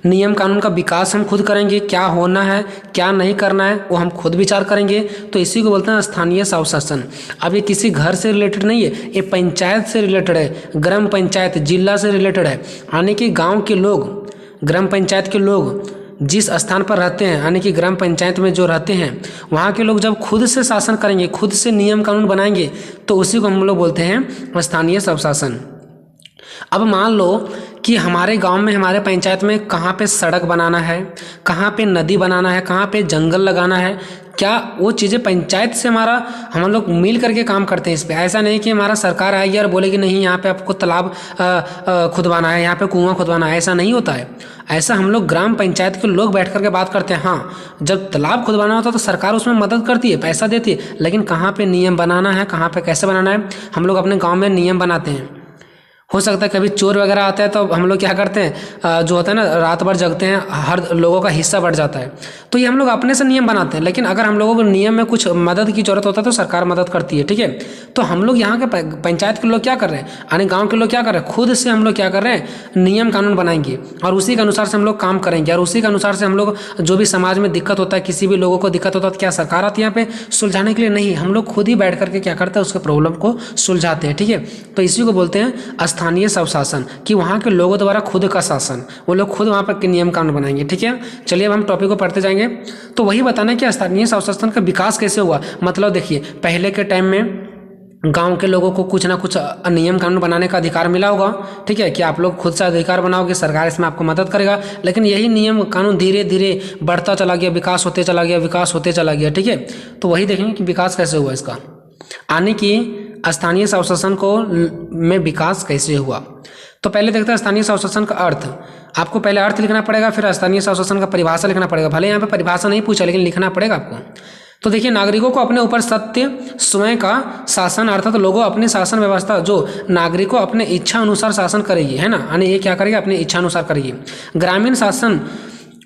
नियम कानून का विकास हम खुद करेंगे, क्या होना है क्या नहीं करना है वो हम खुद विचार करेंगे। तो इसी को बोलते हैं स्थानीय स्वशासन। अब ये किसी घर से रिलेटेड नहीं है, ये पंचायत से रिलेटेड है, ग्राम पंचायत जिला से रिलेटेड है। यानी कि गाँव के लोग, ग्राम पंचायत के लोग जिस स्थान पर रहते हैं, यानी कि ग्राम पंचायत में जो रहते हैं, वहाँ के लोग जब खुद से शासन करेंगे, खुद से नियम कानून बनाएंगे, तो उसी को हम लोग बोलते हैं स्थानीय स्वशासन। अब मान लो कि हमारे गांव में, हमारे पंचायत में कहाँ पे सड़क बनाना है, कहाँ पे नदी बनाना है, कहाँ पे जंगल लगाना है, क्या वो चीज़ें पंचायत से हम लोग मिल करके काम करते हैं इस पे। ऐसा नहीं कि हमारा सरकार आएगी और बोलेगी नहीं यहाँ पे आपको तालाब खुदवाना है, यहाँ पे कुआं खुदवाना है, ऐसा नहीं होता है। ऐसा हम लोग ग्राम पंचायत के लोग बैठ करके बात करते हैं। हाँ, जब तालाब खुदवाना होता है तो सरकार उसमें मदद करती है, पैसा देती है, लेकिन कहाँ पे नियम बनाना है, कहाँ पे कैसे बनाना है, हम लोग अपने गाँव में नियम बनाते हैं। हो सकता है कभी चोर वगैरह आता है तो हम लोग क्या करते हैं, जो होता है ना रात भर जगते हैं, हर लोगों का हिस्सा बढ़ जाता है। तो ये हम लोग अपने से नियम बनाते हैं, लेकिन अगर हम लोगों को नियम में कुछ मदद की जरूरत होता है तो सरकार मदद करती है, ठीक है। तो हम लोग यहाँ के पंचायत के लोग क्या कर रहे हैं, यानी गाँव के लोग क्या कर रहे हैं, खुद से हम लोग क्या कर रहे हैं, नियम कानून बनाएंगे और उसी के अनुसार से हम लोग काम करेंगे। और उसी के अनुसार से हम लोग जो भी समाज में दिक्कत होता है, किसी भी लोगों को दिक्कत होता है, तो क्या सरकार आती है यहाँ पे सुलझाने के लिए? नहीं, हम लोग खुद ही बैठ करके क्या करते हैं, उसके प्रॉब्लम को सुलझाते हैं, ठीक है। तो इसी को बोलते हैं स्थानीय स्वशासन, कि वहाँ के लोगों द्वारा खुद का शासन, वो लोग खुद वहाँ पर नियम कानून बनाएंगे, ठीक है। चलिए अब हम टॉपिक को पढ़ते जाएंगे। तो वही बताना है कि स्थानीय स्वशासन का विकास कैसे हुआ। मतलब देखिए, पहले के टाइम में गांव के लोगों को कुछ ना कुछ नियम कानून बनाने का अधिकार मिला होगा, ठीक है, कि आप लोग खुद से अधिकार बनाओगे, सरकार इसमें आपको मदद करेगा। लेकिन यही नियम कानून धीरे धीरे बढ़ता चला गया, विकास होते चला गया, विकास होते चला गया, ठीक है। तो वही देखेंगे कि विकास कैसे हुआ इसका, यानी कि स्थानीय स्वशासन को में विकास कैसे हुआ। तो पहले देखते हैं स्थानीय स्वशासन का अर्थ। आपको पहले अर्थ लिखना पड़ेगा, फिर स्थानीय स्वशासन का परिभाषा लिखना पड़ेगा। भले यहाँ पे परिभाषा नहीं पूछा, लेकिन लिखना पड़ेगा आपको। तो देखिए, नागरिकों को अपने ऊपर सत्य स्वयं का शासन, अर्थात तो लोगों अपनी शासन व्यवस्था, जो नागरिकों अपने इच्छा अनुसार शासन करेगी, है ना, यानी ये क्या करेगी, अपनी इच्छा अनुसार करेगी। ग्रामीण शासन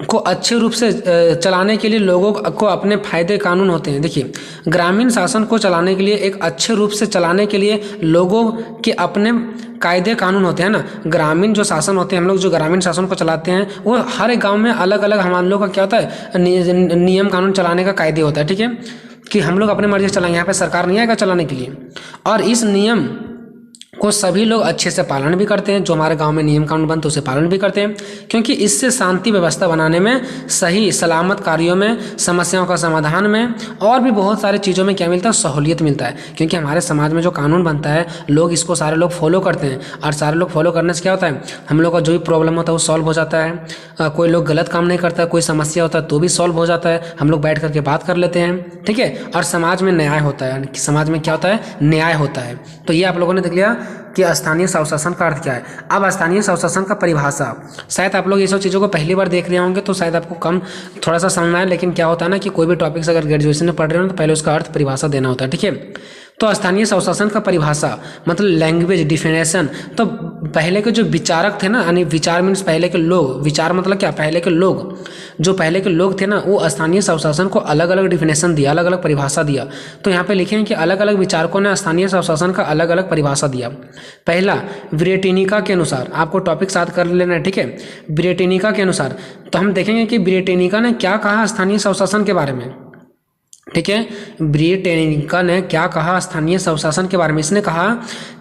को अच्छे रूप से चलाने के लिए लोगों को अपने फायदे कानून होते हैं। देखिए, ग्रामीण शासन को चलाने के लिए, एक अच्छे रूप से चलाने के लिए लोगों के अपने कायदे कानून होते हैं ना। ग्रामीण जो शासन होते हैं, हम लोग जो ग्रामीण शासन को चलाते हैं, वो हर एक गांव में अलग अलग हम लोग का क्या होता है, नियम कानून चलाने का कायदे होता है, ठीक है, कि हम लोग अपने मर्जी से चलाएंगे, यहाँ पे सरकार नहीं आएगा चलाने के लिए। और इस नियम को सभी लोग अच्छे से पालन भी करते हैं, जो हमारे गांव में नियम कानून बनते हैं उसे पालन भी करते हैं, क्योंकि इससे शांति व्यवस्था बनाने में, सही सलामत कार्यों में, समस्याओं का समाधान में और भी बहुत सारी चीज़ों में क्या मिलता है, सहूलियत मिलता है। क्योंकि हमारे समाज में जो कानून बनता है, लोग इसको सारे लोग फॉलो करते हैं, और सारे लोग फॉलो करने से क्या होता है, हम लोग का जो भी प्रॉब्लम होता है वो सॉल्व हो जाता है। कोई लोग गलत काम नहीं करता, कोई समस्या होता है तो भी सॉल्व हो जाता है, हम लोग बैठ करके बात कर लेते हैं, ठीक है। और समाज में न्याय होता है, समाज में क्या होता है, न्याय होता है। तो ये आप लोगों ने देख लिया कि स्थानीय स्वशासन का अर्थ क्या है। अब स्थानीय स्वशासन का परिभाषा, शायद आप लोग ये सब चीज़ों को पहली बार देख रहे होंगे तो शायद आपको कम थोड़ा सा समझ में आए, लेकिन क्या होता है ना कि कोई भी टॉपिक्स अगर ग्रेजुएशन में पढ़ रहे हो तो पहले उसका अर्थ परिभाषा देना होता है, ठीक है। तो स्थानीय स्वशासन का परिभाषा मतलब लैंग्वेज डिफिनेशन। तो पहले के जो विचारक थे ना, यानी विचार मीन्स पहले के लोग, विचार मतलब क्या, पहले के लोग, जो पहले के लोग थे ना, वो स्थानीय स्वशासन को अलग अलग डिफिनेशन दिया, अलग अलग परिभाषा दिया। तो यहाँ पे लिखे हैं कि अलग अलग विचारकों ने स्थानीय स्वशासन का अलग अलग परिभाषा दिया। पहला, ब्रिटेनिका के अनुसार, आपको टॉपिक साथ कर लेना है, ठीक है। ब्रिटेनिका के अनुसार तो हम देखेंगे कि ब्रिटेनिका ने क्या कहा स्थानीय स्वशासन के बारे में, ठीक है। ब्रिटेनिका ने क्या कहा स्थानीय स्वशासन के बारे में। इसने कहा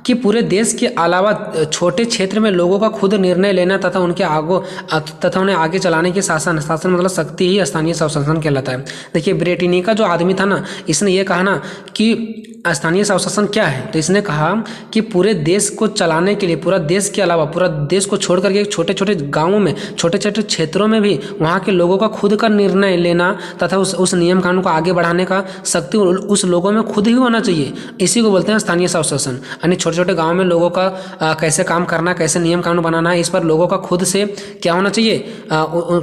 कि पूरे देश के अलावा छोटे क्षेत्र में लोगों का खुद निर्णय लेना तथा उन्हें आगे चलाने की शासन मतलब शक्ति ही स्थानीय स्वशासन कहलाता है। देखिए, ब्रिटेनिका जो आदमी था ना, इसने ये कहा ना कि स्थानीय स्वशासन क्या है, तो इसने कहा कि पूरे देश को चलाने के लिए, पूरा देश के अलावा पूरा देश को छोड़ करके छोटे छोटे गाँवों में, छोटे छोटे क्षेत्रों में भी वहाँ के लोगों का खुद का निर्णय लेना तथा उस नियम कानून को आगे बढ़ाना बढ़ाने का शक्ति उस लोगों में खुद ही होना चाहिए। इसी को बोलते हैं स्थानीय स्वशासन। यानी छोटे छोटे गाँव में लोगों का कैसे काम करना, कैसे नियम कानून बनाना है, इस पर लोगों का खुद से क्या होना चाहिए,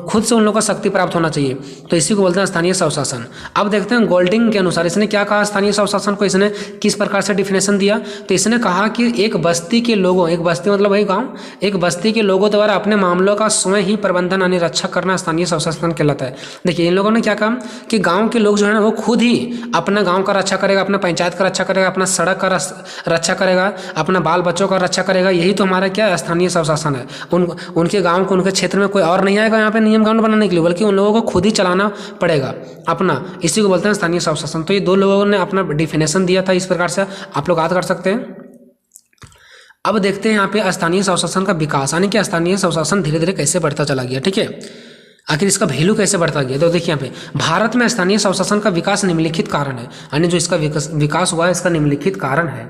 खुद से उन लोगों का शक्ति प्राप्त होना चाहिए। तो इसी को बोलते हैं स्थानीय स्वशासन। अब देखते हैं गोल्डिंग के अनुसार इसने क्या कहा, स्थानीय स्वशासन को इसने किस प्रकार से डिफिनेशन दिया। तो इसने कहा कि एक बस्ती के लोगों, एक बस्ती मतलब वही गांव, एक बस्ती के लोगों द्वारा अपने मामलों का स्वयं ही प्रबंधन यानी रक्षा करना स्थानीय स्वशासन कहलाता है। देखिए इन लोगों ने क्या कहा कि गांव के लोग जो है ना वो खुद ही अपना गांव का रक्षा करेगा, अपना पंचायत का रक्षा करेगा, अपना सड़क का रक्षा करेगा, अपना बाल बच्चों का रक्षा करेगा। यही तो हमारा क्या स्थानीय स्वशासन है। उनके गाँव को, उनके क्षेत्र में कोई और नहीं आएगा यहाँ पे नियम कानून बनाने के लिए, बल्कि उन लोगों को खुद ही चलाना पड़ेगा अपना। इसी को बोलते हैं स्थानीय स्वशासन। तो ये दो लोगों ने अपना डिफिनेशन दिया था, इस प्रकार से आप लोग याद कर सकते हैं। अब देखते हैं यहाँ पे स्थानीय स्वशासन का विकास, यानी कि स्थानीय स्वशासन धीरे धीरे कैसे बढ़ता चला गया। ठीक है, आखिर इसका वैल्यू कैसे बढ़ता गया। तो देखिए यहाँ पे भारत में स्थानीय स्वशासन का विकास निम्नलिखित कारण है, यानी जो इसका विकास हुआ है इसका निम्नलिखित कारण है।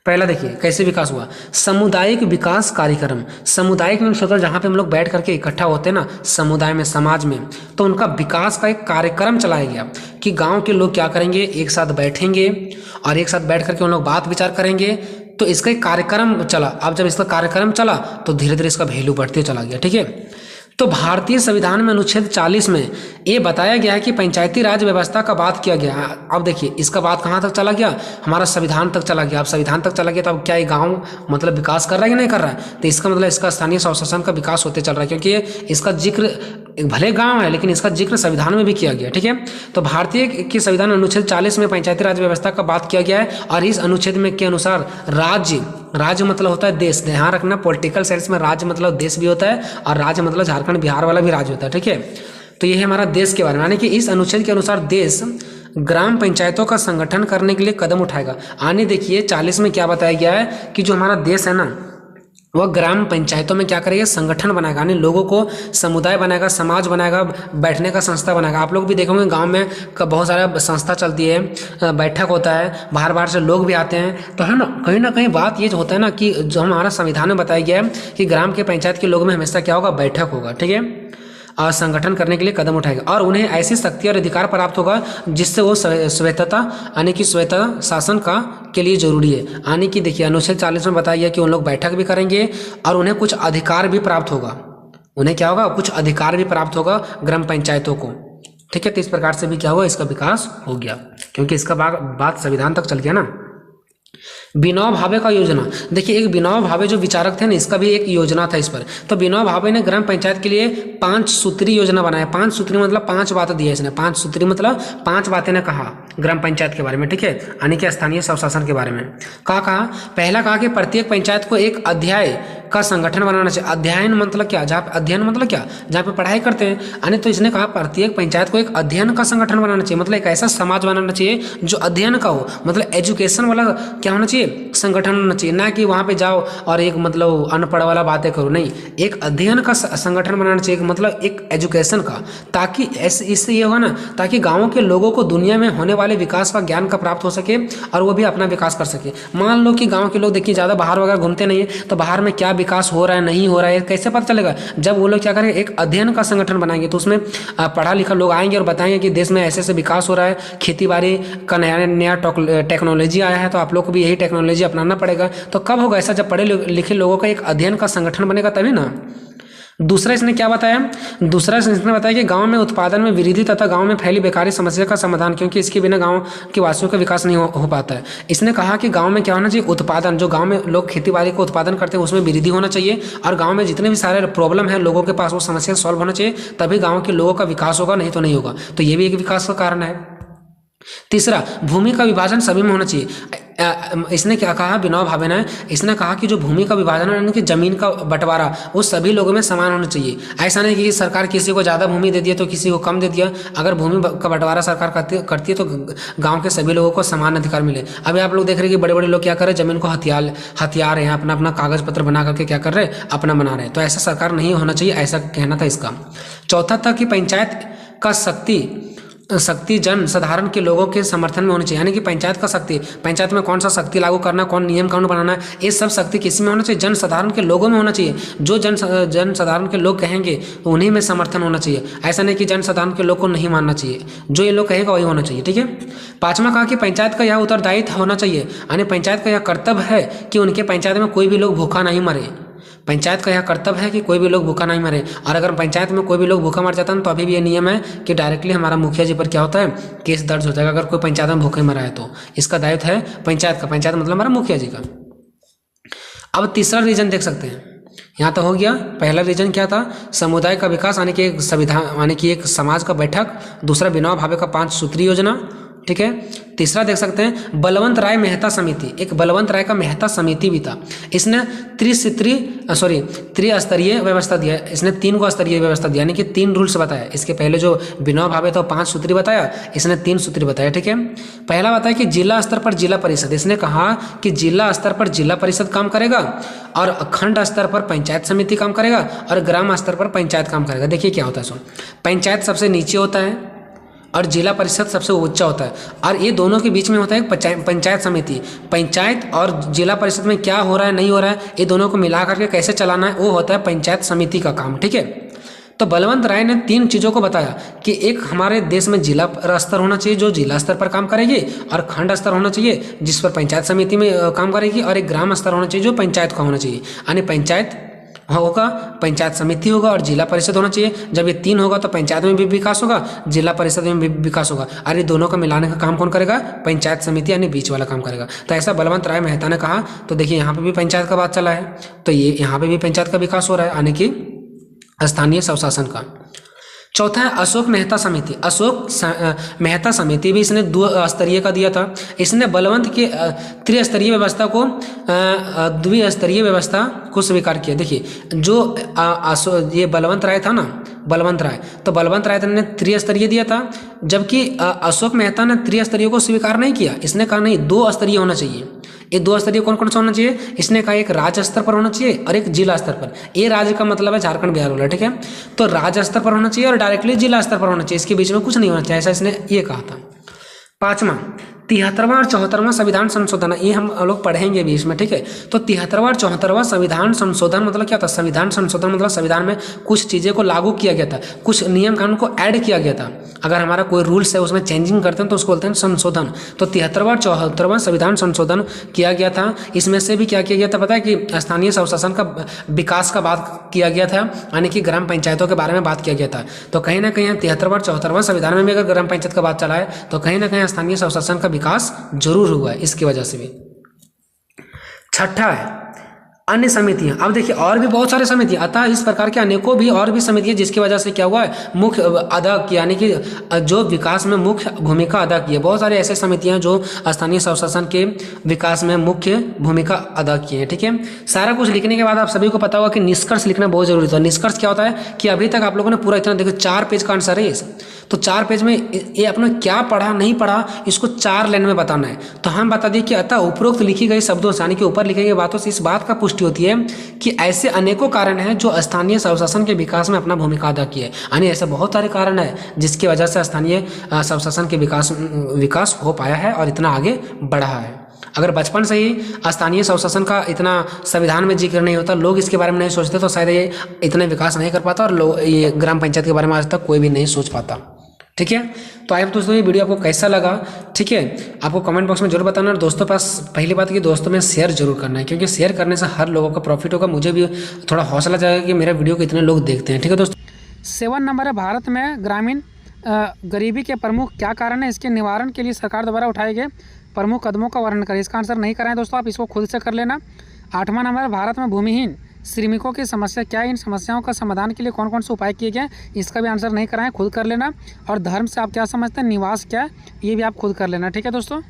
पहला देखिए कैसे विकास हुआ, सामुदायिक विकास कार्यक्रम। सामुदायिक में सोचो जहाँ पे हम लोग बैठ करके इकट्ठा होते हैं ना समुदाय में, समाज में, तो उनका विकास का एक कार्यक्रम चलाया गया कि गांव के लोग क्या करेंगे, एक साथ बैठेंगे और एक साथ बैठ करके उन लोग बात विचार करेंगे। तो इसका एक कार्यक्रम चला। अब जब इसका कार्यक्रम चला तो धीरे धीरे इसका वैल्यू बढ़ते चला गया। ठीक है, तो भारतीय संविधान में अनुच्छेद 40 में ये बताया गया है कि पंचायती राज व्यवस्था का बात किया गया है। अब देखिए इसका बात कहाँ तक चला गया, हमारा संविधान तक चला गया। अब संविधान तक चला गया तो अब क्या ये गांव मतलब विकास कर रहा है कि नहीं कर रहा है। तो इसका मतलब इसका स्थानीय स्वशासन का विकास होते चल रहा है, क्योंकि इसका जिक्र भले गांव है लेकिन इसका जिक्र संविधान में भी किया गया। ठीक है, तो भारतीय के संविधान अनुच्छेद 40 में पंचायती राज व्यवस्था का बात किया गया है। और इस अनुच्छेद में के अनुसार राज्य मतलब होता है देश, ध्यान रखना पॉलिटिकल साइंस में राज्य मतलब देश भी होता है और राज्य मतलब झारखंड बिहार वाला भी राज्य होता है। ठीक है, तो ये है हमारा देश के बारे में, यानी कि इस अनुच्छेद के अनुसार देश ग्राम पंचायतों का संगठन करने के लिए कदम उठाएगा। आने देखिए 40 में क्या बताया गया है कि जो हमारा देश है ना वह ग्राम पंचायतों में क्या करेगा, संगठन बनाएगा, यानी लोगों को समुदाय बनाएगा, समाज बनाएगा, बैठने का संस्था बनाएगा। आप लोग भी देखोगे गांव में बहुत सारा संस्था चलती है, बैठक होता है, बाहर बाहर से लोग भी आते हैं। तो है ना कहीं बात ये जो होता है ना कि जो हमारा संविधान में बताया गया है कि ग्राम के पंचायत के लोगों में हमेशा क्या होगा, बैठक होगा। ठीक है, और संगठन करने के लिए कदम उठाएगा और उन्हें ऐसी शक्ति और अधिकार प्राप्त होगा जिससे वो स्वायत्तता यानी कि स्वायत्त शासन का के लिए जरूरी है। यानी कि देखिए अनुच्छेद 40 में बताया गया कि उन लोग बैठक भी करेंगे और उन्हें कुछ अधिकार भी प्राप्त होगा। उन्हें क्या होगा, कुछ अधिकार भी प्राप्त होगा ग्राम पंचायतों को। ठीक है, तो इस प्रकार से भी क्या हुआ, इसका विकास हो गया, क्योंकि इसका बात संविधान तक चल गया ना। विनोबा भावे का योजना, देखिए एक विनोबा भावे जो विचारक थे ना, इसका भी एक योजना था इस पर। तो विनोबा भावे ने ग्राम पंचायत के लिए 5 सूत्री योजना बनाया। 5 सूत्री मतलब 5 बातें दी है इसने। 5 सूत्री मतलब 5 बातें ने कहा ग्राम पंचायत के बारे में। ठीक है, यानी कि स्थानीय स्वशासन के बारे में कहा। पहला कहा कि प्रत्येक पंचायत को एक अध्याय का संगठन बनाना चाहिए। अध्ययन मतलब क्या, अध्ययन मतलब क्या, जहाँ पे पढ़ाई करते हैं। यानी तो इसने कहा प्रत्येक पंचायत को एक अध्ययन का संगठन बनाना चाहिए, मतलब एक ऐसा समाज बनाना चाहिए जो अध्ययन का हो, मतलब एजुकेशन वाला क्या होना चाहिए, संगठन होना चाहिए। ना कि वहाँ पे जाओ और एक मतलब अनपढ़ वाला बातें करो, नहीं, एक अध्ययन का संगठन बनाना चाहिए, मतलब एक एजुकेशन का, ताकि इससे ये होगा ना, ताकि गाँवों के लोगों को दुनिया में होने वाले विकास का ज्ञान का प्राप्त हो सके और वो भी अपना विकास कर सके। मान लो कि गाँव के लोग देखिए ज़्यादा बाहर वगैरह घूमते नहीं है, तो बाहर में क्या विकास हो रहा है नहीं हो रहा है कैसे पता चलेगा, जब वो लोग क्या करेंगे, एक अध्ययन का संगठन बनाएंगे। तो उसमें पढ़ा लिखा लोग आएंगे और बताएंगे कि देश में ऐसे ऐसे विकास हो रहा है, खेती बाड़ी का नया टेक्नोलॉजी आया है, तो आप लोग को भी यही टेक्नोलॉजी अपनाना पड़ेगा। तो कब होगा ऐसा, जब पढ़े लिखे लोगों का एक अध्ययन का संगठन बनेगा तभी ना। दूसरा इसने क्या बताया, इसने बताया कि गांव में उत्पादन में वृद्धि तथा गांव में फैली बेकारी समस्या का समाधान, क्योंकि इसके बिना गांव के वासियों का विकास नहीं हो पाता है। इसने कहा कि गांव में क्या होना चाहिए, उत्पादन, जो गांव में लोग खेती बाड़ी को उत्पादन करते हैं उसमें वृद्धि होना चाहिए, और गांव में जितने भी सारे प्रॉब्लम है लोगों के पास वो समस्या सॉल्व होना चाहिए, तभी गाँव के लोगों का विकास होगा, नहीं तो नहीं होगा। तो ये भी एक विकास का कारण है। तीसरा, भूमि का विभाजन सभी में होना चाहिए। इसने क्या कहा, विनोबा भावे ने, इसने कहा कि जो भूमि का विभाजन है यानी कि जमीन का बंटवारा वो सभी लोगों में समान होना चाहिए। ऐसा नहीं कि सरकार किसी को ज़्यादा भूमि दे दिया तो किसी को कम दे दिया। अगर भूमि का बंटवारा सरकार करती है तो गांव के सभी लोगों को समान अधिकार मिले। अभी आप लोग देख रहे हैं कि बड़े बड़े लोग क्या कर रहे हैं, जमीन को हथियार रहे हैं, अपना कागज पत्र बना करके क्या कर रहे हैं, अपना बना रहे हैं। तो ऐसा सरकार नहीं होना चाहिए, ऐसा कहना था इसका। चौथा था कि पंचायत का शक्ति शक्ति जन साधारण के लोगों के समर्थन में होनी चाहिए, यानी कि पंचायत का शक्ति, पंचायत में कौन सा शक्ति लागू करना, कौन नियम कानून बनाना है, ये सब शक्ति किस में होना चाहिए, जन साधारण के लोगों में होना चाहिए। जो जन साधारण के लोग कहेंगे उन्हीं में समर्थन होना चाहिए, ऐसा नहीं कि जन साधारण के लोग को नहीं मानना चाहिए, जो ये लोग कहेगा वही होना चाहिए। ठीक है। पाँचवा कहा कि पंचायत का यह उत्तरदायित्व होना चाहिए, यानी पंचायत का यह कर्तव्य है कि उनके पंचायत में कोई भी लोग भूखा नहीं मरे। पंचायत का यह कर्तव्य है कि कोई भी लोग भूखा नहीं मरे, और अगर पंचायत में कोई भी लोग भूखा मर जाता है तो अभी भी ये नियम है कि डायरेक्टली हमारा मुखिया जी पर क्या होता है, केस दर्ज हो जाएगा अगर कोई पंचायत में भूखे मरा है तो। इसका दायित्व है पंचायत का, पंचायत मतलब हमारा मुखिया जी का। अब तीसरा रीजन देख सकते हैं, यहाँ तो हो गया। पहला रीजन क्या था, समुदाय का विकास, यानी कि एक संविधान, यानी कि एक समाज का बैठक। दूसरा विनोबा भावे का 5 सूत्रीय योजना। ठीक है। तीसरा देख सकते हैं बलवंत राय मेहता समिति, एक बलवंत राय का मेहता समिति भी था। इसने त्रिस्तरीय व्यवस्था दिया, इसने 3 को स्तरीय व्यवस्था दिया, यानी कि 3 रूल्स बताया। इसके पहले जो विनोबा भावे था 5 सूत्री बताया, इसने 3 सूत्री बताया। ठीक है। पहला बताया कि जिला स्तर पर जिला परिषद, इसने कहा कि जिला स्तर पर जिला परिषद काम करेगा और खंड स्तर पर पंचायत समिति काम करेगा और ग्राम स्तर पर पंचायत काम करेगा। देखिए क्या होता है, सुन, पंचायत सबसे नीचे होता है और जिला परिषद सबसे ऊंचा होता है, और ये दोनों के बीच में होता है एक पंचायत समिति। पंचायत और जिला परिषद में क्या हो रहा है नहीं हो रहा है, ये दोनों को मिला करके कैसे चलाना है, वो होता है पंचायत समिति का काम। ठीक है। तो बलवंत राय ने 3 चीज़ों को बताया कि एक हमारे देश में जिला स्तर होना चाहिए जो जिला स्तर पर काम करेगी, और खंड स्तर होना चाहिए जिस पर पंचायत समिति में काम करेगी, और एक ग्राम स्तर होना चाहिए जो पंचायत का होना चाहिए, यानी पंचायत होगा, पंचायत समिति होगा और जिला परिषद होना चाहिए। जब ये 3 होगा तो पंचायत में भी विकास होगा, जिला परिषद में भी विकास होगा, और ये दोनों को मिलाने का काम कौन करेगा, पंचायत समिति, यानी बीच वाला काम करेगा। तो ऐसा बलवंत राय मेहता ने कहा। तो देखिए यहाँ पे भी पंचायत का बात चला है, तो ये यहाँ पे भी पंचायत का विकास हो रहा है, यानी कि स्थानीय स्वशासन का। चौथा है अशोक मेहता समिति। अशोक मेहता समिति भी इसने 2 स्तरीय का दिया था। इसने बलवंत के त्रिस्तरीय व्यवस्था को द्विस्तरीय व्यवस्था को स्वीकार किया। देखिए जो ये बलवंत राय था ना, बलवंत राय, तो बलवंत राय ने त्रिस्तरीय दिया था, जबकि अशोक मेहता ने त्रिस्तरीय को स्वीकार नहीं किया। इसने कहा नहीं, 2 स्तरीय होना चाहिए। ये 2 स्तरीय कौन कौन सा होना चाहिए, इसने कहा एक राज्य स्तर पर होना चाहिए और एक जिला स्तर पर। ये राज्य का मतलब है झारखंड बिहार वाला। ठीक है। तो राज्य स्तर पर होना चाहिए और डायरेक्टली जिला स्तर पर होना चाहिए, इसके बीच में कुछ नहीं होना चाहिए, ऐसा इसने ये कहा था। 5वां 73वां और 74वां संविधान संशोधन, ये हम लोग पढ़ेंगे भी इसमें। ठीक है। तो 73वां और 74वां संविधान संशोधन मतलब क्या था, संविधान संशोधन मतलब संविधान में कुछ चीज़ें को लागू किया गया था, कुछ नियम कानून को ऐड किया गया था। अगर हमारा कोई रूल्स है उसमें चेंजिंग करते हैं तो उसको बोलते हैं संशोधन। तो 73वां और 74वां संविधान संशोधन किया गया था। इसमें से भी क्या किया गया था पता है कि स्थानीय स्वशासन का विकास का बात किया गया था, यानी कि ग्राम पंचायतों के बारे में बात किया गया था। तो कहीं ना कहीं 73वां और 74वां संविधान में भी अगर ग्राम पंचायत का बात चला है तो कहीं ना कहीं स्थानीय स्वशासन का विकास जरूर हुआ है, इसकी वजह से भी। 6ठा है अन्य समितियां। अब देखिए और भी बहुत सारे समितियां, अतः इस प्रकार के अनेकों भी और भी समितियां जिसकी वजह से क्या हुआ है, मुख्य अदा किया, यानी कि जो विकास में मुख्य भूमिका अदा की है। बहुत सारे ऐसे समितियां जो स्थानीय स्वशासन के विकास में मुख्य भूमिका अदा की है। ठीक है। सारा कुछ लिखने के बाद आप सभी को पता होगा कि निष्कर्ष लिखना बहुत जरूरी था। निष्कर्ष क्या होता है कि अभी तक आप लोगों ने पूरा इतना देखो 4 पेज का आंसर है, तो 4 पेज में ये आपने क्या पढ़ा नहीं पढ़ा इसको 4 लाइन में बताना है। तो हम बता दिए कि अतः उपरोक्त लिखी गई शब्दों से, यानी कि ऊपर लिखी गई बातों से इस बात का पुष्टि होती है कि ऐसे अनेकों कारण हैं जो स्थानीय स्वशासन के विकास में अपना भूमिका अदा की है। यानी ऐसे बहुत सारे कारण है जिसकी वजह से स्थानीय स्वशासन के विकास हो पाया है और इतना आगे बढ़ा है। अगर बचपन से ही स्थानीय स्वशासन का इतना संविधान में जिक्र नहीं होता, लोग इसके बारे में नहीं सोचते, तो शायद ये इतने विकास नहीं कर पाता और लोग ये ग्राम पंचायत के बारे में आज तक कोई भी नहीं सोच पाता। ठीक है। तो आइए दोस्तों ये वीडियो आपको कैसा लगा, ठीक है, आपको कमेंट बॉक्स में जरूर बताना। और दोस्तों पास पहली बात कि दोस्तों में शेयर जरूर करना है, क्योंकि शेयर करने से हर लोगों का प्रॉफिट होगा, मुझे भी थोड़ा हौसला जाएगा कि मेरा वीडियो को इतने लोग देखते हैं। ठीक है दोस्तों। 7 नंबर है, भारत में ग्रामीण गरीबी के प्रमुख क्या कारण है, इसके निवारण के लिए सरकार द्वारा उठाए गए प्रमुख कदमों का वर्णन करें। इसका आंसर नहीं कराएं दोस्तों, आप इसको खुद से कर लेना। 8वां नंबर है, भारत में भूमिहीन श्रमिकों की समस्या क्या है, इन समस्याओं का समाधान के लिए कौन कौन से उपाय किए गए, इसका भी आंसर नहीं कराएं, खुद कर लेना। और धर्म से आप क्या समझते हैं, निवास क्या है, ये भी आप खुद कर लेना। ठीक है दोस्तों।